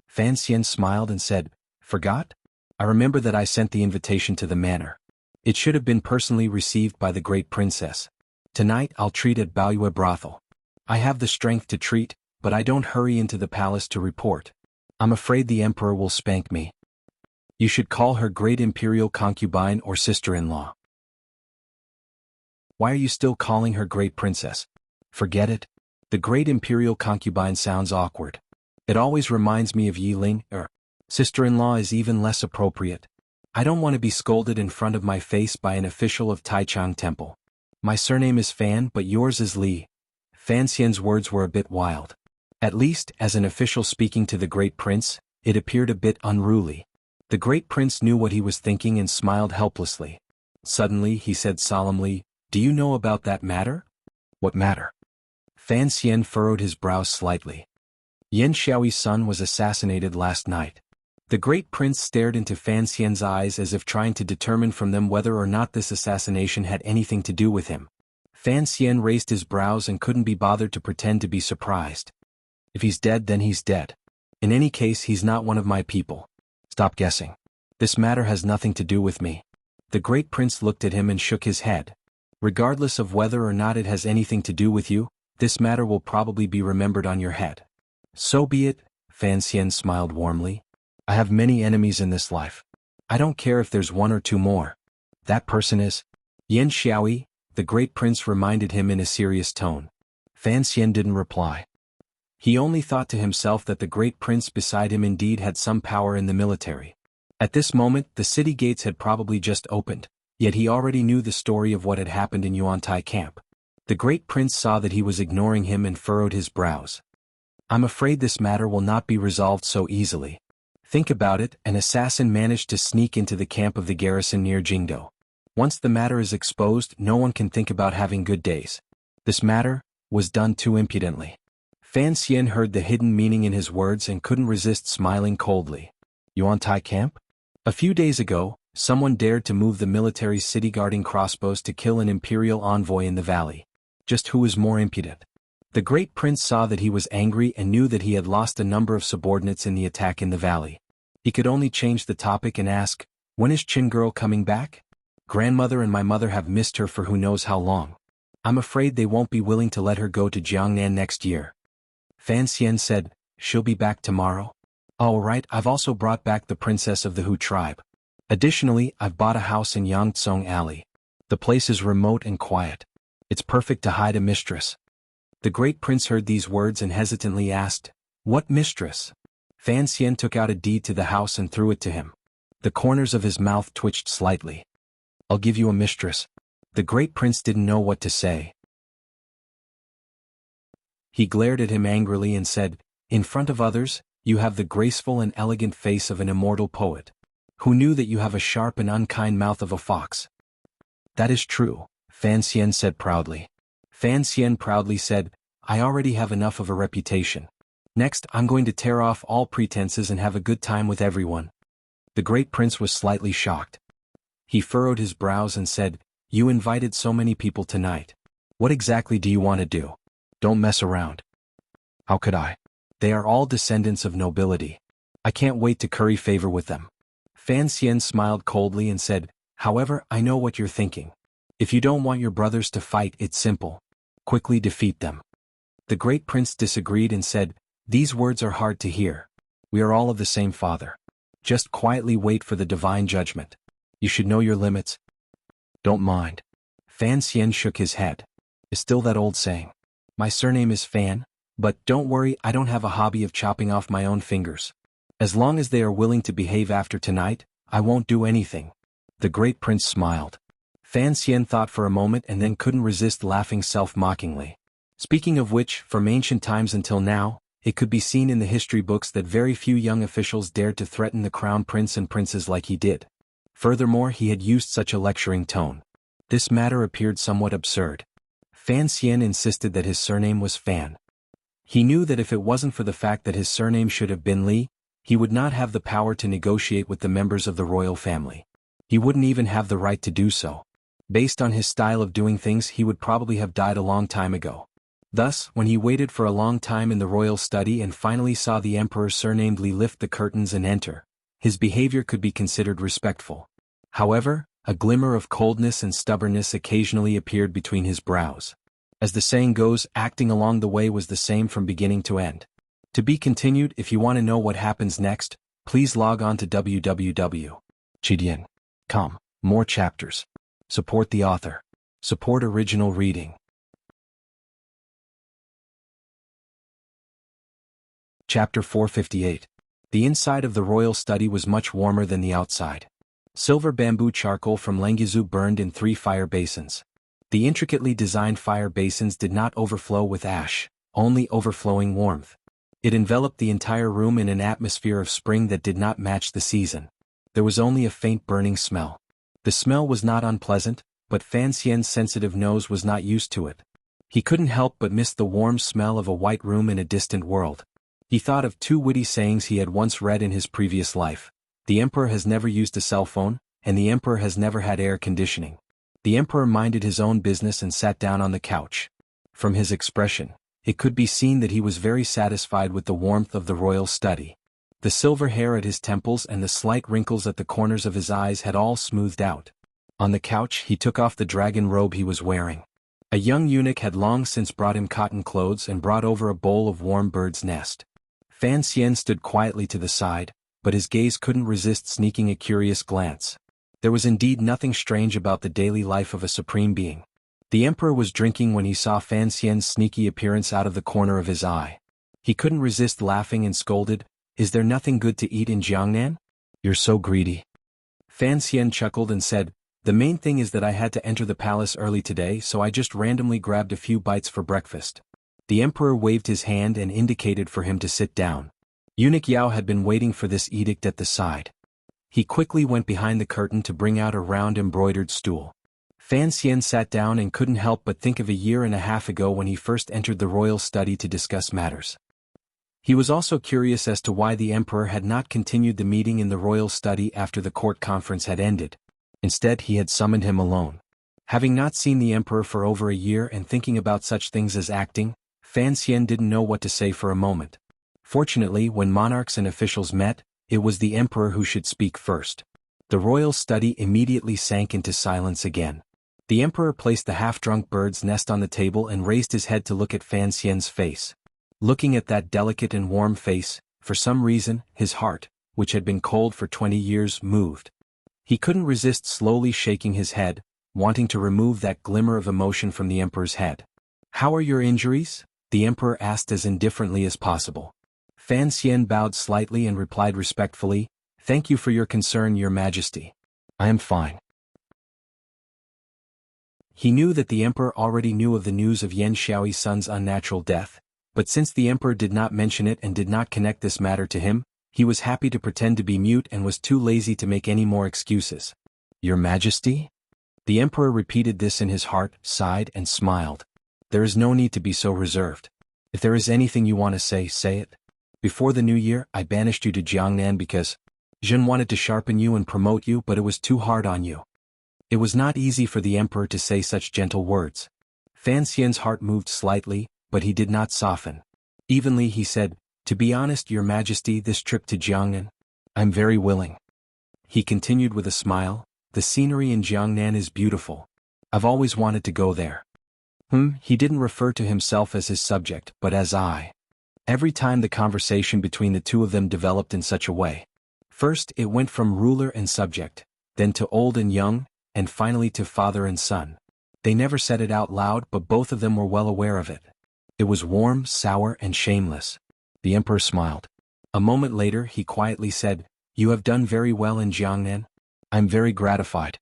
Fan Xian smiled and said, "Forgot? I remember that I sent the invitation to the manor. It should have been personally received by the great princess. Tonight I'll treat at Baoyue brothel. I have the strength to treat, but I don't hurry into the palace to report. I'm afraid the emperor will spank me." "You should call her great imperial concubine or sister-in-law." "Why are you still calling her great princess?" "Forget it. The great imperial concubine sounds awkward. It always reminds me of Yi Ling. Sister-in-law is even less appropriate. I don't want to be scolded in front of my face by an official of Taichang Temple. My surname is Fan, but yours is Li." Fan Xian's words were a bit wild. At least, as an official speaking to the great prince, it appeared a bit unruly. The great prince knew what he was thinking and smiled helplessly. Suddenly he said solemnly, "Do you know about that matter?" "What matter?" Fan Xian furrowed his brows slightly. "Yan Xiaoyi's son was assassinated last night." The great prince stared into Fan Xian's eyes as if trying to determine from them whether or not this assassination had anything to do with him. Fan Xian raised his brows and couldn't be bothered to pretend to be surprised. "If he's dead, then he's dead. In any case, he's not one of my people. Stop guessing. This matter has nothing to do with me." The great prince looked at him and shook his head. "Regardless of whether or not it has anything to do with you, this matter will probably be remembered on your head." "So be it," Fan Xian smiled warmly. "I have many enemies in this life. I don't care if there's one or two more. That person is Yan Xiaoyi," the great prince reminded him in a serious tone. Fan Xian didn't reply. He only thought to himself that the great prince beside him indeed had some power in the military. At this moment, the city gates had probably just opened, yet he already knew the story of what had happened in Yuantai camp. The great prince saw that he was ignoring him and furrowed his brows. "I'm afraid this matter will not be resolved so easily. Think about it, an assassin managed to sneak into the camp of the garrison near Jingdo. Once the matter is exposed, no one can think about having good days. This matter was done too impudently." Fan Xian heard the hidden meaning in his words and couldn't resist smiling coldly. Yuan Tai camp? A few days ago, someone dared to move the military city guarding crossbows to kill an imperial envoy in the valley. Just who was more impudent? The great prince saw that he was angry and knew that he had lost a number of subordinates in the attack in the valley. He could only change the topic and ask, "When is Qin girl coming back? Grandmother and my mother have missed her for who knows how long. I'm afraid they won't be willing to let her go to Jiangnan next year." Fan Xian said, "She'll be back tomorrow? All right, I've also brought back the princess of the Hu tribe. Additionally, I've bought a house in Yangtsong Alley. The place is remote and quiet. It's perfect to hide a mistress." The great prince heard these words and hesitantly asked, "What mistress?" Fan Xian took out a deed to the house and threw it to him. The corners of his mouth twitched slightly. "I'll give you a mistress." The great prince didn't know what to say. He glared at him angrily and said, "In front of others, you have the graceful and elegant face of an immortal poet. Who knew that you have a sharp and unkind mouth of a fox?" "That is true," Fan Xian said proudly. Fan Xian proudly said, "I already have enough of a reputation. Next, I'm going to tear off all pretenses and have a good time with everyone." The great prince was slightly shocked. He furrowed his brows and said, "You invited so many people tonight. What exactly do you want to do? Don't mess around." "How could I? They are all descendants of nobility. I can't wait to curry favor with them." Fan Xian smiled coldly and said, "However, I know what you're thinking. If you don't want your brothers to fight, it's simple. Quickly defeat them." The great prince disagreed and said, "These words are hard to hear. We are all of the same father. Just quietly wait for the divine judgment. You should know your limits." "Don't mind." Fan Xian shook his head. "It's still that old saying. My surname is Fan, but don't worry, I don't have a hobby of chopping off my own fingers. As long as they are willing to behave after tonight, I won't do anything." The great prince smiled. Fan Xian thought for a moment and then couldn't resist laughing self-mockingly. Speaking of which, from ancient times until now, it could be seen in the history books that very few young officials dared to threaten the crown prince and princess like he did. Furthermore, he had used such a lecturing tone. This matter appeared somewhat absurd. Fan Xian insisted that his surname was Fan. He knew that if it wasn't for the fact that his surname should have been Li, he would not have the power to negotiate with the members of the royal family. He wouldn't even have the right to do so. Based on his style of doing things, he would probably have died a long time ago. Thus, when he waited for a long time in the royal study and finally saw the emperor surnamed Li lift the curtains and enter, his behavior could be considered respectful. However, a glimmer of coldness and stubbornness occasionally appeared between his brows. As the saying goes, acting along the way was the same from beginning to end. To be continued. If you want to know what happens next, please log on to www.chidian.com. More chapters. Support the author. Support original reading. Chapter 458. The inside of the royal study was much warmer than the outside. Silver bamboo charcoal from Lengyuzu burned in 3 fire basins. The intricately designed fire basins did not overflow with ash, only overflowing warmth. It enveloped the entire room in an atmosphere of spring that did not match the season. There was only a faint burning smell. The smell was not unpleasant, but Fan Xian's sensitive nose was not used to it. He couldn't help but miss the warm smell of a white room in a distant world. He thought of 2 witty sayings he had once read in his previous life. The emperor has never used a cell phone, and the emperor has never had air conditioning. The emperor minded his own business and sat down on the couch. From his expression, it could be seen that he was very satisfied with the warmth of the royal study. The silver hair at his temples and the slight wrinkles at the corners of his eyes had all smoothed out. On the couch, he took off the dragon robe he was wearing. A young eunuch had long since brought him cotton clothes and brought over a bowl of warm bird's nest. Fan Xian stood quietly to the side, but his gaze couldn't resist sneaking a curious glance. There was indeed nothing strange about the daily life of a supreme being. The emperor was drinking when he saw Fan Xian's sneaky appearance out of the corner of his eye. He couldn't resist laughing and scolded, "Is there nothing good to eat in Jiangnan? You're so greedy." Fan Xian chuckled and said, "The main thing is that I had to enter the palace early today, so I just randomly grabbed a few bites for breakfast." The emperor waved his hand and indicated for him to sit down. Eunuch Yao had been waiting for this edict at the side. He quickly went behind the curtain to bring out a round embroidered stool. Fan Xian sat down and couldn't help but think of a year and a half ago when he first entered the royal study to discuss matters. He was also curious as to why the emperor had not continued the meeting in the royal study after the court conference had ended. Instead, he had summoned him alone. Having not seen the emperor for over a year and thinking about such things as acting, Fan Xian didn't know what to say for a moment. Fortunately, when monarchs and officials met, it was the emperor who should speak first. The royal study immediately sank into silence again. The emperor placed the half-drunk bird's nest on the table and raised his head to look at Fan Xian's face. Looking at that delicate and warm face, for some reason, his heart, which had been cold for 20 years, moved. He couldn't resist slowly shaking his head, wanting to remove that glimmer of emotion from the emperor's head. "How are your injuries?" the emperor asked as indifferently as possible. Fan Xian bowed slightly and replied respectfully, "Thank you for your concern, Your Majesty. I am fine." He knew that the emperor already knew of the news of Yan Xiaoyi's son's unnatural death, but since the emperor did not mention it and did not connect this matter to him, he was happy to pretend to be mute and was too lazy to make any more excuses. "Your Majesty?" The emperor repeated this in his heart, sighed and smiled. "There is no need to be so reserved. If there is anything you want to say, say it. Before the new year, I banished you to Jiangnan because Zhen wanted to sharpen you and promote you, but it was too hard on you." It was not easy for the emperor to say such gentle words. Fan Xian's heart moved slightly, but he did not soften. Evenly he said, "To be honest, Your Majesty, this trip to Jiangnan, I'm very willing." He continued with a smile, "The scenery in Jiangnan is beautiful. I've always wanted to go there." He didn't refer to himself as his subject, but as I. Every time the conversation between the two of them developed in such a way. First it went from ruler and subject, then to old and young, and finally to father and son. They never said it out loud, but both of them were well aware of it. It was warm, sour, and shameless. The emperor smiled. A moment later he quietly said, "You have done very well in Jiangnan. I'm very gratified."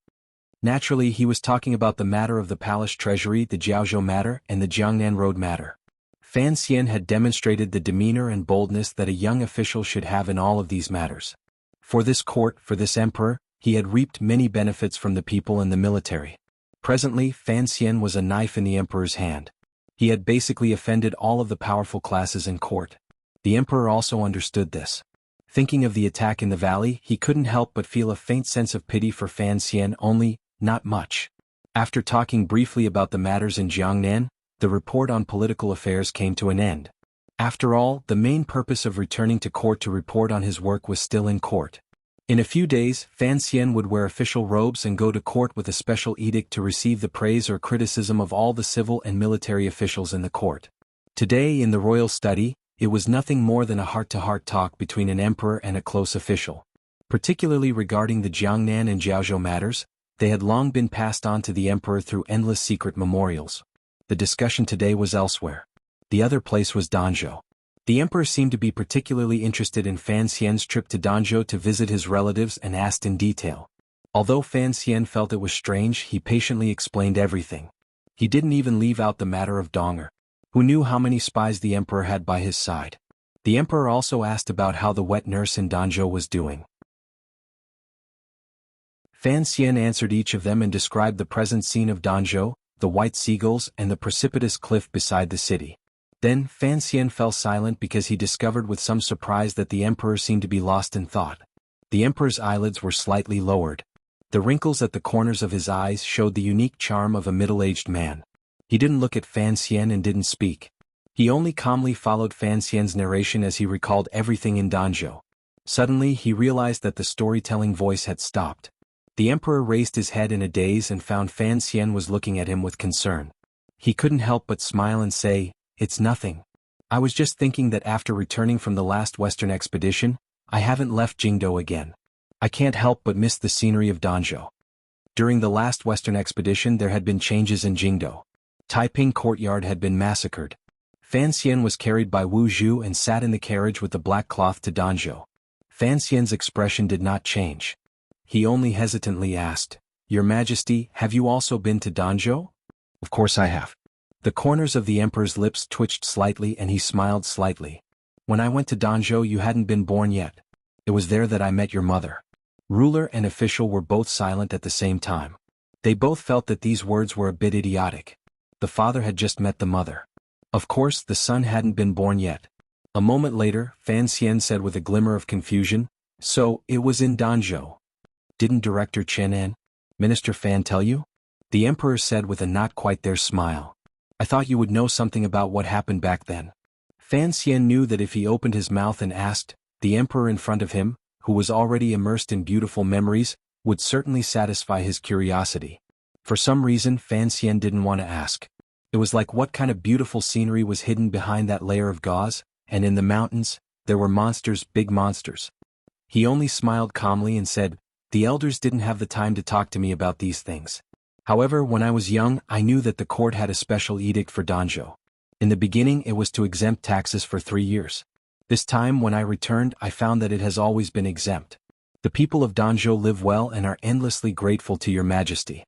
Naturally he was talking about the matter of the palace treasury, the Jiaozhou matter, and the Jiangnan road matter. Fan Xian had demonstrated the demeanor and boldness that a young official should have in all of these matters. For this court, for this emperor, he had reaped many benefits from the people and the military. Presently, Fan Xian was a knife in the emperor's hand. He had basically offended all of the powerful classes in court. The emperor also understood this. Thinking of the attack in the valley, he couldn't help but feel a faint sense of pity for Fan Xian, only, not much. After talking briefly about the matters in Jiangnan, the report on political affairs came to an end. After all, the main purpose of returning to court to report on his work was still in court. In a few days, Fan Xian would wear official robes and go to court with a special edict to receive the praise or criticism of all the civil and military officials in the court. Today in the royal study, it was nothing more than a heart-to-heart talk between an emperor and a close official. Particularly regarding the Jiangnan and Jiaozhou matters, they had long been passed on to the emperor through endless secret memorials. The discussion today was elsewhere. The other place was Danzhou. The emperor seemed to be particularly interested in Fan Xian's trip to Danzhou to visit his relatives and asked in detail. Although Fan Xian felt it was strange, he patiently explained everything. He didn't even leave out the matter of Donger, who knew how many spies the emperor had by his side. The emperor also asked about how the wet nurse in Danzhou was doing. Fan Xian answered each of them and described the present scene of Danzhou, the white seagulls and the precipitous cliff beside the city. Then Fan Xian fell silent because he discovered with some surprise that the emperor seemed to be lost in thought. The emperor's eyelids were slightly lowered. The wrinkles at the corners of his eyes showed the unique charm of a middle-aged man. He didn't look at Fan Xian and didn't speak. He only calmly followed Fan Xian's narration as he recalled everything in Danzhou. Suddenly he realized that the storytelling voice had stopped. The emperor raised his head in a daze and found Fan Xian was looking at him with concern. He couldn't help but smile and say, "It's nothing. I was just thinking that after returning from the last Western expedition, I haven't left Jingdou again. I can't help but miss the scenery of Danzhou." During the last Western expedition there had been changes in Jingdou. Taiping courtyard had been massacred. Fan Xian was carried by Wu Zhu and sat in the carriage with the black cloth to Danzhou. Fan Xian's expression did not change. He only hesitantly asked, "Your Majesty, have you also been to Danzhou?" "Of course I have." The corners of the emperor's lips twitched slightly and he smiled slightly. "When I went to Danzhou you hadn't been born yet. It was there that I met your mother." Ruler and official were both silent at the same time. They both felt that these words were a bit idiotic. The father had just met the mother. Of course, the son hadn't been born yet. A moment later, Fan Xian said with a glimmer of confusion, "So, it was in Danzhou. Didn't Director Chen and Minister Fan tell you?" The emperor said with a not quite there smile. "I thought you would know something about what happened back then." Fan Xian knew that if he opened his mouth and asked, the emperor in front of him, who was already immersed in beautiful memories, would certainly satisfy his curiosity. For some reason Fan Xian didn't want to ask. It was like what kind of beautiful scenery was hidden behind that layer of gauze, and in the mountains, there were monsters, big monsters. He only smiled calmly and said, "The elders didn't have the time to talk to me about these things. However, when I was young, I knew that the court had a special edict for Danzhou. In the beginning it was to exempt taxes for 3 years. This time when I returned I found that it has always been exempt. The people of Danzhou live well and are endlessly grateful to your majesty.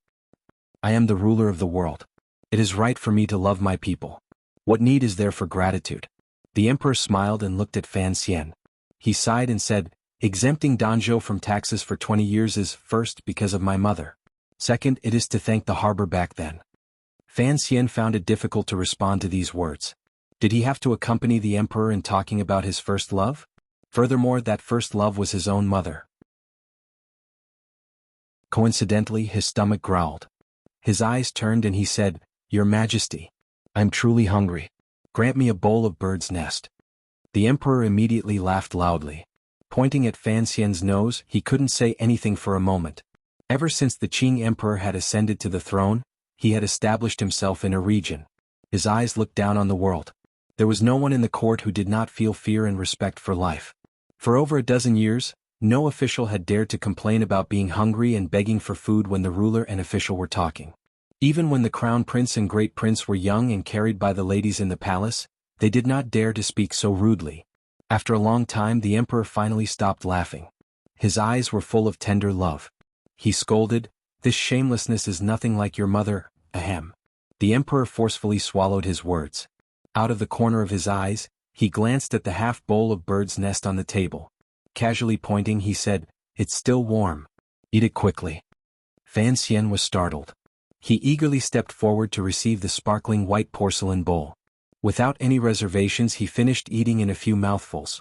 I am the ruler of the world. It is right for me to love my people. What need is there for gratitude?" The emperor smiled and looked at Fan Xian. He sighed and said, "Exempting Danzhou from taxes for 20 years is, first, because of my mother. Second, it is to thank the harbor back then." Fan Xian found it difficult to respond to these words. Did he have to accompany the emperor in talking about his first love? Furthermore, that first love was his own mother. Coincidentally, his stomach growled. His eyes turned and he said, "Your Majesty, I'm truly hungry. Grant me a bowl of bird's nest." The emperor immediately laughed loudly. Pointing at Fan Xian's nose, he couldn't say anything for a moment. Ever since the Qing emperor had ascended to the throne, he had established himself in a region. His eyes looked down on the world. There was no one in the court who did not feel fear and respect for life. For over a dozen years, no official had dared to complain about being hungry and begging for food when the ruler and official were talking. Even when the crown prince and great prince were young and carried by the ladies in the palace, they did not dare to speak so rudely. After a long time the emperor finally stopped laughing. His eyes were full of tender love. He scolded, "This shamelessness is nothing like your mother, ahem." The emperor forcefully swallowed his words. Out of the corner of his eyes, he glanced at the half-bowl of bird's nest on the table. Casually pointing, he said, "It's still warm. Eat it quickly." Fan Xian was startled. He eagerly stepped forward to receive the sparkling white porcelain bowl. Without any reservations he finished eating in a few mouthfuls.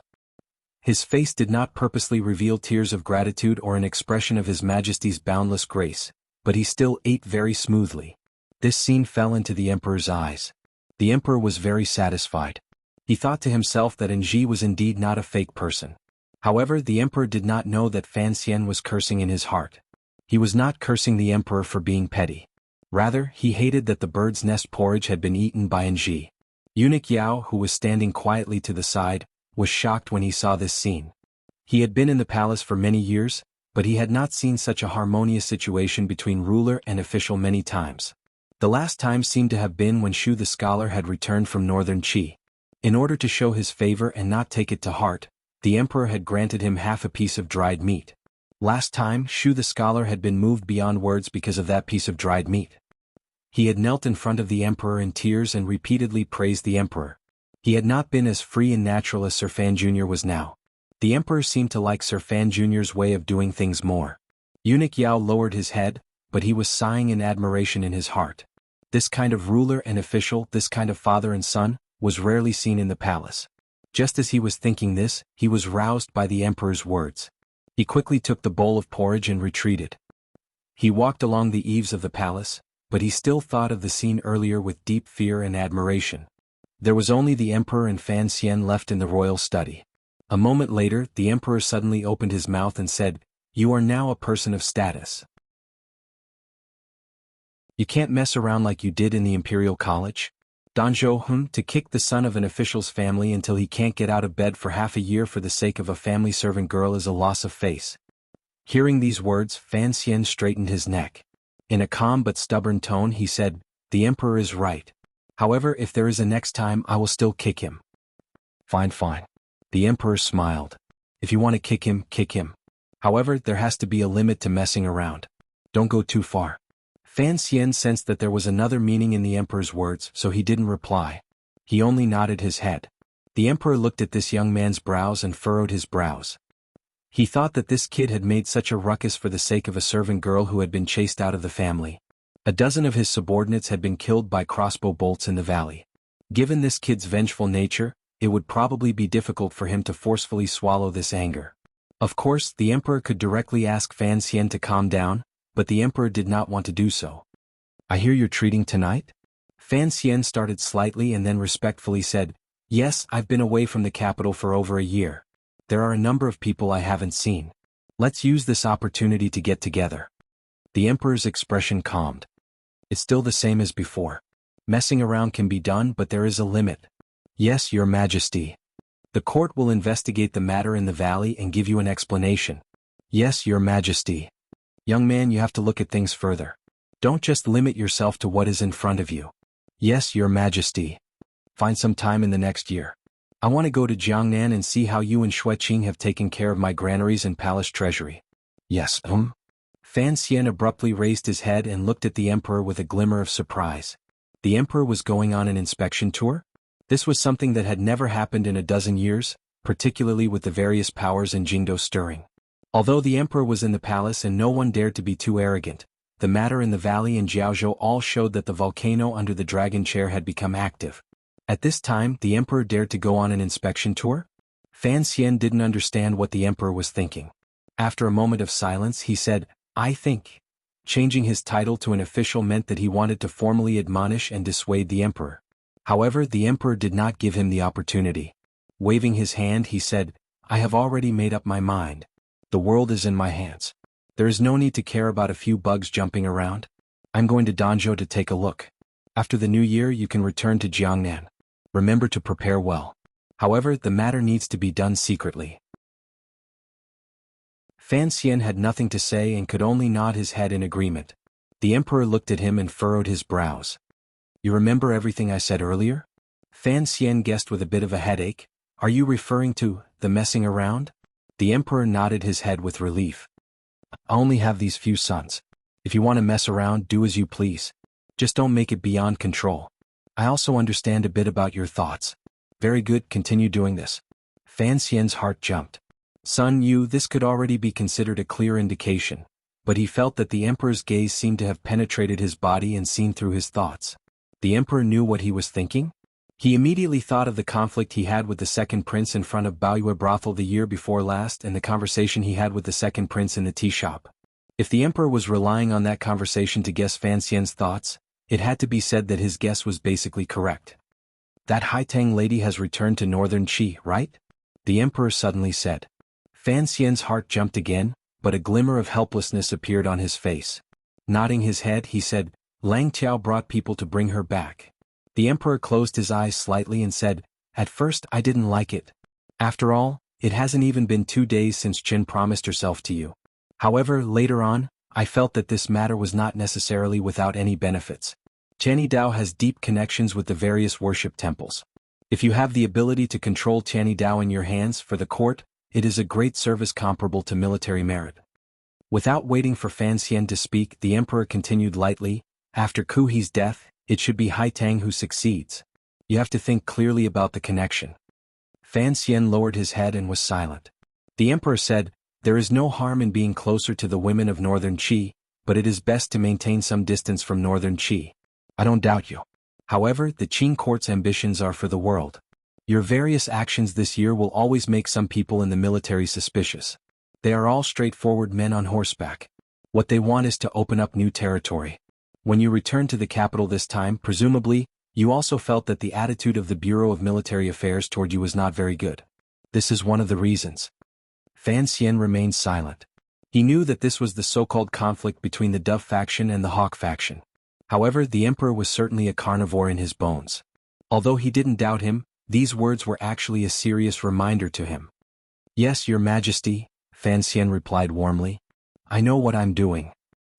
His face did not purposely reveal tears of gratitude or an expression of His Majesty's boundless grace, but he still ate very smoothly. This scene fell into the emperor's eyes. The emperor was very satisfied. He thought to himself that Nji was indeed not a fake person. However, the emperor did not know that Fan Xian was cursing in his heart. He was not cursing the emperor for being petty. Rather, he hated that the bird's nest porridge had been eaten by Nji. Eunuch Yao, who was standing quietly to the side, was shocked when he saw this scene. He had been in the palace for many years, but he had not seen such a harmonious situation between ruler and official many times. The last time seemed to have been when Shu the scholar had returned from northern Qi. In order to show his favor and not take it to heart, the emperor had granted him half a piece of dried meat. Last time, Shu the scholar had been moved beyond words because of that piece of dried meat. He had knelt in front of the emperor in tears and repeatedly praised the emperor. He had not been as free and natural as Sir Fan Jr. was now. The emperor seemed to like Sir Fan Jr.'s way of doing things more. Eunuch Yao lowered his head, but he was sighing in admiration in his heart. This kind of ruler and official, this kind of father and son, was rarely seen in the palace. Just as he was thinking this, he was roused by the emperor's words. He quickly took the bowl of porridge and retreated. He walked along the eaves of the palace, but he still thought of the scene earlier with deep fear and admiration. There was only the emperor and Fan Xian left in the royal study. A moment later, the emperor suddenly opened his mouth and said, "You are now a person of status. You can't mess around like you did in the Imperial College. Danzhou, to kick the son of an official's family until he can't get out of bed for half a year for the sake of a family servant girl is a loss of face." Hearing these words, Fan Xian straightened his neck. In a calm but stubborn tone he said, "The emperor is right. However, if there is a next time I will still kick him." Fine. The emperor smiled. "If you want to kick him, kick him. However, there has to be a limit to messing around. Don't go too far." Fan Xian sensed that there was another meaning in the emperor's words, so he didn't reply. He only nodded his head. The emperor looked at this young man's brows and furrowed his brows. He thought that this kid had made such a ruckus for the sake of a servant girl who had been chased out of the family. A dozen of his subordinates had been killed by crossbow bolts in the valley. Given this kid's vengeful nature, it would probably be difficult for him to forcefully swallow this anger. Of course, the emperor could directly ask Fan Xian to calm down, but the emperor did not want to do so. "I hear you're treating tonight?" Fan Xian started slightly and then respectfully said, "Yes, I've been away from the capital for over a year. There are a number of people I haven't seen. Let's use this opportunity to get together." The emperor's expression calmed. "It's still the same as before. Messing around can be done, but there is a limit." "Yes, your majesty. The court will investigate the matter in the valley and give you an explanation." "Yes, your majesty." "Young man, you have to look at things further. Don't just limit yourself to what is in front of you." "Yes, your majesty." "Find some time in the next year. I want to go to Jiangnan and see how you and Xueqing have taken care of my granaries and palace treasury." "Yes, Fan Xian abruptly raised his head and looked at the emperor with a glimmer of surprise. The emperor was going on an inspection tour? This was something that had never happened in a dozen years, particularly with the various powers in Jingdo stirring. Although the emperor was in the palace and no one dared to be too arrogant, the matter in the valley in Jiaozhou all showed that the volcano under the dragon chair had become active. At this time, the emperor dared to go on an inspection tour? Fan Xian didn't understand what the emperor was thinking. After a moment of silence, he said, "I think." Changing his title to an official meant that he wanted to formally admonish and dissuade the emperor. However, the emperor did not give him the opportunity. Waving his hand, he said, "I have already made up my mind. The world is in my hands. There is no need to care about a few bugs jumping around. I'm going to Danzhou to take a look. After the new year you can return to Jiangnan. Remember to prepare well. However, the matter needs to be done secretly." Fan Xian had nothing to say and could only nod his head in agreement. The emperor looked at him and furrowed his brows. "You remember everything I said earlier?" Fan Xian guessed with a bit of a headache. "Are you referring to the messing around?" The emperor nodded his head with relief. "I only have these few sons. If you want to mess around, do as you please. Just don't make it beyond control. I also understand a bit about your thoughts. Very good, continue doing this." Fan Xian's heart jumped. "Son Yu, this could already be considered a clear indication, but he felt that the emperor's gaze seemed to have penetrated his body and seen through his thoughts. The emperor knew what he was thinking? He immediately thought of the conflict he had with the second prince in front of Baoyue brothel the year before last and the conversation he had with the second prince in the tea shop. If the emperor was relying on that conversation to guess Fan Xian's thoughts, it had to be said that his guess was basically correct. "That Haitang lady has returned to northern Qi, right?" the emperor suddenly said. Fan Xian's heart jumped again, but a glimmer of helplessness appeared on his face. Nodding his head, he said, "Lang Tiao brought people to bring her back." The emperor closed his eyes slightly and said, "At first I didn't like it. After all, it hasn't even been 2 days since Qin promised herself to you. However, later on, I felt that this matter was not necessarily without any benefits. Tianyi Dao has deep connections with the various worship temples. If you have the ability to control Tianyi Dao in your hands for the court, it is a great service comparable to military merit." Without waiting for Fan Xian to speak, the emperor continued lightly, "After Ku He's death, it should be Haitang who succeeds. You have to think clearly about the connection." Fan Xian lowered his head and was silent. The emperor said, "There is no harm in being closer to the women of northern Qi, but it is best to maintain some distance from northern Qi. I don't doubt you. However, the Qing court's ambitions are for the world. Your various actions this year will always make some people in the military suspicious. They are all straightforward men on horseback. What they want is to open up new territory. When you return to the capital this time, presumably, you also felt that the attitude of the Bureau of Military Affairs toward you was not very good. This is one of the reasons." Fan Xian remained silent. He knew that this was the so-called conflict between the Dove faction and the Hawk faction. However, the emperor was certainly a carnivore in his bones. Although he didn't doubt him, these words were actually a serious reminder to him. "Yes, your majesty," Fan Xian replied warmly. "I know what I'm doing."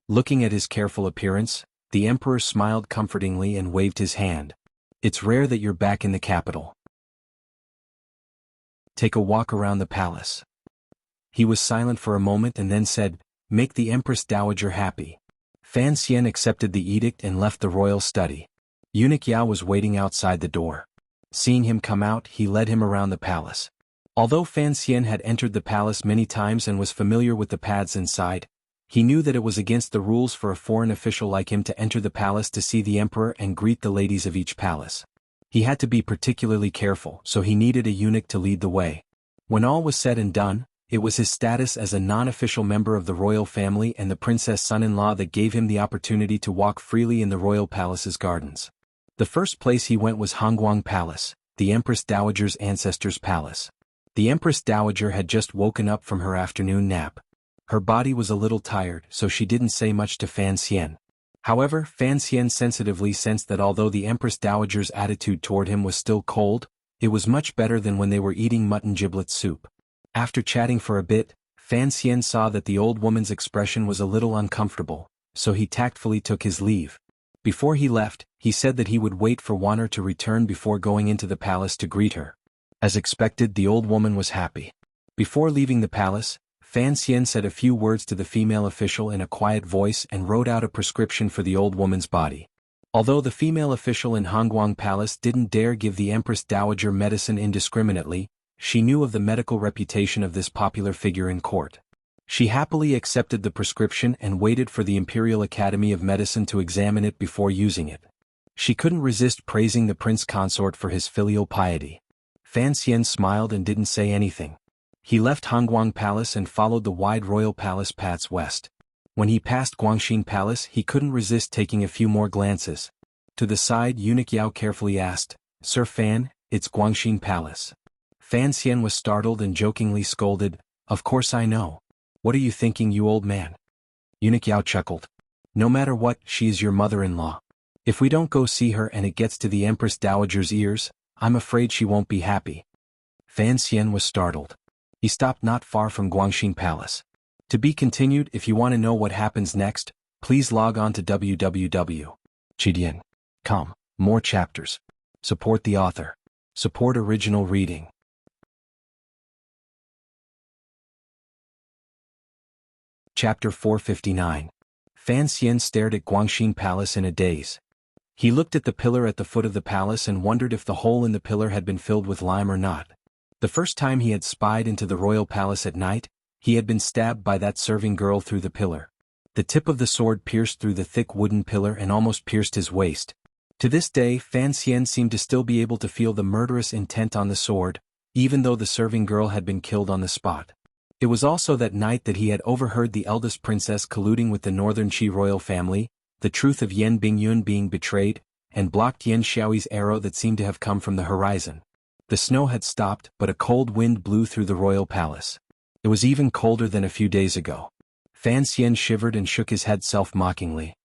Looking at his careful appearance, the emperor smiled comfortingly and waved his hand. "It's rare that you're back in the capital. Take a walk around the palace." He was silent for a moment and then said, "Make the Empress Dowager happy." Fan Xian accepted the edict and left the royal study. Eunuch Yao was waiting outside the door. Seeing him come out, he led him around the palace. Although Fan Xian had entered the palace many times and was familiar with the paths inside, he knew that it was against the rules for a foreign official like him to enter the palace to see the emperor and greet the ladies of each palace. He had to be particularly careful, so he needed a eunuch to lead the way. When all was said and done, it was his status as a non-official member of the royal family and the princess son-in-law that gave him the opportunity to walk freely in the royal palace's gardens. The first place he went was Hongguang Palace, the Empress Dowager's ancestor's palace. The Empress Dowager had just woken up from her afternoon nap. Her body was a little tired, so she didn't say much to Fan Xian. However, Fan Xian sensitively sensed that although the Empress Dowager's attitude toward him was still cold, it was much better than when they were eating mutton giblet soup. After chatting for a bit, Fan Xian saw that the old woman's expression was a little uncomfortable, so he tactfully took his leave. Before he left, he said that he would wait for Wanner to return before going into the palace to greet her. As expected, the old woman was happy. Before leaving the palace, Fan Xian said a few words to the female official in a quiet voice and wrote out a prescription for the old woman's body. Although the female official in Hongguang Palace didn't dare give the Empress Dowager medicine indiscriminately, she knew of the medical reputation of this popular figure in court. She happily accepted the prescription and waited for the Imperial Academy of Medicine to examine it before using it. She couldn't resist praising the prince consort for his filial piety. Fan Xian smiled and didn't say anything. He left Hongguang Palace and followed the wide royal palace paths west. When he passed Guangxin Palace, he couldn't resist taking a few more glances. To the side, Eunuch Yao carefully asked, "Sir Fan, it's Guangxin Palace." Fan Xian was startled and jokingly scolded, "Of course I know. What are you thinking, you old man?" Eunuch Yao chuckled. "No matter what, she is your mother-in-law. If we don't go see her and it gets to the Empress Dowager's ears, I'm afraid she won't be happy." Fan Xian was startled. He stopped not far from Guangxin Palace. To be continued. If you want to know what happens next, please log on to www.chidian.com. More chapters. Support the author. Support original reading. Chapter 459. Fan Xian stared at Guangxin Palace in a daze. He looked at the pillar at the foot of the palace and wondered if the hole in the pillar had been filled with lime or not. The first time he had spied into the royal palace at night, he had been stabbed by that serving girl through the pillar. The tip of the sword pierced through the thick wooden pillar and almost pierced his waist. To this day, Fan Xian seemed to still be able to feel the murderous intent on the sword, even though the serving girl had been killed on the spot. It was also that night that he had overheard the eldest princess colluding with the northern Qi royal family, the truth of Yan Bingyun being betrayed, and blocked Yan Xiaoyi's arrow that seemed to have come from the horizon. The snow had stopped, but a cold wind blew through the royal palace. It was even colder than a few days ago. Fan Xian shivered and shook his head self-mockingly.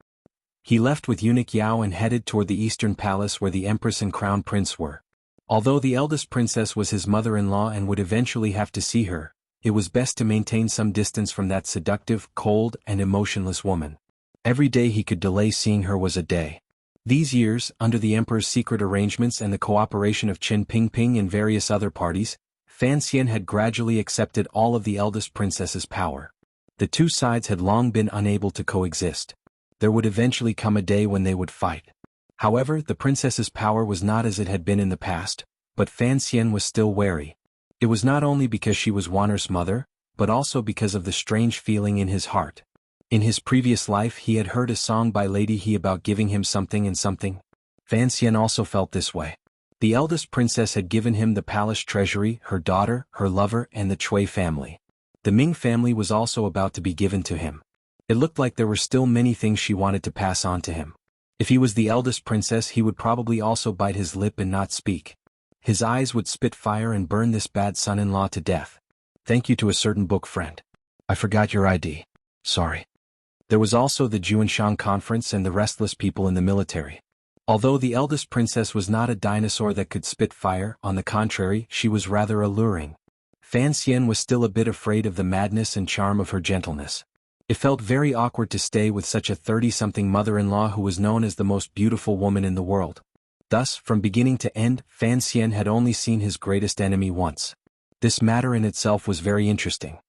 He left with Eunuch Yao and headed toward the eastern palace where the empress and crown prince were. Although the eldest princess was his mother-in-law and would eventually have to see her, it was best to maintain some distance from that seductive, cold, and emotionless woman. Every day he could delay seeing her was a day. These years, under the emperor's secret arrangements and the cooperation of Qin Pingping and various other parties, Fan Xian had gradually accepted all of the eldest princess's power. The two sides had long been unable to coexist. There would eventually come a day when they would fight. However, the princess's power was not as it had been in the past, but Fan Xian was still wary. It was not only because she was Wanner's mother, but also because of the strange feeling in his heart. In his previous life he had heard a song by Lady He about giving him something and something. Fan Xian also felt this way. The eldest princess had given him the palace treasury, her daughter, her lover, and the Cui family. The Ming family was also about to be given to him. It looked like there were still many things she wanted to pass on to him. If he was the eldest princess, he would probably also bite his lip and not speak. His eyes would spit fire and burn this bad son-in-law to death. Thank you to a certain book friend. I forgot your ID. Sorry. There was also the Juanshan conference and the restless people in the military. Although the eldest princess was not a dinosaur that could spit fire, on the contrary, she was rather alluring. Fan Xian was still a bit afraid of the madness and charm of her gentleness. It felt very awkward to stay with such a 30-something mother-in-law who was known as the most beautiful woman in the world. Thus, from beginning to end, Fan Xian had only seen his greatest enemy once. This matter in itself was very interesting.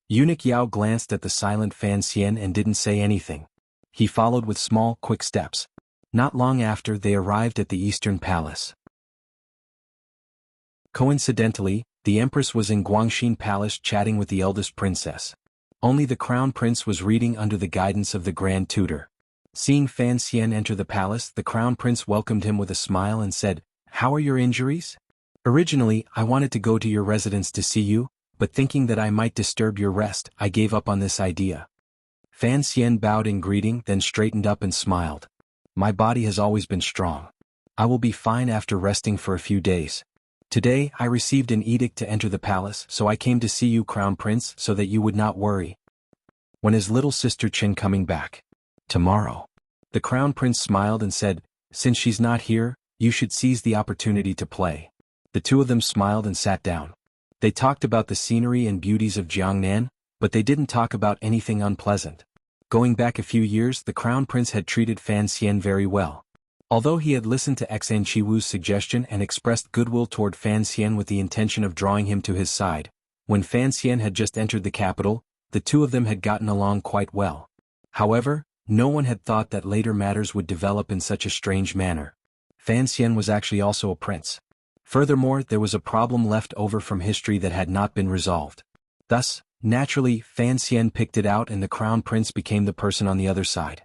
Eunuch Yao glanced at the silent Fan Xian and didn't say anything. He followed with small, quick steps. Not long after, they arrived at the Eastern Palace. Coincidentally, The empress was in Guangxin Palace chatting with the eldest princess. Only the crown prince was reading under the guidance of the grand tutor. Seeing Fan Xian enter the palace, the crown prince welcomed him with a smile and said, "How are your injuries? Originally, I wanted to go to your residence to see you, but thinking that I might disturb your rest, I gave up on this idea." Fan Xian bowed in greeting, then straightened up and smiled. "My body has always been strong. I will be fine after resting for a few days. Today, I received an edict to enter the palace, so I came to see you, Crown Prince, so that you would not worry. When is little sister Qin coming back?" "Tomorrow." The Crown Prince smiled and said, "Since she's not here, you should seize the opportunity to play." The two of them smiled and sat down. They talked about the scenery and beauties of Jiangnan, but they didn't talk about anything unpleasant. Going back a few years, the Crown Prince had treated Fan Xian very well. Although he had listened to Xan Qiwu's suggestion and expressed goodwill toward Fan Xian with the intention of drawing him to his side, when Fan Xian had just entered the capital, the two of them had gotten along quite well. However, no one had thought that later matters would develop in such a strange manner. Fan Xian was actually also a prince. Furthermore, there was a problem left over from history that had not been resolved. Thus, naturally, Fan Xian picked it out and the Crown Prince became the person on the other side.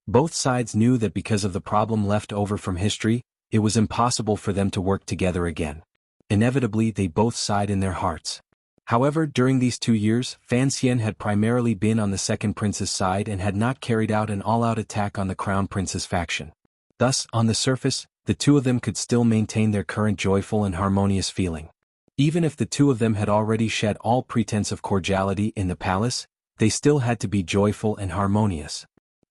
Both sides knew that because of the problem left over from history, it was impossible for them to work together again. Inevitably, they both sighed in their hearts. However, during these 2 years, Fan Xian had primarily been on the second prince's side and had not carried out an all-out attack on the Crown Prince's faction. Thus, on the surface, the two of them could still maintain their current joyful and harmonious feeling. Even if the two of them had already shed all pretense of cordiality in the palace, they still had to be joyful and harmonious.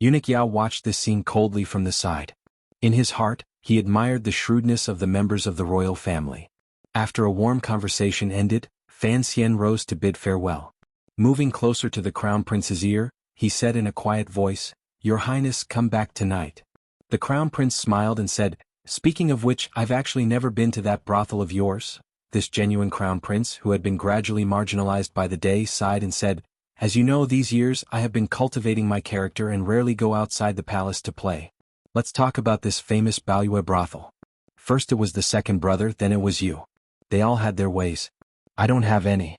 Eunuch Yao watched this scene coldly from the side. In his heart, he admired the shrewdness of the members of the royal family. After a warm conversation ended, Fan Xian rose to bid farewell. Moving closer to the Crown Prince's ear, he said in a quiet voice, "Your Highness, come back tonight." The Crown Prince smiled and said, "Speaking of which, I've actually never been to that brothel of yours." This genuine Crown Prince, who had been gradually marginalized by the day, sighed and said, "As you know, these years I have been cultivating my character and rarely go outside the palace to play. Let's talk about this famous Baoyue brothel. First it was the second brother, then it was you. They all had their ways. I don't have any."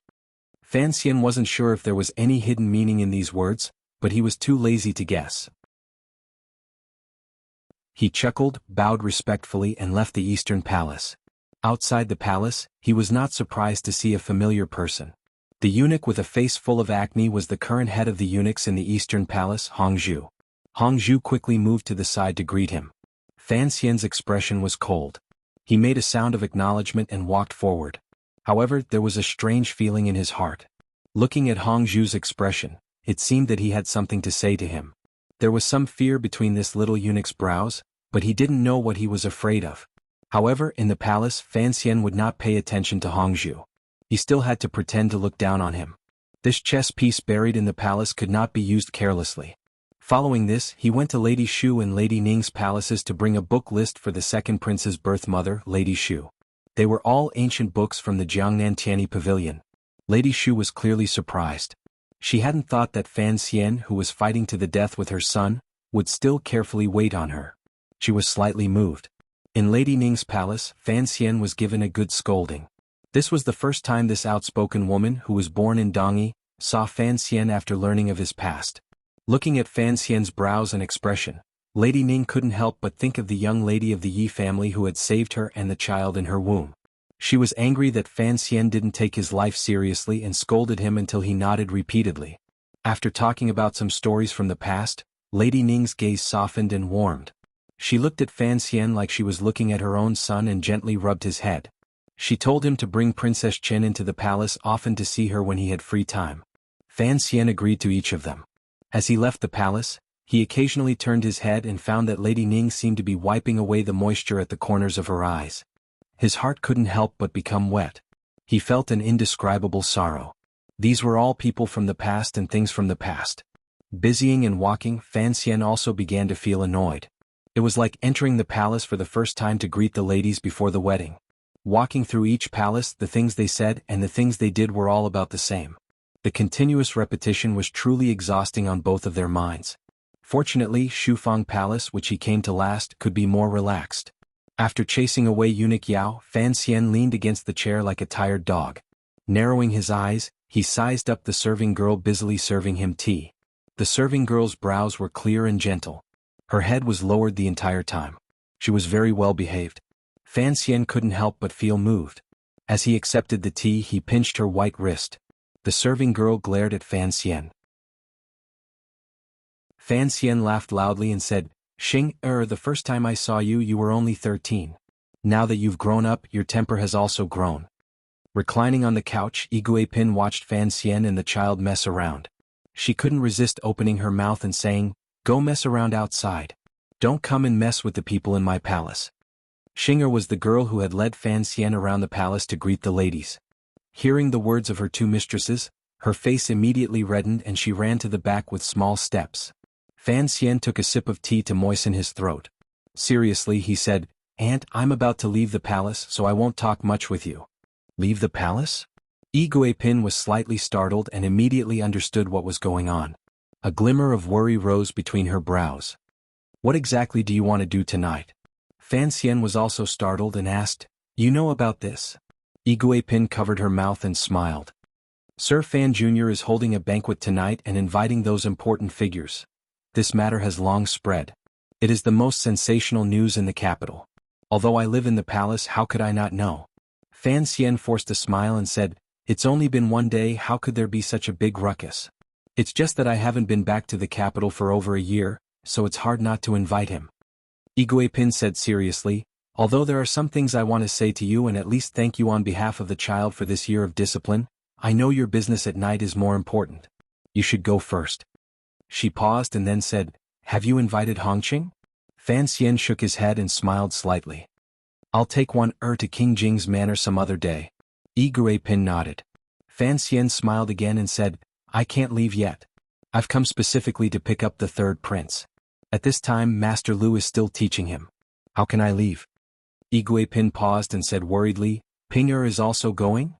Fan Xian wasn't sure if there was any hidden meaning in these words, but he was too lazy to guess. He chuckled, bowed respectfully and left the Eastern Palace. Outside the palace, he was not surprised to see a familiar person. The eunuch with a face full of acne was the current head of the eunuchs in the Eastern Palace, Hongzhu. Hongzhu quickly moved to the side to greet him. Fan Xian's expression was cold. He made a sound of acknowledgement and walked forward. However, there was a strange feeling in his heart. Looking at Hongzhu's expression, it seemed that he had something to say to him. There was some fear between this little eunuch's brows, but he didn't know what he was afraid of. However, in the palace, Fan Xian would not pay attention to Hongzhu. He still had to pretend to look down on him. This chess piece buried in the palace could not be used carelessly. Following this, he went to Lady Shu and Lady Ning's palaces to bring a book list for the second prince's birth mother, Lady Shu. They were all ancient books from the Jiangnan Tianyi Pavilion. Lady Shu was clearly surprised. She hadn't thought that Fan Xian, who was fighting to the death with her son, would still carefully wait on her. She was slightly moved. In Lady Ning's palace, Fan Xian was given a good scolding. This was the first time this outspoken woman, who was born in Dongyi, saw Fan Xian after learning of his past. Looking at Fan Xian's brows and expression, Lady Ning couldn't help but think of the young lady of the Yi family who had saved her and the child in her womb. She was angry that Fan Xian didn't take his life seriously and scolded him until he nodded repeatedly. After talking about some stories from the past, Lady Ning's gaze softened and warmed. She looked at Fan Xian like she was looking at her own son and gently rubbed his head. She told him to bring Princess Qin into the palace often to see her when he had free time. Fan Xian agreed to each of them. As he left the palace, he occasionally turned his head and found that Lady Ning seemed to be wiping away the moisture at the corners of her eyes. His heart couldn't help but become wet. He felt an indescribable sorrow. These were all people from the past and things from the past. Busying and walking, Fan Xian also began to feel annoyed. It was like entering the palace for the first time to greet the ladies before the wedding. Walking through each palace, the things they said and the things they did were all about the same. The continuous repetition was truly exhausting on both of their minds. Fortunately, Shufang Palace, which he came to last, could be more relaxed. After chasing away Eunuch Yao, Fan Xian leaned against the chair like a tired dog. Narrowing his eyes, he sized up the serving girl busily serving him tea. The serving girl's brows were clear and gentle. Her head was lowered the entire time. She was very well behaved. Fan Xian couldn't help but feel moved. As he accepted the tea, he pinched her white wrist. The serving girl glared at Fan Xian. Fan Xian laughed loudly and said, "Xing, the first time I saw you, you were only 13. Now that you've grown up, your temper has also grown." Reclining on the couch, Igui Pin watched Fan Xian and the child mess around. She couldn't resist opening her mouth and saying, "Go mess around outside. Don't come and mess with the people in my palace." Xing'er was the girl who had led Fan Xian around the palace to greet the ladies. Hearing the words of her two mistresses, her face immediately reddened and she ran to the back with small steps. Fan Xian took a sip of tea to moisten his throat. Seriously, he said, "Aunt, I'm about to leave the palace, so I won't talk much with you." Leave the palace? Igui Pin was slightly startled and immediately understood what was going on. A glimmer of worry rose between her brows. "What exactly do you want to do tonight?" Fan Xian was also startled and asked, "You know about this?" Igui Pin covered her mouth and smiled. "Sir Fan Jr. is holding a banquet tonight and inviting those important figures. This matter has long spread. It is the most sensational news in the capital. Although I live in the palace, how could I not know?" Fan Xian forced a smile and said, "It's only been one day, how could there be such a big ruckus? It's just that I haven't been back to the capital for over a year, so it's hard not to invite him." Igui Pin said seriously, "Although there are some things I want to say to you and at least thank you on behalf of the child for this year of discipline, I know your business at night is more important. You should go first." She paused and then said, "Have you invited Hongqing?" Fan Xian shook his head and smiled slightly. "I'll take one to King Jing's manor some other day." Igui Pin nodded. Fan Xian smiled again and said, "I can't leave yet. I've come specifically to pick up the third prince. At this time Master Lu is still teaching him. How can I leave?" Igui Pin paused and said worriedly, "Ping is also going?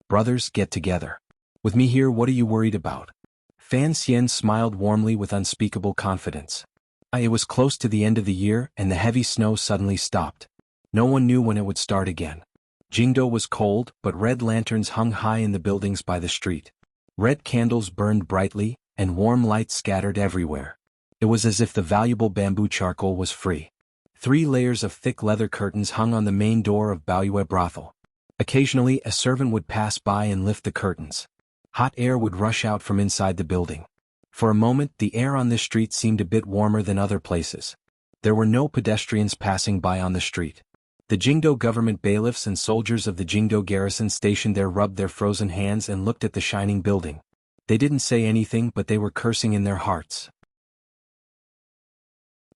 Brothers, get together. With me here, what are you worried about?" Fan Xian smiled warmly with unspeakable confidence. It was close to the end of the year and the heavy snow suddenly stopped. No one knew when it would start again. Jingdo was cold, but red lanterns hung high in the buildings by the street. Red candles burned brightly, and warm light scattered everywhere. It was as if the valuable bamboo charcoal was free. 3 layers of thick leather curtains hung on the main door of Baoyue brothel. Occasionally a servant would pass by and lift the curtains. Hot air would rush out from inside the building. For a moment the air on this street seemed a bit warmer than other places. There were no pedestrians passing by on the street. The Jingdo government bailiffs and soldiers of the Jingdo garrison stationed there rubbed their frozen hands and looked at the shining building. They didn't say anything, but they were cursing in their hearts.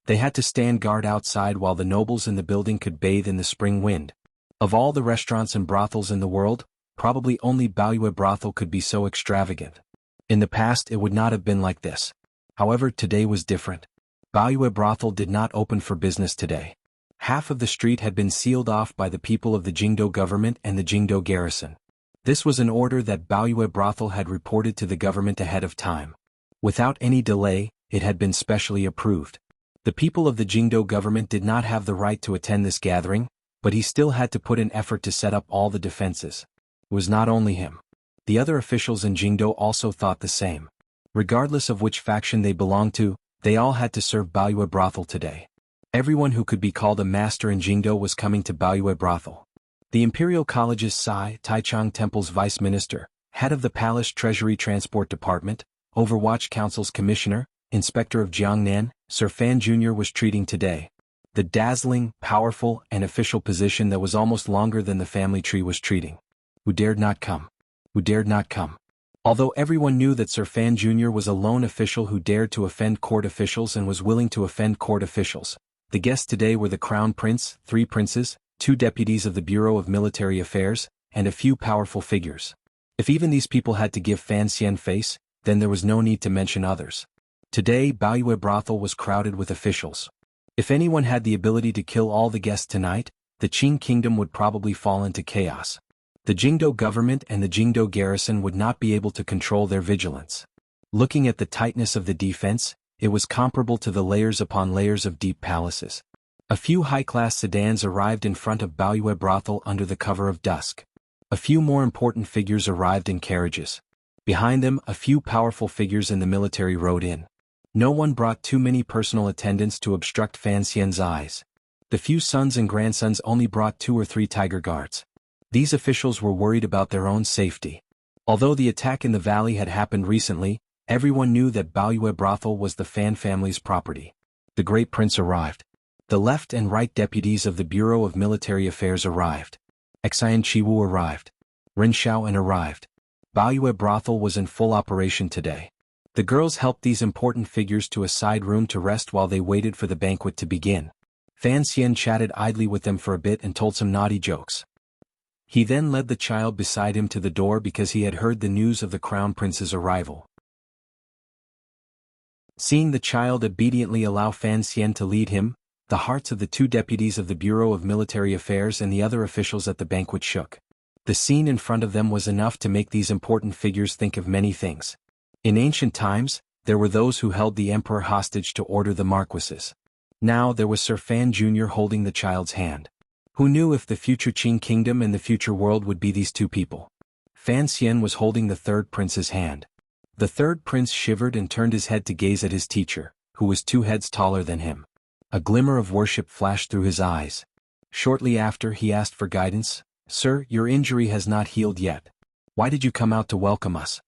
They had to stand guard outside while the nobles in the building could bathe in the spring wind. Of all the restaurants and brothels in the world, probably only Baoyue brothel could be so extravagant. In the past it would not have been like this. However, today was different. Baoyue brothel did not open for business today. Half of the street had been sealed off by the people of the Jingdo government and the Jingdo garrison. This was an order that Baoyue brothel had reported to the government ahead of time. Without any delay, it had been specially approved. The people of the Jingdo government did not have the right to attend this gathering, but he still had to put in effort to set up all the defenses. It was not only him. The other officials in Jingdo also thought the same. Regardless of which faction they belonged to, they all had to serve Baoyue brothel today. Everyone who could be called a master in Jingdo was coming to Baoyue brothel. The Imperial College's Taichung Temple's vice minister, head of the Palace Treasury Transport Department, Overwatch Council's commissioner, inspector of Jiangnan, Sir Fan Jr. was treating today. The dazzling, powerful, and official position that was almost longer than the family tree was treating. Who dared not come? Who dared not come? Although everyone knew that Sir Fan Jr. was a lone official who dared to offend court officials and was willing to offend court officials, the guests today were the Crown Prince, 3 princes, 2 deputies of the Bureau of Military Affairs, and a few powerful figures. If even these people had to give Fan Xian face, then there was no need to mention others. Today Baoyue brothel was crowded with officials. If anyone had the ability to kill all the guests tonight, the Qing kingdom would probably fall into chaos. The Jingdo government and the Jingdo garrison would not be able to control their vigilance. Looking at the tightness of the defense, it was comparable to the layers upon layers of deep palaces. A few high-class sedans arrived in front of Baoyue brothel under the cover of dusk. A few more important figures arrived in carriages. Behind them, a few powerful figures in the military rode in. No one brought too many personal attendants to obstruct Fan Xian's eyes. The few sons and grandsons only brought 2 or 3 tiger guards. These officials were worried about their own safety. Although the attack in the valley had happened recently, everyone knew that Baoyue brothel was the Fan family's property. The great prince arrived. The left and right deputies of the Bureau of Military Affairs arrived. Xian Chiwu arrived. Ren Shaoan arrived. Baoyue brothel was in full operation today. The girls helped these important figures to a side room to rest while they waited for the banquet to begin. Fan Xian chatted idly with them for a bit and told some naughty jokes. He then led the child beside him to the door because he had heard the news of the crown prince's arrival. Seeing the child obediently allow Fan Xian to lead him, the hearts of the 2 deputies of the Bureau of Military Affairs and the other officials at the banquet shook. The scene in front of them was enough to make these important figures think of many things. In ancient times, there were those who held the emperor hostage to order the marquises. Now there was Sir Fan Jr. holding the child's hand. Who knew if the future Qing kingdom and the future world would be these 2 people? Fan Xian was holding the 3rd prince's hand. The 3rd prince shivered and turned his head to gaze at his teacher, who was 2 heads taller than him. A glimmer of worship flashed through his eyes. Shortly after, he asked for guidance. "Sir, your injury has not healed yet. Why did you come out to welcome us?"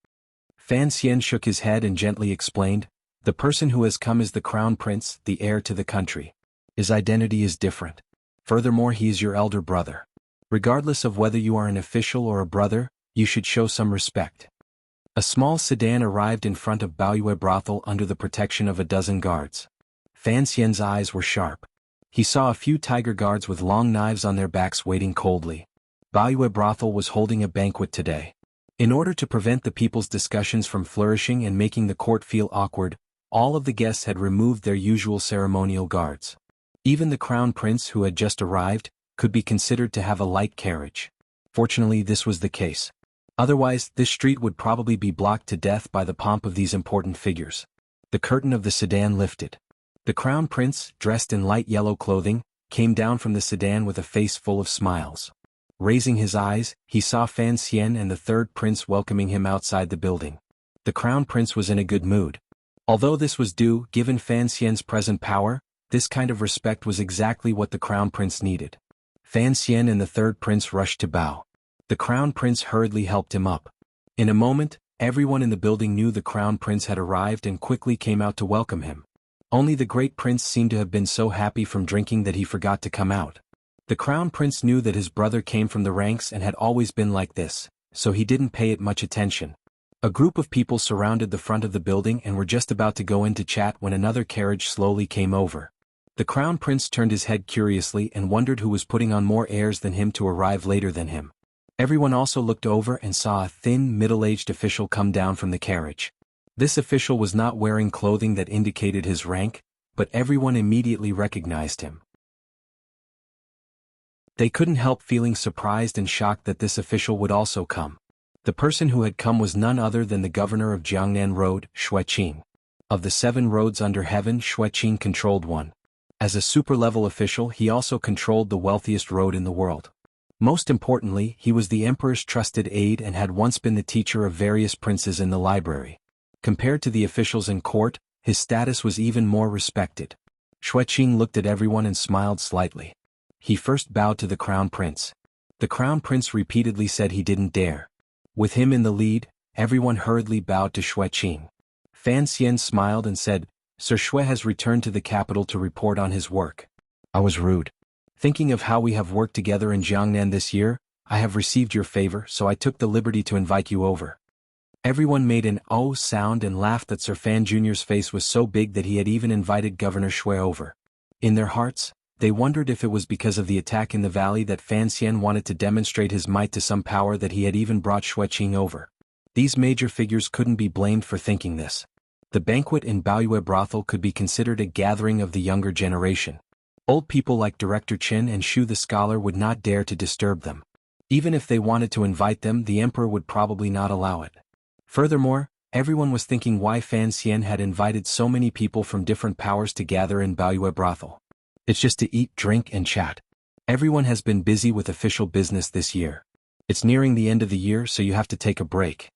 Fan Xian shook his head and gently explained, "The person who has come is the crown prince, the heir to the country. His identity is different. Furthermore, he is your elder brother. Regardless of whether you are an official or a brother, you should show some respect." A small sedan arrived in front of Baoyue brothel under the protection of a dozen guards. Fan Xian's eyes were sharp. He saw a few tiger guards with long knives on their backs waiting coldly. Baoyue brothel was holding a banquet today. In order to prevent the people's discussions from flourishing and making the court feel awkward, all of the guests had removed their usual ceremonial guards. Even the crown prince who had just arrived could be considered to have a light carriage. Fortunately, this was the case. Otherwise, this street would probably be blocked to death by the pomp of these important figures. The curtain of the sedan lifted. The crown prince, dressed in light yellow clothing, came down from the sedan with a face full of smiles. Raising his eyes, he saw Fan Xian and the 3rd prince welcoming him outside the building. The crown prince was in a good mood. Although this was due, given Fan Xian's present power, this kind of respect was exactly what the crown prince needed. Fan Xian and the 3rd prince rushed to bow. The crown prince hurriedly helped him up. In a moment, everyone in the building knew the crown prince had arrived and quickly came out to welcome him. Only the great prince seemed to have been so happy from drinking that he forgot to come out. The crown prince knew that his brother came from the ranks and had always been like this, so he didn't pay it much attention. A group of people surrounded the front of the building and were just about to go in to chat when another carriage slowly came over. The crown prince turned his head curiously and wondered who was putting on more airs than him to arrive later than him. Everyone also looked over and saw a thin, middle-aged official come down from the carriage. This official was not wearing clothing that indicated his rank, but everyone immediately recognized him. They couldn't help feeling surprised and shocked that this official would also come. The person who had come was none other than the governor of Jiangnan Road, Xueqing. Of the 7 roads under heaven, Xueqing controlled one. As a super-level official, he also controlled the wealthiest road in the world. Most importantly, he was the emperor's trusted aide and had once been the teacher of various princes in the library. Compared to the officials in court, his status was even more respected. Xueqing looked at everyone and smiled slightly. He first bowed to the crown prince. The crown prince repeatedly said he didn't dare. With him in the lead, everyone hurriedly bowed to Xueqing. Fan Xian smiled and said, "Sir Xue has returned to the capital to report on his work." "I was rude. Thinking of how we have worked together in Jiangnan this year, I have received your favor, so I took the liberty to invite you over." Everyone made an "oh" sound and laughed that Sir Fan Jr.'s face was so big that he had even invited Governor Xue over. In their hearts, they wondered if it was because of the attack in the valley that Fan Xian wanted to demonstrate his might to some power that he had even brought Xueqing over. These major figures couldn't be blamed for thinking this. The banquet in Baoyue brothel could be considered a gathering of the younger generation. Old people like Director Qin and Shu the scholar would not dare to disturb them. Even if they wanted to invite them, the emperor would probably not allow it. Furthermore, everyone was thinking why Fan Xian had invited so many people from different powers to gather in Baoyue brothel. It's just to eat, drink and chat. Everyone has been busy with official business this year. It's nearing the end of the year, so you have to take a break.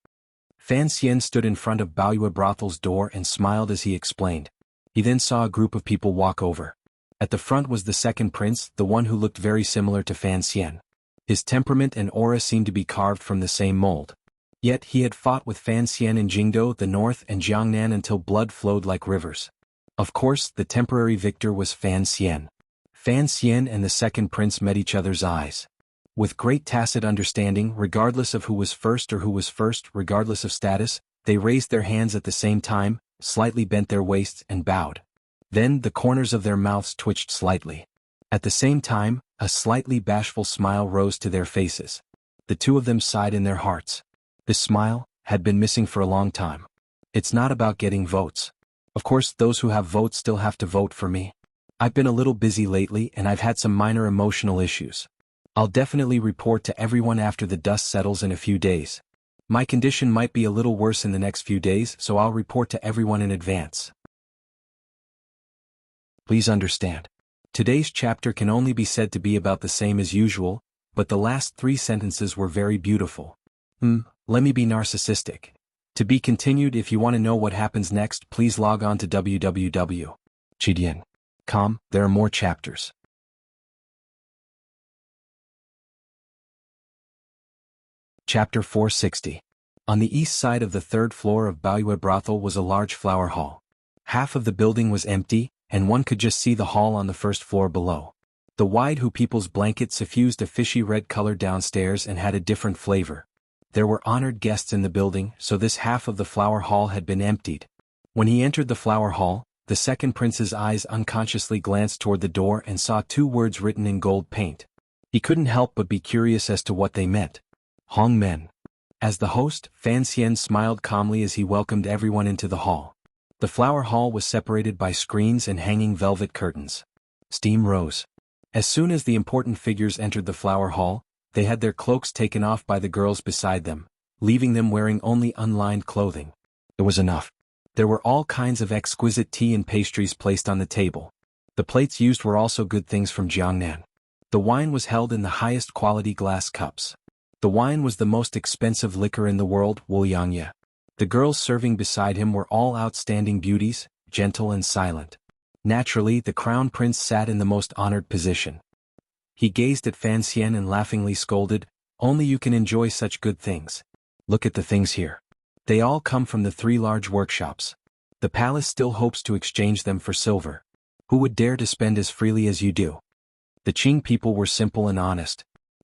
Fan Xian stood in front of Baoyue Brothel's door and smiled as he explained. He then saw a group of people walk over. At the front was the second prince, the one who looked very similar to Fan Xian. His temperament and aura seemed to be carved from the same mold. Yet he had fought with Fan Xian in Jingdo, the north, and Jiangnan until blood flowed like rivers. Of course, the temporary victor was Fan Xian. Fan Xian and the second prince met each other's eyes. With great tacit understanding, regardless of who was first or who was first, regardless of status, they raised their hands at the same time, slightly bent their waists and bowed. Then the corners of their mouths twitched slightly. At the same time, a slightly bashful smile rose to their faces. The two of them sighed in their hearts. This smile had been missing for a long time. It's not about getting votes. Of course, those who have votes still have to vote for me. I've been a little busy lately and I've had some minor emotional issues. I'll definitely report to everyone after the dust settles in a few days. My condition might be a little worse in the next few days, so I'll report to everyone in advance. Please understand. Today's chapter can only be said to be about the same as usual, but the last 3 sentences were very beautiful. Let me be narcissistic. To be continued. If you want to know what happens next, please log on to www.chidian.com. There are more chapters. Chapter 460. On the east side of the 3rd floor of Baoyue Brothel was a large flower hall. Half of the building was empty, and one could just see the hall on the 1st floor below. The wide Hu people's blanket suffused a fishy red color downstairs and had a different flavor. There were honored guests in the building, so this half of the flower hall had been emptied. When he entered the flower hall, the second prince's eyes unconsciously glanced toward the door and saw 2 words written in gold paint. He couldn't help but be curious as to what they meant. Hong Men. As the host, Fan Xian smiled calmly as he welcomed everyone into the hall. The flower hall was separated by screens and hanging velvet curtains. Steam rose. As soon as the important figures entered the flower hall, they had their cloaks taken off by the girls beside them, leaving them wearing only unlined clothing. It was enough. There were all kinds of exquisite tea and pastries placed on the table. The plates used were also good things from Jiangnan. The wine was held in the highest quality glass cups. The wine was the most expensive liquor in the world, Wuliangye. The girls serving beside him were all outstanding beauties, gentle and silent. Naturally, the crown prince sat in the most honored position. He gazed at Fan Xian and laughingly scolded, "Only you can enjoy such good things. Look at the things here. They all come from the 3 large workshops. The palace still hopes to exchange them for silver. Who would dare to spend as freely as you do?" The Qing people were simple and honest.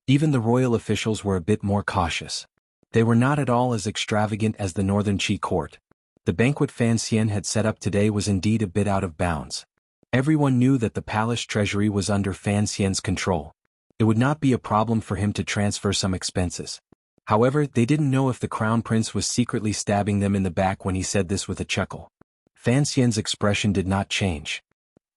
Even the royal officials were a bit more cautious. They were not at all as extravagant as the northern Qi court. The banquet Fan Xian had set up today was indeed a bit out of bounds. Everyone knew that the palace treasury was under Fan Xian's control. It would not be a problem for him to transfer some expenses. However, they didn't know if the crown prince was secretly stabbing them in the back when he said this with a chuckle. Fan Xian's expression did not change.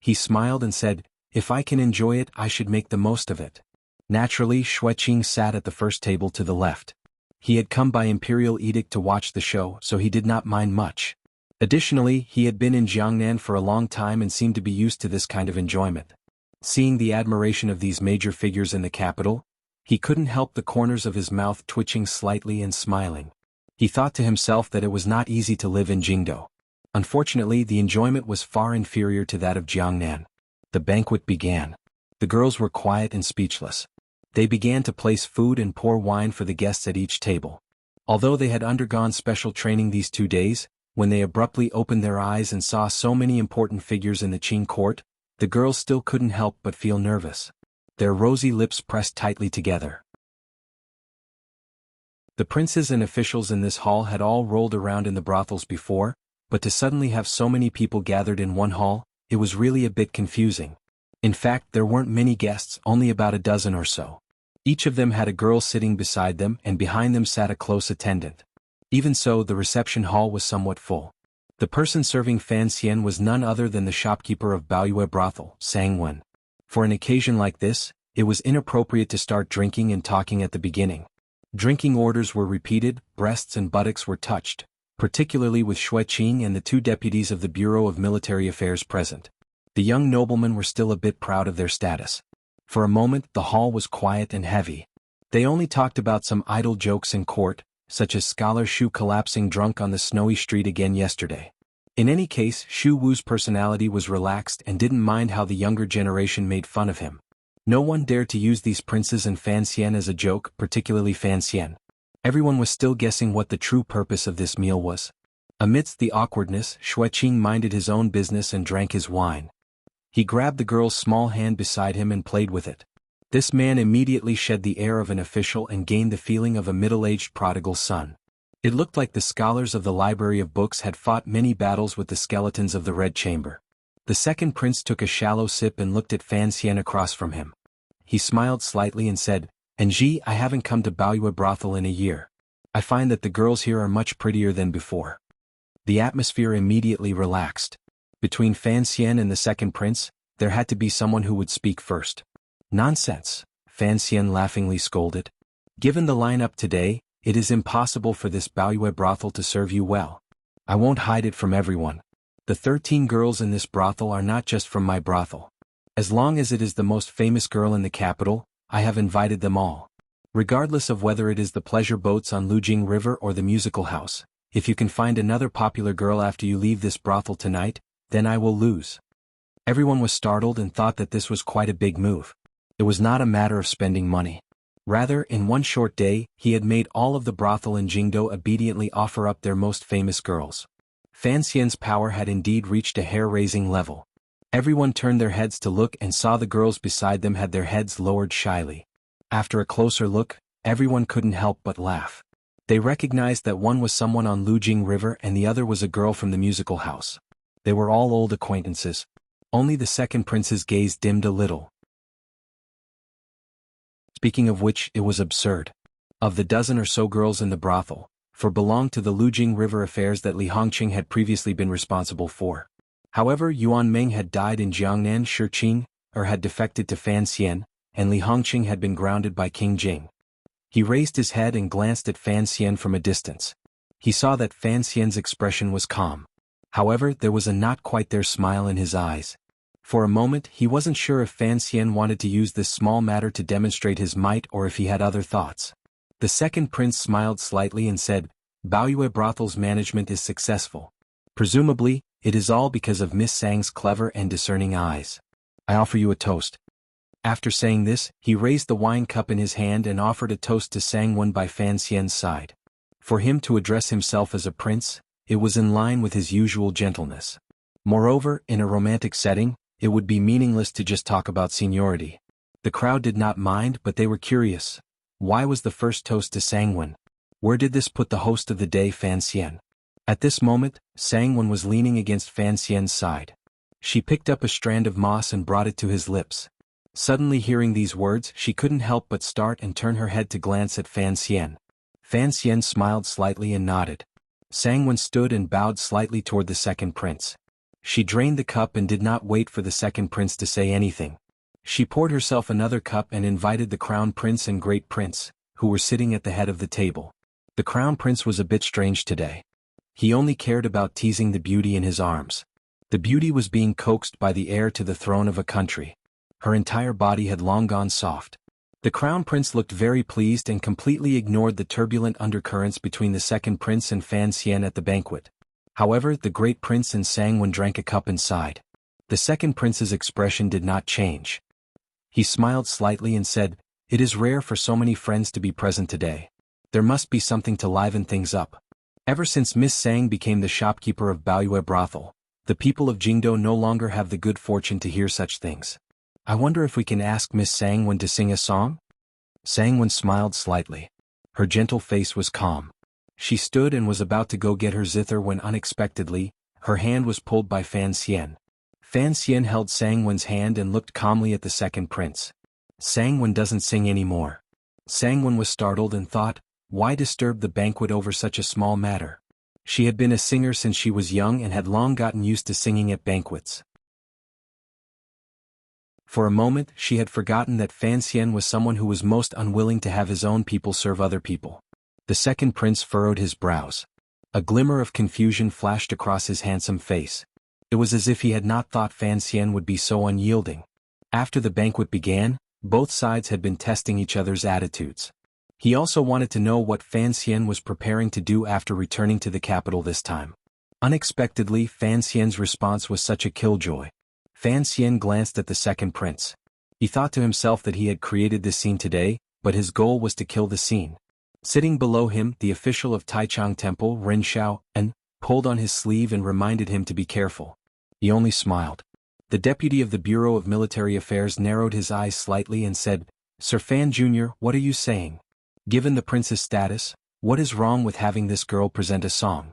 He smiled and said, "If I can enjoy it, I should make the most of it." Naturally, Xueqing sat at the first table to the left. He had come by imperial edict to watch the show, so he did not mind much. Additionally, he had been in Jiangnan for a long time and seemed to be used to this kind of enjoyment. Seeing the admiration of these major figures in the capital, he couldn't help the corners of his mouth twitching slightly and smiling. He thought to himself that it was not easy to live in Jingdo. Unfortunately, the enjoyment was far inferior to that of Jiangnan. The banquet began. The girls were quiet and speechless. They began to place food and pour wine for the guests at each table. Although they had undergone special training these 2 days, when they abruptly opened their eyes and saw so many important figures in the Qing court, the girls still couldn't help but feel nervous. Their rosy lips pressed tightly together. The princes and officials in this hall had all rolled around in the brothels before, but to suddenly have so many people gathered in one hall, it was really a bit confusing. In fact, there weren't many guests, only about a dozen or so. Each of them had a girl sitting beside them, and behind them sat a close attendant. Even so, the reception hall was somewhat full. The person serving Fan Xian was none other than the shopkeeper of Baoyue Brothel, Sang Wen. For an occasion like this, it was inappropriate to start drinking and talking at the beginning. Drinking orders were repeated, breasts and buttocks were touched, particularly with Xueqing and the 2 deputies of the Bureau of Military Affairs present. The young noblemen were still a bit proud of their status. For a moment, the hall was quiet and heavy. They only talked about some idle jokes in court, such as Scholar Shu collapsing drunk on the snowy street again yesterday. In any case, Shu Wu's personality was relaxed and didn't mind how the younger generation made fun of him. No one dared to use these princes and Fan Xian as a joke, particularly Fan Xian. Everyone was still guessing what the true purpose of this meal was. Amidst the awkwardness, Xueqing minded his own business and drank his wine. He grabbed the girl's small hand beside him and played with it. This man immediately shed the air of an official and gained the feeling of a middle-aged prodigal son. It looked like the scholars of the Library of Books had fought many battles with the skeletons of the Red Chamber. The second prince took a shallow sip and looked at Fan Xian across from him. He smiled slightly and said, "Anji, I haven't come to Baoyue brothel in a year. I find that the girls here are much prettier than before." The atmosphere immediately relaxed. Between Fan Xian and the second prince, there had to be someone who would speak first. "Nonsense," Fan Xian laughingly scolded. "Given the lineup today, it is impossible for this Baoyue brothel to serve you well. I won't hide it from everyone. The 13 girls in this brothel are not just from my brothel. As long as it is the most famous girl in the capital, I have invited them all. Regardless of whether it is the pleasure boats on Lujing River or the musical house, if you can find another popular girl after you leave this brothel tonight, then I will lose." Everyone was startled and thought that this was quite a big move. It was not a matter of spending money. Rather, in one short day, he had made all of the brothel in Jingdo obediently offer up their most famous girls. Fan Xian's power had indeed reached a hair-raising level. Everyone turned their heads to look and saw the girls beside them had their heads lowered shyly. After a closer look, everyone couldn't help but laugh. They recognized that one was someone on Lujing River and the other was a girl from the musical house. They were all old acquaintances. Only the second prince's gaze dimmed a little. Speaking of which, it was absurd. Of the dozen or so girls in the brothel, four belonged to the Lujing River affairs that Li Hongqing had previously been responsible for. However, Yuan Meng had died in Jiangnan Shiqing, or had defected to Fan Xian, and Li Hongqing had been grounded by King Jing. He raised his head and glanced at Fan Xian from a distance. He saw that Fan Xian's expression was calm. However, there was a not quite there smile in his eyes. For a moment, he wasn't sure if Fan Xian wanted to use this small matter to demonstrate his might or if he had other thoughts. The second prince smiled slightly and said, "Baoyue Brothel's management is successful. Presumably, it is all because of Miss Sang's clever and discerning eyes. I offer you a toast." After saying this, he raised the wine cup in his hand and offered a toast to Sangwon by Fan Xian's side. For him to address himself as a prince, it was in line with his usual gentleness. Moreover, in a romantic setting, it would be meaningless to just talk about seniority. The crowd did not mind, but they were curious. Why was the first toast to Sangwon? Where did this put the host of the day, Fan Xian? At this moment, Sangwon was leaning against Fan Xian's side. She picked up a strand of moss and brought it to his lips. Suddenly hearing these words, she couldn't help but start and turn her head to glance at Fan Xian. Fan Xian smiled slightly and nodded. Sangwon stood and bowed slightly toward the second prince. She drained the cup and did not wait for the second prince to say anything. She poured herself another cup and invited the crown prince and great prince, who were sitting at the head of the table. The crown prince was a bit strange today. He only cared about teasing the beauty in his arms. The beauty was being coaxed by the heir to the throne of a country. Her entire body had long gone soft. The crown prince looked very pleased and completely ignored the turbulent undercurrents between the second prince and Fan Xian at the banquet. However, the great prince and Sangwon drank a cup and sighed. The second prince's expression did not change. He smiled slightly and said, "It is rare for so many friends to be present today. There must be something to liven things up. Ever since Miss Sang became the shopkeeper of Baoyue Brothel, the people of Jingdo no longer have the good fortune to hear such things. I wonder if we can ask Miss Sangwon to sing a song?" Sangwon smiled slightly. Her gentle face was calm. She stood and was about to go get her zither when unexpectedly, her hand was pulled by Fan Xian. Fan Xian held Sangwon's hand and looked calmly at the second prince. "Sangwon doesn't sing anymore." Sangwon was startled and thought, why disturb the banquet over such a small matter? She had been a singer since she was young and had long gotten used to singing at banquets. For a moment, she had forgotten that Fan Xian was someone who was most unwilling to have his own people serve other people. The second prince furrowed his brows. A glimmer of confusion flashed across his handsome face. It was as if he had not thought Fan Xian would be so unyielding. After the banquet began, both sides had been testing each other's attitudes. He also wanted to know what Fan Xian was preparing to do after returning to the capital this time. Unexpectedly, Fan Xian's response was such a killjoy. Fan Xian glanced at the second prince. He thought to himself that he had created this scene today, but his goal was to kill the scene. Sitting below him, the official of Taichang Temple, Ren Xiao, pulled on his sleeve and reminded him to be careful. He only smiled. The deputy of the Bureau of Military Affairs narrowed his eyes slightly and said, "Sir Fan Jr., what are you saying? Given the prince's status, what is wrong with having this girl present a song?"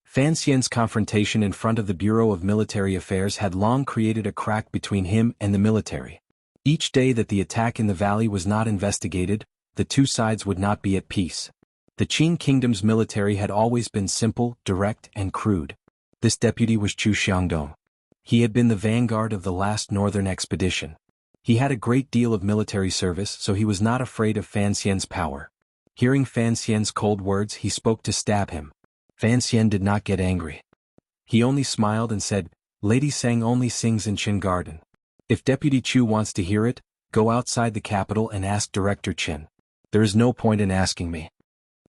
Fan Xian's confrontation in front of the Bureau of Military Affairs had long created a crack between him and the military. Each day that the attack in the valley was not investigated, the two sides would not be at peace. The Qin Kingdom's military had always been simple, direct, and crude. This deputy was Chu Xiangdong. He had been the vanguard of the last northern expedition. He had a great deal of military service, so he was not afraid of Fan Xian's power. Hearing Fan Xian's cold words, he spoke to stab him. Fan Xian did not get angry. He only smiled and said, "Lady Sang only sings in Qin Garden. If Deputy Chu wants to hear it, go outside the capital and ask Director Qin. There is no point in asking me."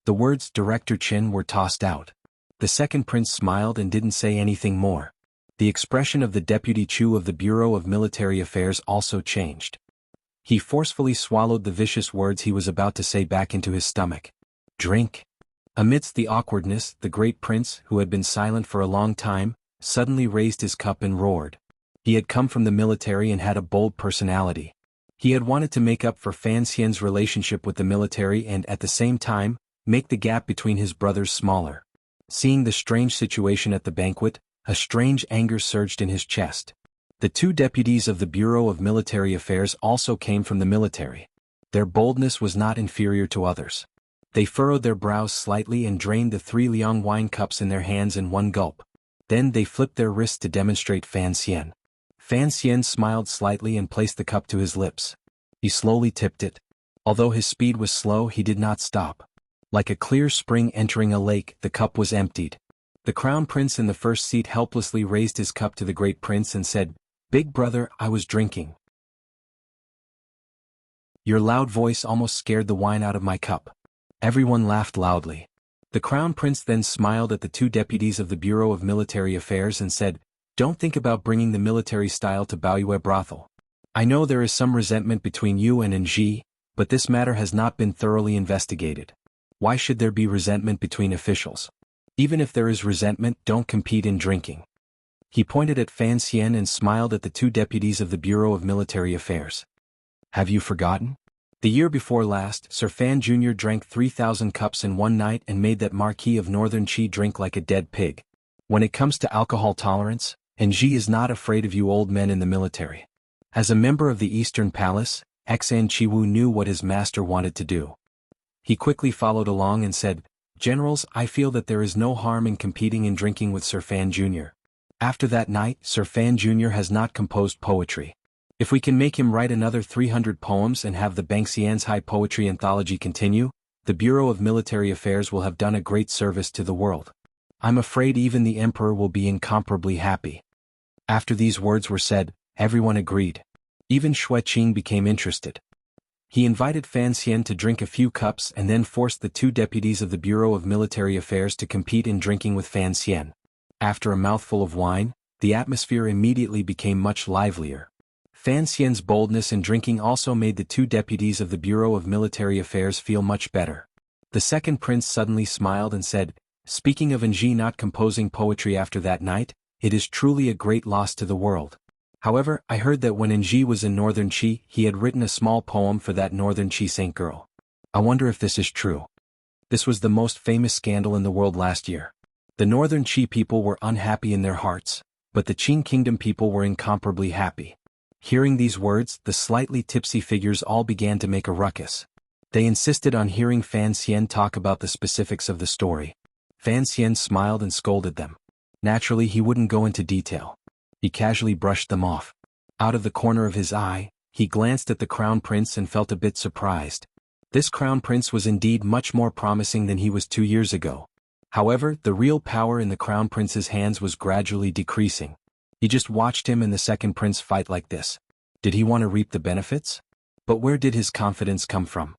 The words Director Qin were tossed out. The second prince smiled and didn't say anything more. The expression of the Deputy Chu of the Bureau of Military Affairs also changed. He forcefully swallowed the vicious words he was about to say back into his stomach. "Drink." Amidst the awkwardness, the great prince, who had been silent for a long time, suddenly raised his cup and roared. He had come from the military and had a bold personality. He had wanted to make up for Fan Xian's relationship with the military and, at the same time, make the gap between his brothers smaller. Seeing the strange situation at the banquet, a strange anger surged in his chest. The two deputies of the Bureau of Military Affairs also came from the military. Their boldness was not inferior to others. They furrowed their brows slightly and drained the 3 Liang wine cups in their hands in one gulp. Then they flipped their wrists to demonstrate Fan Xian. Fan Xian smiled slightly and placed the cup to his lips. He slowly tipped it. Although his speed was slow, he did not stop. Like a clear spring entering a lake, the cup was emptied. The crown prince in the first seat helplessly raised his cup to the great prince and said, "Big brother, I was drinking. Your loud voice almost scared the wine out of my cup." Everyone laughed loudly. The crown prince then smiled at the two deputies of the Bureau of Military Affairs and said, "Don't think about bringing the military style to Baoyue brothel. I know there is some resentment between you and Enji, but this matter has not been thoroughly investigated. Why should there be resentment between officials? Even if there is resentment, don't compete in drinking." He pointed at Fan Xian and smiled at the two deputies of the Bureau of Military Affairs. "Have you forgotten? The year before last, Sir Fan Jr. drank 3,000 cups in one night and made that Marquis of Northern Qi drink like a dead pig. When it comes to alcohol tolerance, Enji is not afraid of you old men in the military." As a member of the Eastern Palace, Xan Chiwu knew what his master wanted to do. He quickly followed along and said, "Generals, I feel that there is no harm in competing in drinking with Sir Fan Jr. After that night, Sir Fan Jr. has not composed poetry. If we can make him write another 300 poems and have the Bangxian's high poetry anthology continue, the Bureau of Military Affairs will have done a great service to the world. I'm afraid even the emperor will be incomparably happy." After these words were said, everyone agreed. Even Xue Qing became interested. He invited Fan Xian to drink a few cups and then forced the two deputies of the Bureau of Military Affairs to compete in drinking with Fan Xian. After a mouthful of wine, the atmosphere immediately became much livelier. Fan Xian's boldness in drinking also made the two deputies of the Bureau of Military Affairs feel much better. The second prince suddenly smiled and said, "Speaking of Enji not composing poetry after that night, it is truly a great loss to the world. However, I heard that when Enji was in Northern Qi, he had written a small poem for that Northern Qi saint girl. I wonder if this is true." This was the most famous scandal in the world last year. The Northern Qi people were unhappy in their hearts, but the Qin Kingdom people were incomparably happy. Hearing these words, the slightly tipsy figures all began to make a ruckus. They insisted on hearing Fan Xian talk about the specifics of the story. Fan Xian smiled and scolded them. Naturally, he wouldn't go into detail. He casually brushed them off. Out of the corner of his eye, he glanced at the crown prince and felt a bit surprised. This crown prince was indeed much more promising than he was 2 years ago. However, the real power in the crown prince's hands was gradually decreasing. He just watched him and the second prince fight like this. Did he want to reap the benefits? But where did his confidence come from?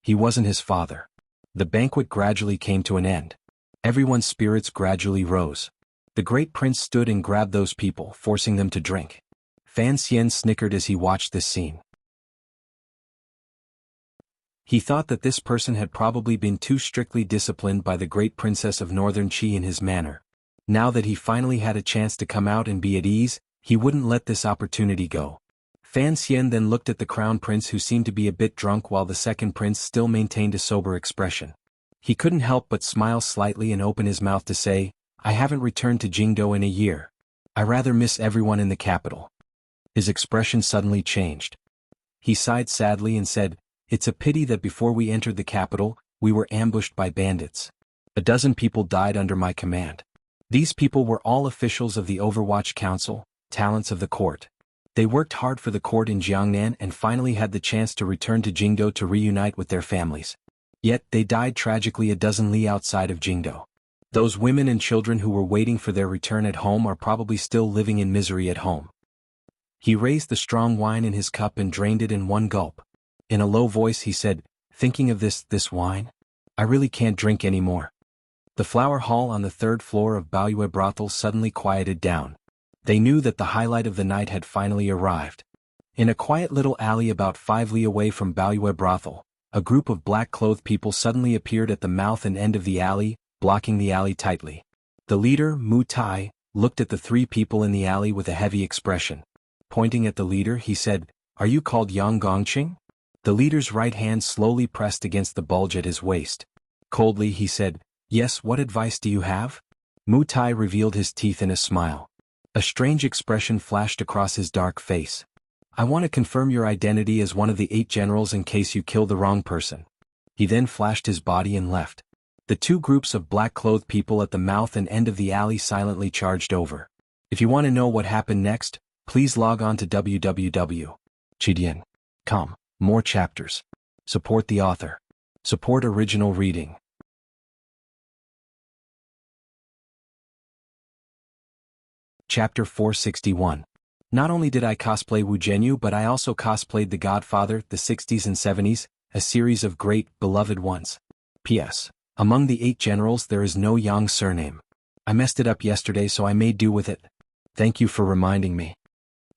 He wasn't his father. The banquet gradually came to an end. Everyone's spirits gradually rose. The great prince stood and grabbed those people, forcing them to drink. Fan Xian snickered as he watched this scene. He thought that this person had probably been too strictly disciplined by the great princess of Northern Qi in his manner. Now that he finally had a chance to come out and be at ease, he wouldn't let this opportunity go. Fan Xian then looked at the crown prince, who seemed to be a bit drunk, while the second prince still maintained a sober expression. He couldn't help but smile slightly and open his mouth to say, "I haven't returned to Jingdou in a year. I rather miss everyone in the capital." His expression suddenly changed. He sighed sadly and said, "It's a pity that before we entered the capital, we were ambushed by bandits. A dozen people died under my command. These people were all officials of the Overwatch Council, talents of the court. They worked hard for the court in Jiangnan and finally had the chance to return to Jingdou to reunite with their families. Yet they died tragically a dozen li outside of Jingdou. Those women and children who were waiting for their return at home are probably still living in misery at home." He raised the strong wine in his cup and drained it in one gulp. In a low voice he said, "Thinking of this wine? I really can't drink anymore." The flower hall on the third floor of Baoyue brothel suddenly quieted down. They knew that the highlight of the night had finally arrived. In a quiet little alley about 5 li away from Baoyue brothel, a group of black-clothed people suddenly appeared at the mouth and end of the alley, blocking the alley tightly. The leader, Mu Tai, looked at the 3 people in the alley with a heavy expression. Pointing at the leader, he said, "Are you called Yang Gongqing?" The leader's right hand slowly pressed against the bulge at his waist. Coldly he said, "Yes, what advice do you have?" Mu Tai revealed his teeth in a smile. A strange expression flashed across his dark face. "I want to confirm your identity as one of the 8 generals in case you kill the wrong person." He then flashed his body and left. The 2 groups of black-clothed people at the mouth and end of the alley silently charged over. If you want to know what happened next, please log on to www.chidian.com. More chapters. Support the author. Support original reading. Chapter 461. Not only did I cosplay Wu Zhenyu, but I also cosplayed The Godfather, the 60s and 70s, a series of great, beloved ones. P.S. Among the 8 generals there is no Yang surname. I messed it up yesterday, so I made do with it. Thank you for reminding me.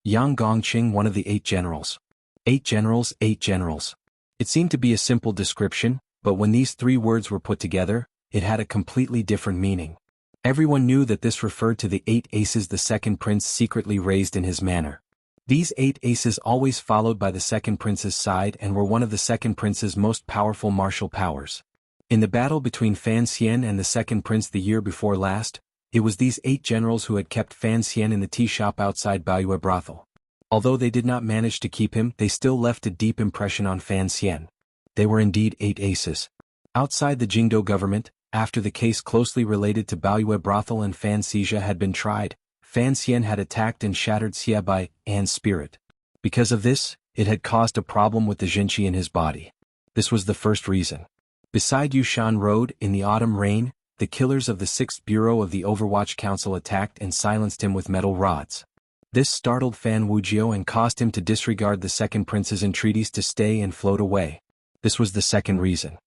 Yang Gongqing, one of the 8 generals. 8 generals, 8 generals. It seemed to be a simple description, but when these 3 words were put together, it had a completely different meaning. Everyone knew that this referred to the 8 aces the second prince secretly raised in his manor. These 8 aces always followed by the second prince's side and were one of the second prince's most powerful martial powers. In the battle between Fan Xian and the second prince the year before last, it was these 8 generals who had kept Fan Xian in the tea shop outside Baoyue brothel. Although they did not manage to keep him, they still left a deep impression on Fan Xian. They were indeed 8 aces. Outside the Jingdou government, after the case closely related to Baoyue brothel and Fan Xizha had been tried, Fan Xian had attacked and shattered Xia Bai An's spirit. Because of this, it had caused a problem with the Jinqi in his body. This was the first reason. Beside Yushan Road, in the autumn rain, the killers of the 6th Bureau of the Overwatch Council attacked and silenced him with metal rods. This startled Fan Wujiu and caused him to disregard the second prince's entreaties to stay and float away. This was the second reason.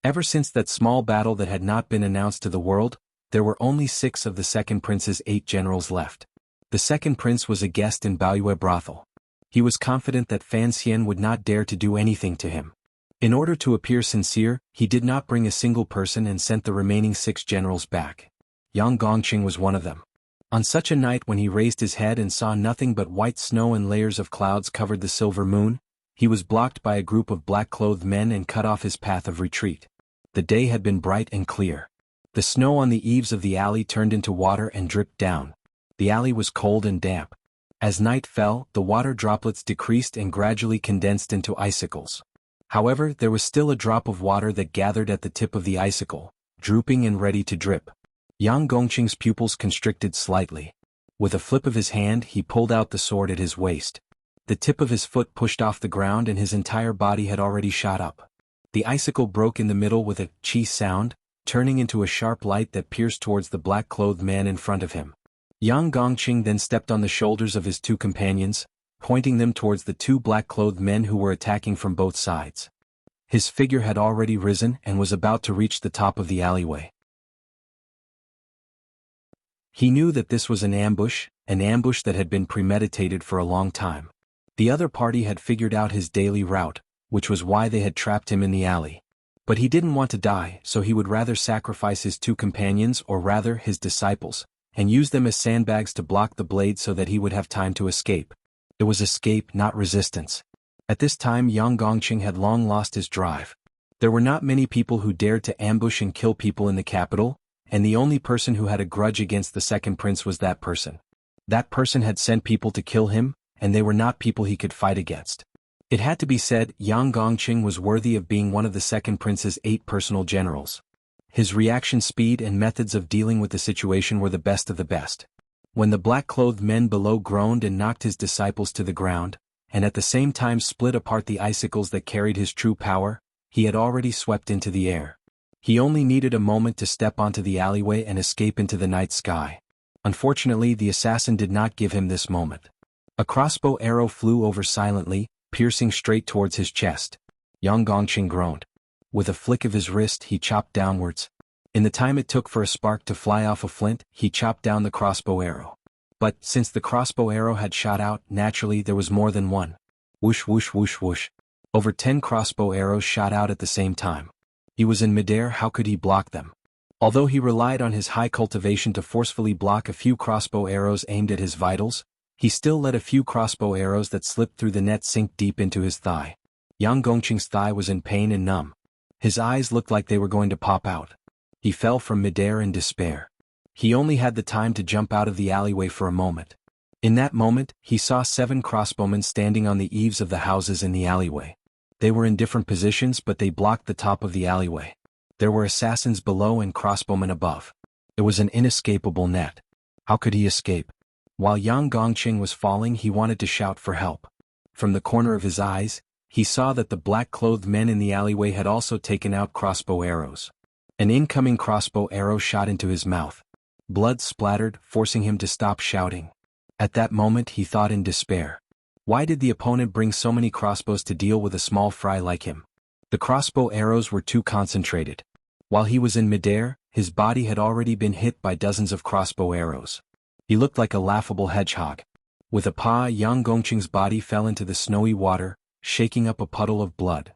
Ever since that small battle that had not been announced to the world, there were only 6 of the second prince's 8 generals left. The second prince was a guest in Baoyue brothel. He was confident that Fan Xian would not dare to do anything to him. In order to appear sincere, he did not bring a single person and sent the remaining 6 generals back. Yang Gongqing was one of them. On such a night when he raised his head and saw nothing but white snow and layers of clouds covered the silver moon, he was blocked by a group of black-clothed men and cut off his path of retreat. The day had been bright and clear. The snow on the eaves of the alley turned into water and dripped down. The alley was cold and damp. As night fell, the water droplets decreased and gradually condensed into icicles. However, there was still a drop of water that gathered at the tip of the icicle, drooping and ready to drip. Yang Gongqing's pupils constricted slightly. With a flip of his hand, he pulled out the sword at his waist. The tip of his foot pushed off the ground and his entire body had already shot up. The icicle broke in the middle with a chi sound, turning into a sharp light that pierced towards the black-clothed man in front of him. Yang Gongqing then stepped on the shoulders of his 2 companions, pointing them towards the 2 black-clothed men who were attacking from both sides. His figure had already risen and was about to reach the top of the alleyway. He knew that this was an ambush that had been premeditated for a long time. The other party had figured out his daily route, which was why they had trapped him in the alley. But he didn't want to die, so he would rather sacrifice his two companions, or rather his disciples, and use them as sandbags to block the blade so that he would have time to escape. It was escape, not resistance. At this time Yang Gongqing had long lost his drive. There were not many people who dared to ambush and kill people in the capital, and the only person who had a grudge against the second prince was that person. That person had sent people to kill him, and they were not people he could fight against. It had to be said, Yang Gongqing was worthy of being one of the second prince's 8 personal generals. His reaction speed and methods of dealing with the situation were the best of the best. When the black-clothed men below groaned and knocked his disciples to the ground, and at the same time split apart the icicles that carried his true power, he had already swept into the air. He only needed a moment to step onto the alleyway and escape into the night sky. Unfortunately, the assassin did not give him this moment. A crossbow arrow flew over silently, piercing straight towards his chest. Yang Gongqing groaned. With a flick of his wrist he chopped downwards. In the time it took for a spark to fly off a flint, he chopped down the crossbow arrow. But, since the crossbow arrow had shot out, naturally there was more than one. Whoosh whoosh whoosh whoosh. Over 10 crossbow arrows shot out at the same time. He was in midair, how could he block them? Although he relied on his high cultivation to forcefully block a few crossbow arrows aimed at his vitals, he still let a few crossbow arrows that slipped through the net sink deep into his thigh. Yang Gongqing's thigh was in pain and numb. His eyes looked like they were going to pop out. He fell from midair in despair. He only had the time to jump out of the alleyway for a moment. In that moment, he saw 7 crossbowmen standing on the eaves of the houses in the alleyway. They were in different positions, but they blocked the top of the alleyway. There were assassins below and crossbowmen above. It was an inescapable net. How could he escape? While Yang Gongqing was falling, he wanted to shout for help. From the corner of his eyes, he saw that the black-clothed men in the alleyway had also taken out crossbow arrows. An incoming crossbow arrow shot into his mouth. Blood splattered, forcing him to stop shouting. At that moment he thought in despair. Why did the opponent bring so many crossbows to deal with a small fry like him? The crossbow arrows were too concentrated. While he was in midair, his body had already been hit by dozens of crossbow arrows. He looked like a laughable hedgehog. With a paw, Yang Gongqing's body fell into the snowy water, shaking up a puddle of blood.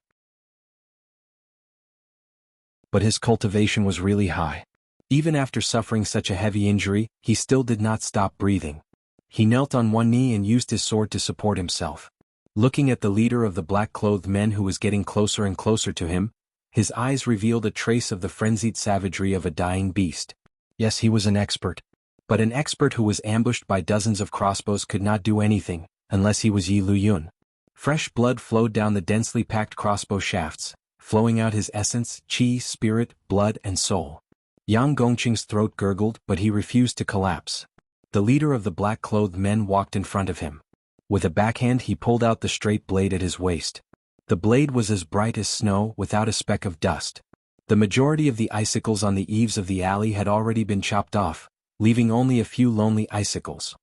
But his cultivation was really high. Even after suffering such a heavy injury, he still did not stop breathing. He knelt on one knee and used his sword to support himself. Looking at the leader of the black-clothed men who was getting closer and closer to him, his eyes revealed a trace of the frenzied savagery of a dying beast. Yes, he was an expert. But an expert who was ambushed by dozens of crossbows could not do anything, unless he was Yi Luyun. Fresh blood flowed down the densely packed crossbow shafts, flowing out his essence, chi, spirit, blood and soul. Yang Gongqing's throat gurgled, but he refused to collapse. The leader of the black-clothed men walked in front of him. With a backhand he pulled out the straight blade at his waist. The blade was as bright as snow, without a speck of dust. The majority of the icicles on the eaves of the alley had already been chopped off, leaving only a few lonely icicles.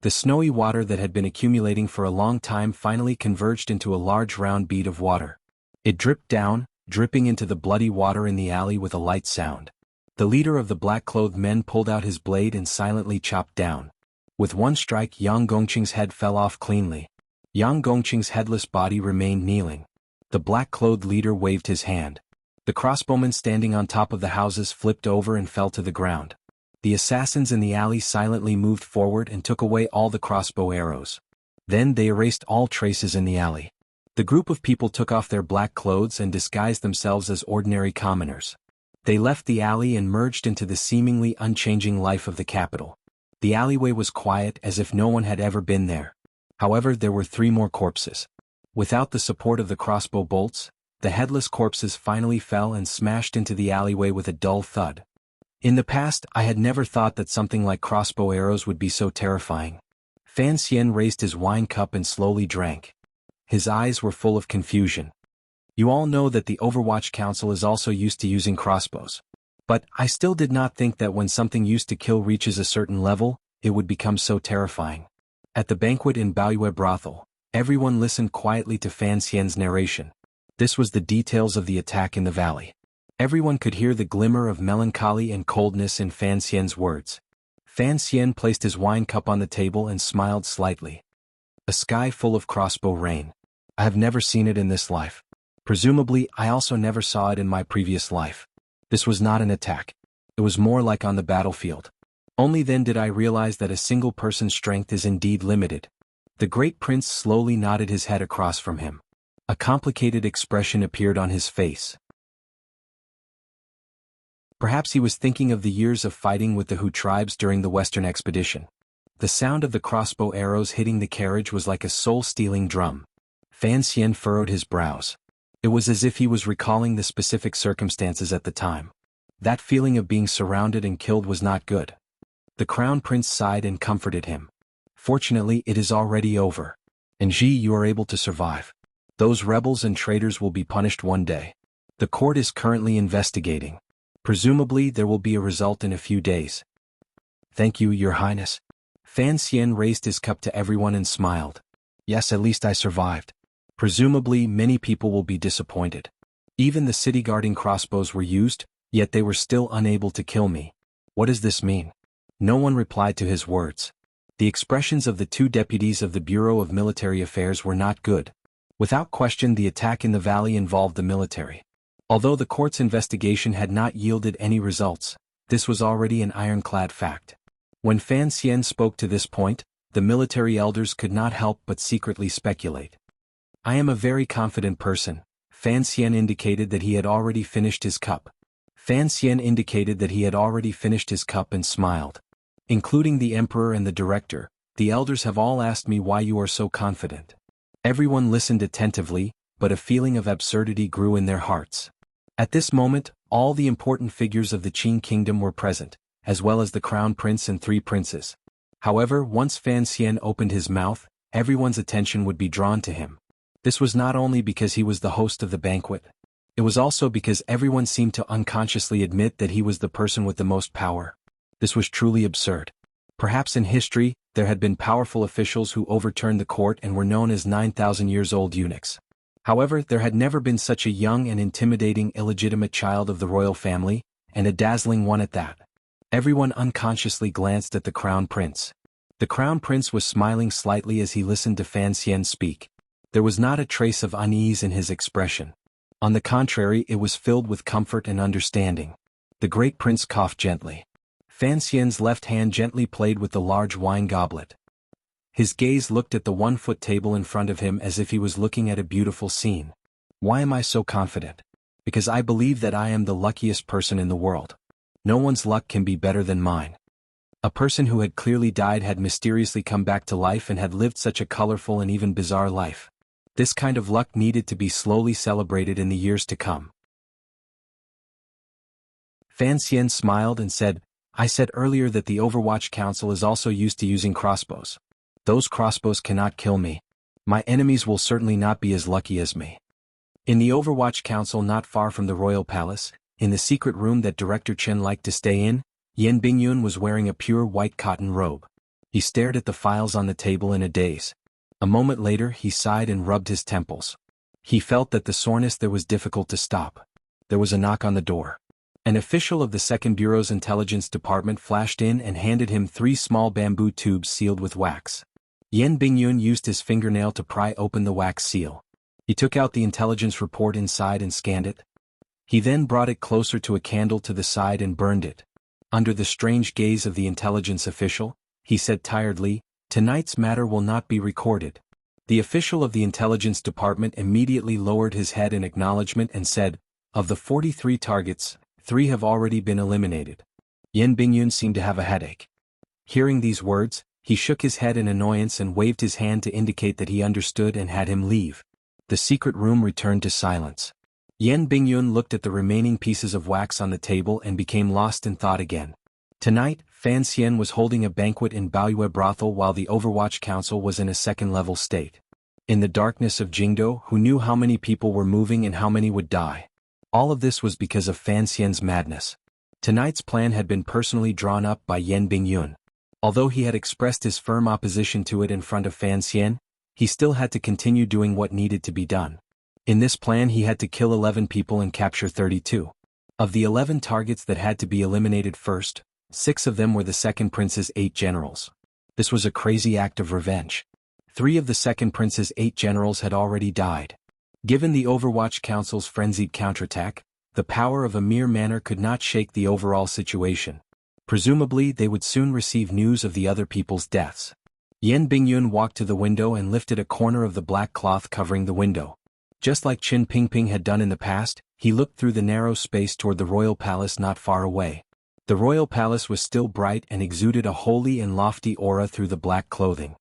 The snowy water that had been accumulating for a long time finally converged into a large round bead of water. It dripped down, dripping into the bloody water in the alley with a light sound. The leader of the black-clothed men pulled out his blade and silently chopped down. With one strike, Yang Gongqing's head fell off cleanly. Yang Gongqing's headless body remained kneeling. The black-clothed leader waved his hand. The crossbowmen standing on top of the houses flipped over and fell to the ground. The assassins in the alley silently moved forward and took away all the crossbow arrows. Then they erased all traces in the alley. The group of people took off their black clothes and disguised themselves as ordinary commoners. They left the alley and merged into the seemingly unchanging life of the capital. The alleyway was quiet, as if no one had ever been there. However, there were 3 more corpses. Without the support of the crossbow bolts, the headless corpses finally fell and smashed into the alleyway with a dull thud. In the past, I had never thought that something like crossbow arrows would be so terrifying. Fan Xian raised his wine cup and slowly drank. His eyes were full of confusion. You all know that the Overwatch Council is also used to using crossbows. But I still did not think that when something used to kill reaches a certain level, it would become so terrifying. At the banquet in Baoyue Brothel, everyone listened quietly to Fan Xian's narration. This was the details of the attack in the valley. Everyone could hear the glimmer of melancholy and coldness in Fan Xian's words. Fan Xian placed his wine cup on the table and smiled slightly. A sky full of crossbow rain. I have never seen it in this life. Presumably, I also never saw it in my previous life. This was not an attack. It was more like on the battlefield. Only then did I realize that a single person's strength is indeed limited. The great prince slowly nodded his head across from him. A complicated expression appeared on his face. Perhaps he was thinking of the years of fighting with the Hu tribes during the Western expedition. The sound of the crossbow arrows hitting the carriage was like a soul-stealing drum. Fan Xian furrowed his brows. It was as if he was recalling the specific circumstances at the time. That feeling of being surrounded and killed was not good. The crown prince sighed and comforted him. Fortunately, it is already over. And Ji, you are able to survive. Those rebels and traitors will be punished one day. The court is currently investigating. Presumably, there will be a result in a few days. Thank you, Your Highness. Fan Xian raised his cup to everyone and smiled. Yes, at least I survived. Presumably, many people will be disappointed. Even the city-guarding crossbows were used, yet they were still unable to kill me. What does this mean? No one replied to his words. The expressions of the two deputies of the Bureau of Military Affairs were not good. Without question, the attack in the valley involved the military. Although the court's investigation had not yielded any results, this was already an ironclad fact. When Fan Xian spoke to this point, the military elders could not help but secretly speculate. I am a very confident person. Fan Xian indicated that he had already finished his cup. Fan Xian indicated that he had already finished his cup and smiled. Including the emperor and the director, the elders have all asked me why you are so confident. Everyone listened attentively, but a feeling of absurdity grew in their hearts. At this moment, all the important figures of the Qin kingdom were present, as well as the crown prince and three princes. However, once Fan Xian opened his mouth, everyone's attention would be drawn to him. This was not only because he was the host of the banquet. It was also because everyone seemed to unconsciously admit that he was the person with the most power. This was truly absurd. Perhaps in history, there had been powerful officials who overturned the court and were known as 9,000-years-old eunuchs. However, there had never been such a young and intimidating illegitimate child of the royal family, and a dazzling one at that. Everyone unconsciously glanced at the crown prince. The crown prince was smiling slightly as he listened to Fan Xian speak. There was not a trace of unease in his expression. On the contrary, it was filled with comfort and understanding. The great prince coughed gently. Fan Xian's left hand gently played with the large wine goblet. His gaze looked at the 1-foot table in front of him as if he was looking at a beautiful scene. Why am I so confident? Because I believe that I am the luckiest person in the world. No one's luck can be better than mine. A person who had clearly died had mysteriously come back to life and had lived such a colorful and even bizarre life. This kind of luck needed to be slowly celebrated in the years to come. Fan Xian smiled and said, I said earlier that the Overwatch Council is also used to using crossbows. Those crossbows cannot kill me. My enemies will certainly not be as lucky as me. In the Overwatch Council not far from the Royal Palace, in the secret room that Director Chen liked to stay in, Yan Bingyun was wearing a pure white cotton robe. He stared at the files on the table in a daze. A moment later he sighed and rubbed his temples. He felt that the soreness there was difficult to stop. There was a knock on the door. An official of the Second Bureau's intelligence department flashed in and handed him 3 small bamboo tubes sealed with wax. Yan Bingyun used his fingernail to pry open the wax seal. He took out the intelligence report inside and scanned it. He then brought it closer to a candle to the side and burned it. Under the strange gaze of the intelligence official, he said tiredly, Tonight's matter will not be recorded. The official of the intelligence department immediately lowered his head in acknowledgement and said, Of the 43 targets, 3 have already been eliminated. Yan Bingyun seemed to have a headache. Hearing these words, he shook his head in annoyance and waved his hand to indicate that he understood and had him leave. The secret room returned to silence. Yan Bingyun looked at the remaining pieces of wax on the table and became lost in thought again. Tonight, Fan Xian was holding a banquet in Baoyue Brothel while the Overwatch Council was in a second-level state. In the darkness of Jingdo, who knew how many people were moving and how many would die? All of this was because of Fan Xian's madness. Tonight's plan had been personally drawn up by Yan Bingyun. Although he had expressed his firm opposition to it in front of Fan Xian, he still had to continue doing what needed to be done. In this plan he had to kill 11 people and capture 32. Of the 11 targets that had to be eliminated first, 6 of them were the second prince's 8 generals. This was a crazy act of revenge. 3 of the second prince's 8 generals had already died. Given the Overwatch Council's frenzied counterattack, the power of a mere manor could not shake the overall situation. Presumably they would soon receive news of the other people's deaths. Yan Bingyun walked to the window and lifted a corner of the black cloth covering the window. Just like Qin Pingping had done in the past, he looked through the narrow space toward the royal palace not far away. The royal palace was still bright and exuded a holy and lofty aura through the black clothing.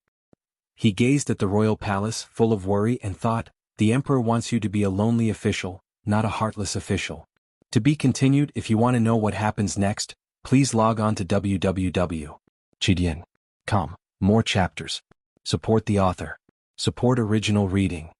He gazed at the royal palace, full of worry, and thought, the emperor wants you to be a lonely official, not a heartless official. To be continued. If you want to know what happens next, please log on to www.chidian.com. More chapters. Support the author. Support original reading.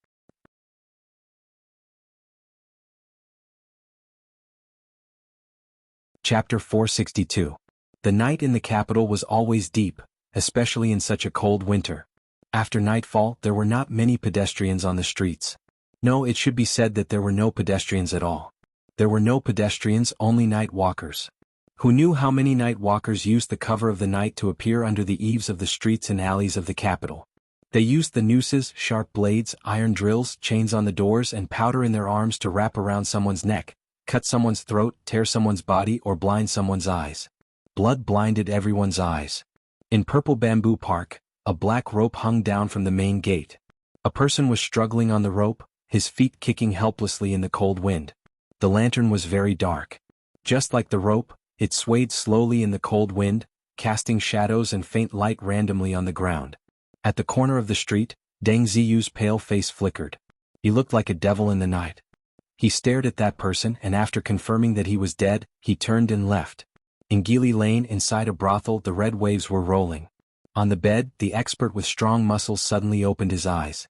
Chapter 462. The night in the capital was always deep, especially in such a cold winter. After nightfall, there were not many pedestrians on the streets. No, it should be said that there were no pedestrians at all. There were no pedestrians, only night walkers. Who knew how many night walkers used the cover of the night to appear under the eaves of the streets and alleys of the capital? They used the nooses, sharp blades, iron drills, chains on the doors, and powder in their arms to wrap around someone's neck, cut someone's throat, tear someone's body, or blind someone's eyes. Blood blinded everyone's eyes. In Purple Bamboo Park, a black rope hung down from the main gate. A person was struggling on the rope, his feet kicking helplessly in the cold wind. The lantern was very dark. Just like the rope, it swayed slowly in the cold wind, casting shadows and faint light randomly on the ground. At the corner of the street, Deng Ziyu's pale face flickered. He looked like a devil in the night. He stared at that person, and after confirming that he was dead, he turned and left. In Geely Lane, inside a brothel, the red waves were rolling. On the bed, the expert with strong muscles suddenly opened his eyes.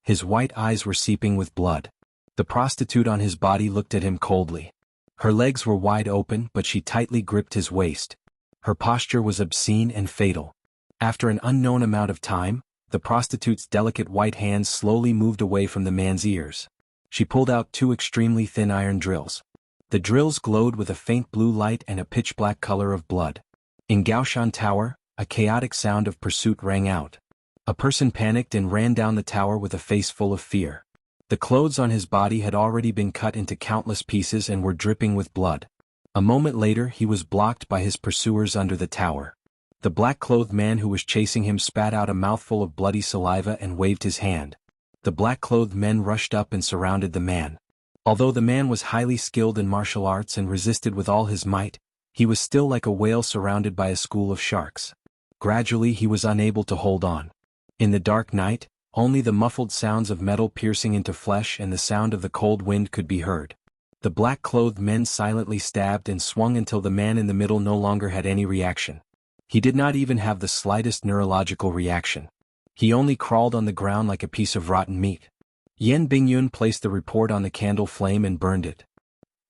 His white eyes were seeping with blood. The prostitute on his body looked at him coldly. Her legs were wide open, but she tightly gripped his waist. Her posture was obscene and fatal. After an unknown amount of time, the prostitute's delicate white hands slowly moved away from the man's ears. She pulled out 2 extremely thin iron drills. The drills glowed with a faint blue light and a pitch-black color of blood. In Gaoshan Tower, a chaotic sound of pursuit rang out. A person panicked and ran down the tower with a face full of fear. The clothes on his body had already been cut into countless pieces and were dripping with blood. A moment later he was blocked by his pursuers under the tower. The black-clothed man who was chasing him spat out a mouthful of bloody saliva and waved his hand. The black-clothed men rushed up and surrounded the man. Although the man was highly skilled in martial arts and resisted with all his might, he was still like a whale surrounded by a school of sharks. Gradually he was unable to hold on. In the dark night, only the muffled sounds of metal piercing into flesh and the sound of the cold wind could be heard. The black-clothed men silently stabbed and swung until the man in the middle no longer had any reaction. He did not even have the slightest neurological reaction. He only crawled on the ground like a piece of rotten meat. Yan Bingyun placed the report on the candle flame and burned it.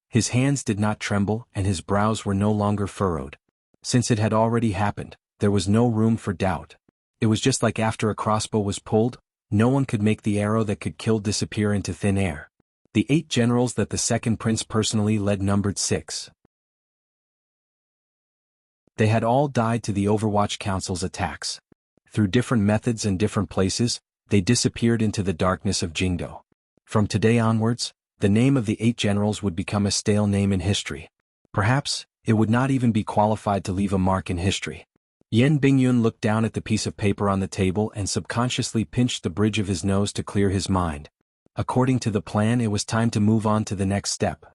His hands did not tremble and his brows were no longer furrowed. Since it had already happened, there was no room for doubt. It was just like after a crossbow was pulled, no one could make the arrow that could kill disappear into thin air. The 8 generals that the second prince personally led numbered 6. They had all died to the Overwatch Council's attacks. Through different methods and different places, they disappeared into the darkness of Jingdo. From today onwards, the name of the 8 generals would become a stale name in history. Perhaps, it would not even be qualified to leave a mark in history. Yan Bingyun looked down at the piece of paper on the table and subconsciously pinched the bridge of his nose to clear his mind. According to the plan, it was time to move on to the next step.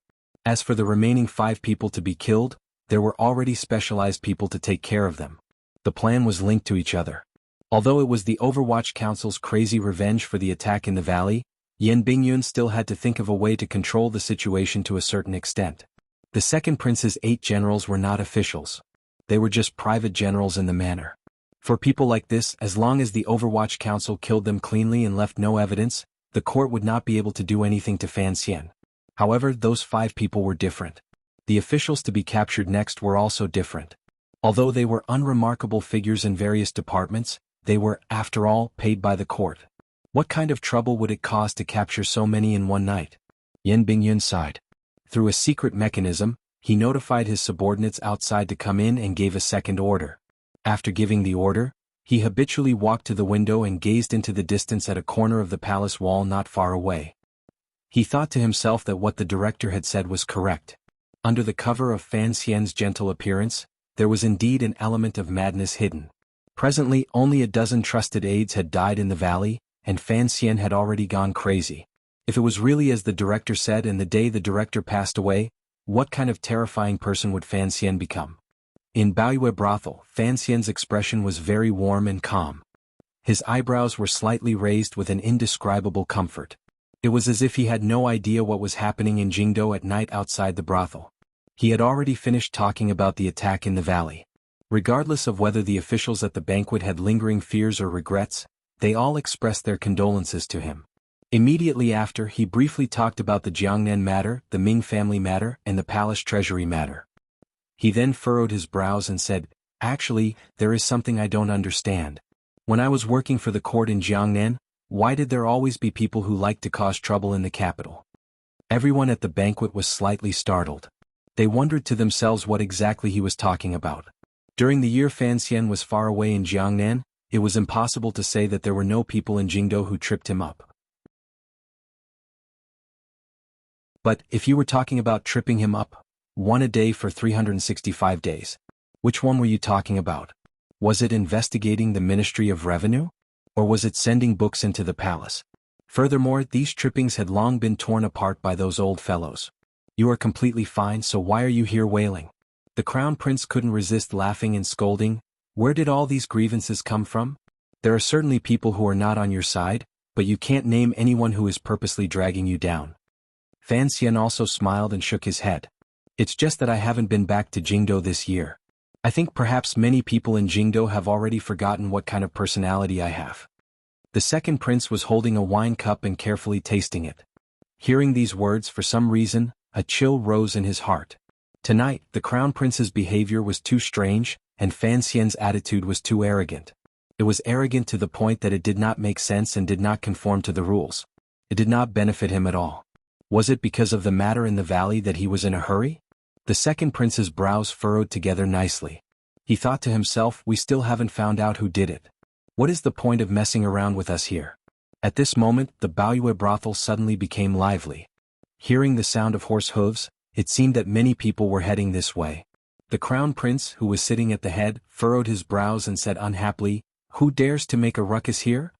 As for the remaining 5 people to be killed, there were already specialized people to take care of them. The plan was linked to each other. Although it was the Overwatch Council's crazy revenge for the attack in the valley, Yan Bingyun still had to think of a way to control the situation to a certain extent. The second prince's 8 generals were not officials. They were just private generals in the manor. For people like this, as long as the Overwatch Council killed them cleanly and left no evidence, the court would not be able to do anything to Fan Xian. However, those 5 people were different. The officials to be captured next were also different. Although they were unremarkable figures in various departments, they were, after all, paid by the court. What kind of trouble would it cause to capture so many in one night? Yan Bingyun sighed. Through a secret mechanism, he notified his subordinates outside to come in and gave a second order. After giving the order, he habitually walked to the window and gazed into the distance at a corner of the palace wall not far away. He thought to himself that what the director had said was correct. Under the cover of Fan Xian's gentle appearance, there was indeed an element of madness hidden. Presently only a dozen trusted aides had died in the valley, and Fan Xian had already gone crazy. If it was really as the director said and the day the director passed away, what kind of terrifying person would Fan Xian become? In Baoyue brothel, Fan Xian's expression was very warm and calm. His eyebrows were slightly raised with an indescribable comfort. It was as if he had no idea what was happening in Jingdo at night outside the brothel. He had already finished talking about the attack in the valley. Regardless of whether the officials at the banquet had lingering fears or regrets, they all expressed their condolences to him. Immediately after, he briefly talked about the Jiangnan matter, the Ming family matter, and the palace treasury matter. He then furrowed his brows and said, "Actually, there is something I don't understand. When I was working for the court in Jiangnan, why did there always be people who liked to cause trouble in the capital?" Everyone at the banquet was slightly startled. They wondered to themselves what exactly he was talking about. During the year Fan Xian was far away in Jiangnan, it was impossible to say that there were no people in Jingdo who tripped him up. But if you were talking about tripping him up, one a day for 365 days, which one were you talking about? Was it investigating the Ministry of Revenue? Or was it sending books into the palace? Furthermore, these trippings had long been torn apart by those old fellows. You are completely fine, so why are you here wailing? The crown prince couldn't resist laughing and scolding. Where did all these grievances come from? There are certainly people who are not on your side, but you can't name anyone who is purposely dragging you down. Fan Xian also smiled and shook his head. It's just that I haven't been back to Jingdo this year. I think perhaps many people in Jingdo have already forgotten what kind of personality I have. The second prince was holding a wine cup and carefully tasting it. Hearing these words, for some reason, a chill rose in his heart. Tonight, the crown prince's behavior was too strange, and Fan Xian's attitude was too arrogant. It was arrogant to the point that it did not make sense and did not conform to the rules. It did not benefit him at all. Was it because of the matter in the valley that he was in a hurry? The second prince's brows furrowed together nicely. He thought to himself, we still haven't found out who did it. What is the point of messing around with us here? At this moment, the Baoyue brothel suddenly became lively. Hearing the sound of horse hooves, it seemed that many people were heading this way. The crown prince, who was sitting at the head, furrowed his brows and said unhappily, "Who dares to make a ruckus here?"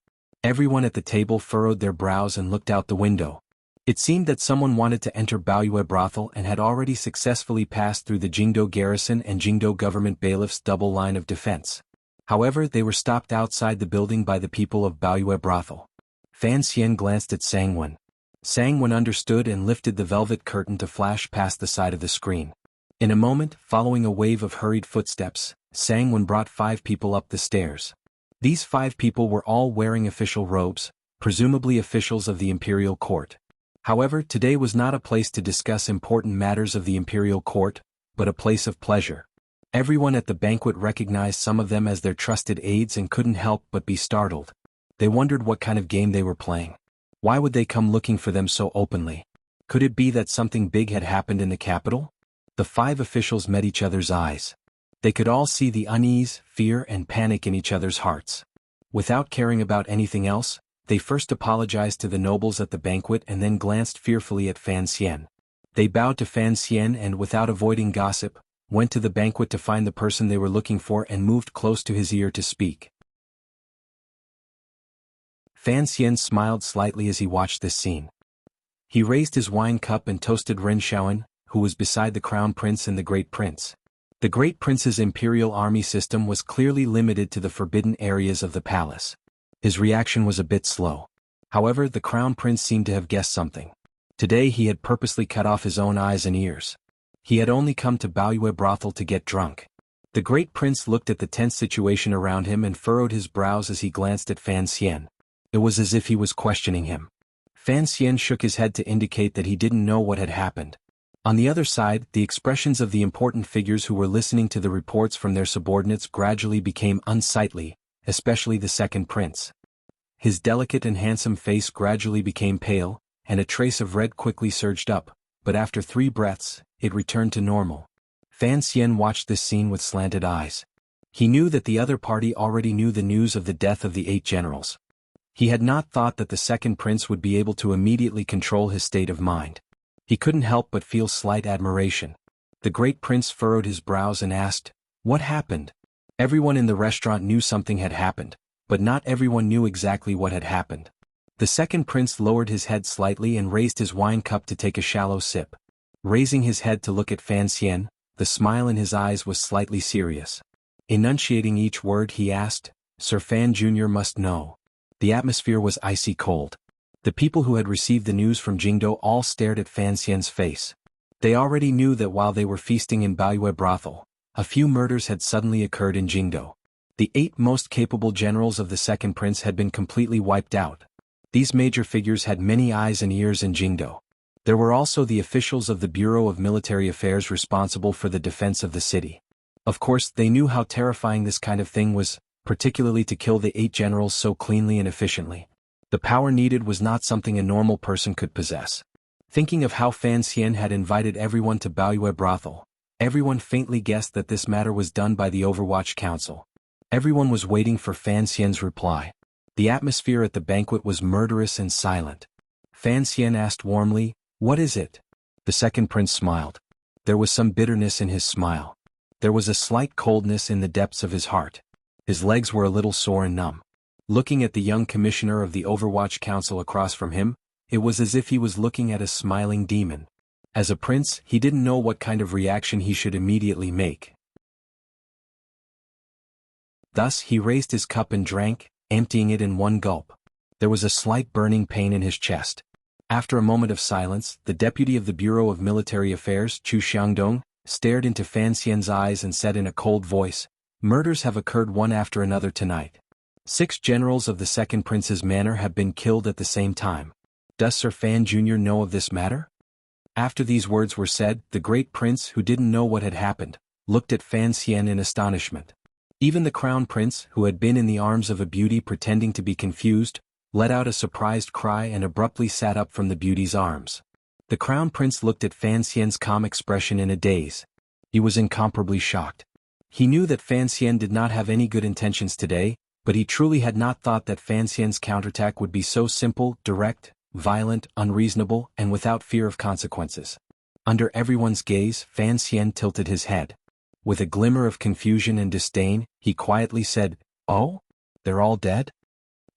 Everyone at the table furrowed their brows and looked out the window. It seemed that someone wanted to enter Baoyue brothel and had already successfully passed through the Jingdo garrison and Jingdo government bailiffs' double line of defense. However, they were stopped outside the building by the people of Baoyue brothel. Fan Xian glanced at Sangwen. Sangwen understood and lifted the velvet curtain to flash past the side of the screen. In a moment, following a wave of hurried footsteps, Sangwen brought 5 people up the stairs. These 5 people were all wearing official robes, presumably officials of the imperial court. However, today was not a place to discuss important matters of the imperial court, but a place of pleasure. Everyone at the banquet recognized some of them as their trusted aides and couldn't help but be startled. They wondered what kind of game they were playing. Why would they come looking for them so openly? Could it be that something big had happened in the capital? The 5 officials met each other's eyes. They could all see the unease, fear, and panic in each other's hearts. Without caring about anything else, they first apologized to the nobles at the banquet and then glanced fearfully at Fan Xian. They bowed to Fan Xian and, without avoiding gossip, went to the banquet to find the person they were looking for and moved close to his ear to speak. Fan Xian smiled slightly as he watched this scene. He raised his wine cup and toasted Ren Shaoan, who was beside the crown prince and the great prince. The great prince's imperial army system was clearly limited to the forbidden areas of the palace. His reaction was a bit slow. However, the crown prince seemed to have guessed something. Today he had purposely cut off his own eyes and ears. He had only come to Baoyue brothel to get drunk. The great prince looked at the tense situation around him and furrowed his brows as he glanced at Fan Xian. It was as if he was questioning him. Fan Xian shook his head to indicate that he didn't know what had happened. On the other side, the expressions of the important figures who were listening to the reports from their subordinates gradually became unsightly, especially the second prince. His delicate and handsome face gradually became pale, and a trace of red quickly surged up, but after 3 breaths, it returned to normal. Fan Xian watched this scene with slanted eyes. He knew that the other party already knew the news of the death of the 8 generals. He had not thought that the second prince would be able to immediately control his state of mind. He couldn't help but feel slight admiration. The great prince furrowed his brows and asked, "What happened?" Everyone in the restaurant knew something had happened, but not everyone knew exactly what had happened. The second prince lowered his head slightly and raised his wine cup to take a shallow sip. Raising his head to look at Fan Xian, the smile in his eyes was slightly serious. Enunciating each word he asked, "Sir Fan Jr. must know." The atmosphere was icy cold. The people who had received the news from Jingdo all stared at Fan Xian's face. They already knew that while they were feasting in Baoyue brothel, a few murders had suddenly occurred in Jingdo. The 8 most capable generals of the second prince had been completely wiped out. These major figures had many eyes and ears in Jingdo. There were also the officials of the Bureau of Military Affairs responsible for the defense of the city. Of course, they knew how terrifying this kind of thing was, particularly to kill the 8 generals so cleanly and efficiently. The power needed was not something a normal person could possess. Thinking of how Fan Xian had invited everyone to Baoyue brothel, everyone faintly guessed that this matter was done by the Overwatch Council. Everyone was waiting for Fan Xian's reply. The atmosphere at the banquet was murderous and silent. Fan Xian asked warmly, "What is it?" The second prince smiled. There was some bitterness in his smile. There was a slight coldness in the depths of his heart. His legs were a little sore and numb. Looking at the young commissioner of the Overwatch Council across from him, it was as if he was looking at a smiling demon. As a prince, he didn't know what kind of reaction he should immediately make. Thus he raised his cup and drank, emptying it in one gulp. There was a slight burning pain in his chest. After a moment of silence, the deputy of the Bureau of Military Affairs, Chu Xiangdong, stared into Fan Xian's eyes and said in a cold voice, "Murders have occurred one after another tonight. 6 generals of the second prince's manor have been killed at the same time. Does Sir Fan Jr. know of this matter?" After these words were said, the great prince, who didn't know what had happened, looked at Fan Xian in astonishment. Even the crown prince, who had been in the arms of a beauty pretending to be confused, let out a surprised cry and abruptly sat up from the beauty's arms. The crown prince looked at Fan Xian's calm expression in a daze. He was incomparably shocked. He knew that Fan Xian did not have any good intentions today, but he truly had not thought that Fan Xian's counterattack would be so simple, direct, violent, unreasonable, and without fear of consequences. Under everyone's gaze, Fan Xian tilted his head. With a glimmer of confusion and disdain, he quietly said, "Oh? They're all dead?"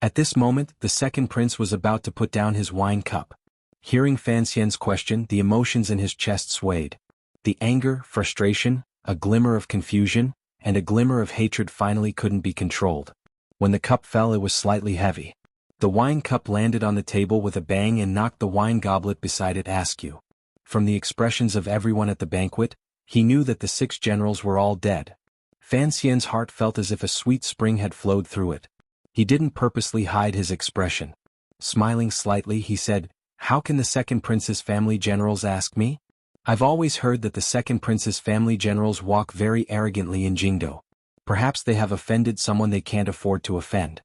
At this moment, the second prince was about to put down his wine cup. Hearing Fan Xian's question, the emotions in his chest swayed. The anger, frustration, a glimmer of confusion, and a glimmer of hatred finally couldn't be controlled. When the cup fell, it was slightly heavy. The wine cup landed on the table with a bang and knocked the wine goblet beside it askew. From the expressions of everyone at the banquet, he knew that the 6 generals were all dead. Fan Xian's heart felt as if a sweet spring had flowed through it. He didn't purposely hide his expression. Smiling slightly, he said, "How can the second prince's family generals ask me? I've always heard that the second prince's family generals walk very arrogantly in Jingdo. Perhaps they have offended someone they can't afford to offend."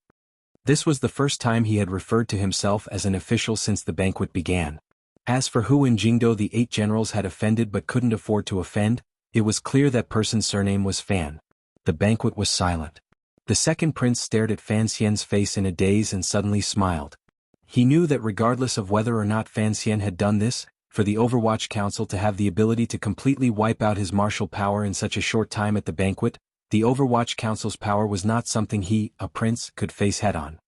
This was the first time he had referred to himself as an official since the banquet began. As for who in Jingdo the 8 generals had offended but couldn't afford to offend, it was clear that person's surname was Fan. The banquet was silent. The second prince stared at Fan Xian's face in a daze and suddenly smiled. He knew that regardless of whether or not Fan Xian had done this, for the Overwatch Council to have the ability to completely wipe out his martial power in such a short time at the banquet, the Overwatch Council's power was not something he, a prince, could face head-on.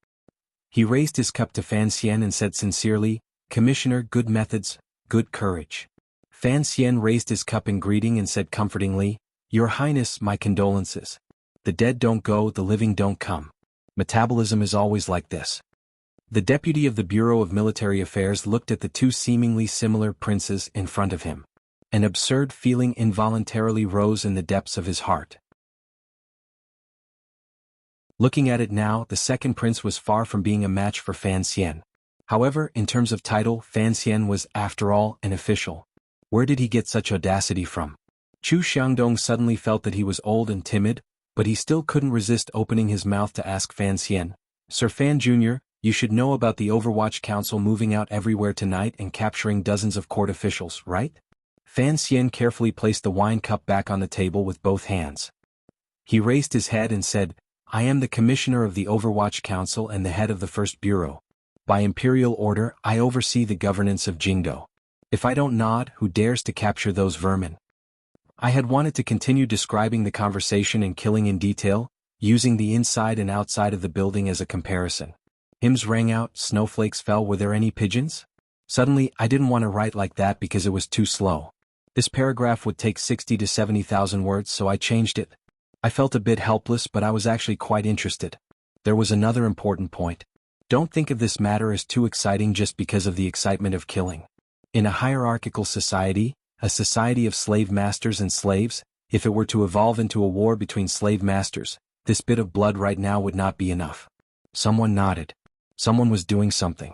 He raised his cup to Fan Xian and said sincerely, "Commissioner, good methods, good courage." Fan Xian raised his cup in greeting and said comfortingly, "Your Highness, my condolences. The dead don't go, the living don't come. Metabolism is always like this." The deputy of the Bureau of Military Affairs looked at the 2 seemingly similar princes in front of him. An absurd feeling involuntarily rose in the depths of his heart. Looking at it now, the second prince was far from being a match for Fan Xian. However, in terms of title, Fan Xian was, after all, an official. Where did he get such audacity from? Chu Xiangdong suddenly felt that he was old and timid, but he still couldn't resist opening his mouth to ask Fan Xian, "Sir Fan Jr., You should know about the Overwatch Council moving out everywhere tonight and capturing dozens of court officials, right? Fan Xian carefully placed the wine cup back on the table with both hands. He raised his head and said, I am the commissioner of the Overwatch Council and the head of the First Bureau. By imperial order, I oversee the governance of Jingdo. If I don't nod, who dares to capture those vermin? I had wanted to continue describing the conversation and killing in detail, using the inside and outside of the building as a comparison. Hymns rang out, snowflakes fell. Were there any pigeons? Suddenly, I didn't want to write like that because it was too slow. This paragraph would take 60 to 70,000 words, so I changed it. I felt a bit helpless, but I was actually quite interested. There was another important point. Don't think of this matter as too exciting just because of the excitement of killing. In a hierarchical society, a society of slave masters and slaves, if it were to evolve into a war between slave masters, this bit of blood right now would not be enough. Someone nodded. Someone was doing something.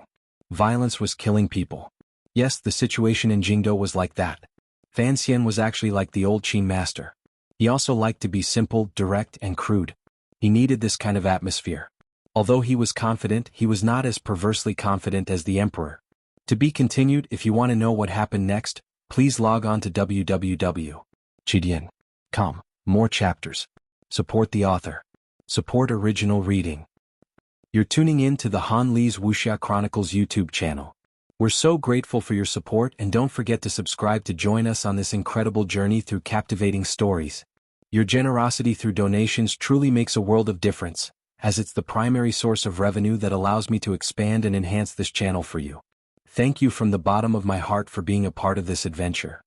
Violence was killing people. Yes, the situation in Jingdo was like that. Fan Xian was actually like the old Qin master. He also liked to be simple, direct, and crude. He needed this kind of atmosphere. Although he was confident, he was not as perversely confident as the emperor. To be continued. If you want to know what happened next, please log on to www.chidian.com. More chapters. Support the author. Support original reading. You're tuning in to the Han Li's Wuxia Chronicles YouTube channel. We're so grateful for your support, and don't forget to subscribe to join us on this incredible journey through captivating stories. Your generosity through donations truly makes a world of difference, as it's the primary source of revenue that allows me to expand and enhance this channel for you. Thank you from the bottom of my heart for being a part of this adventure.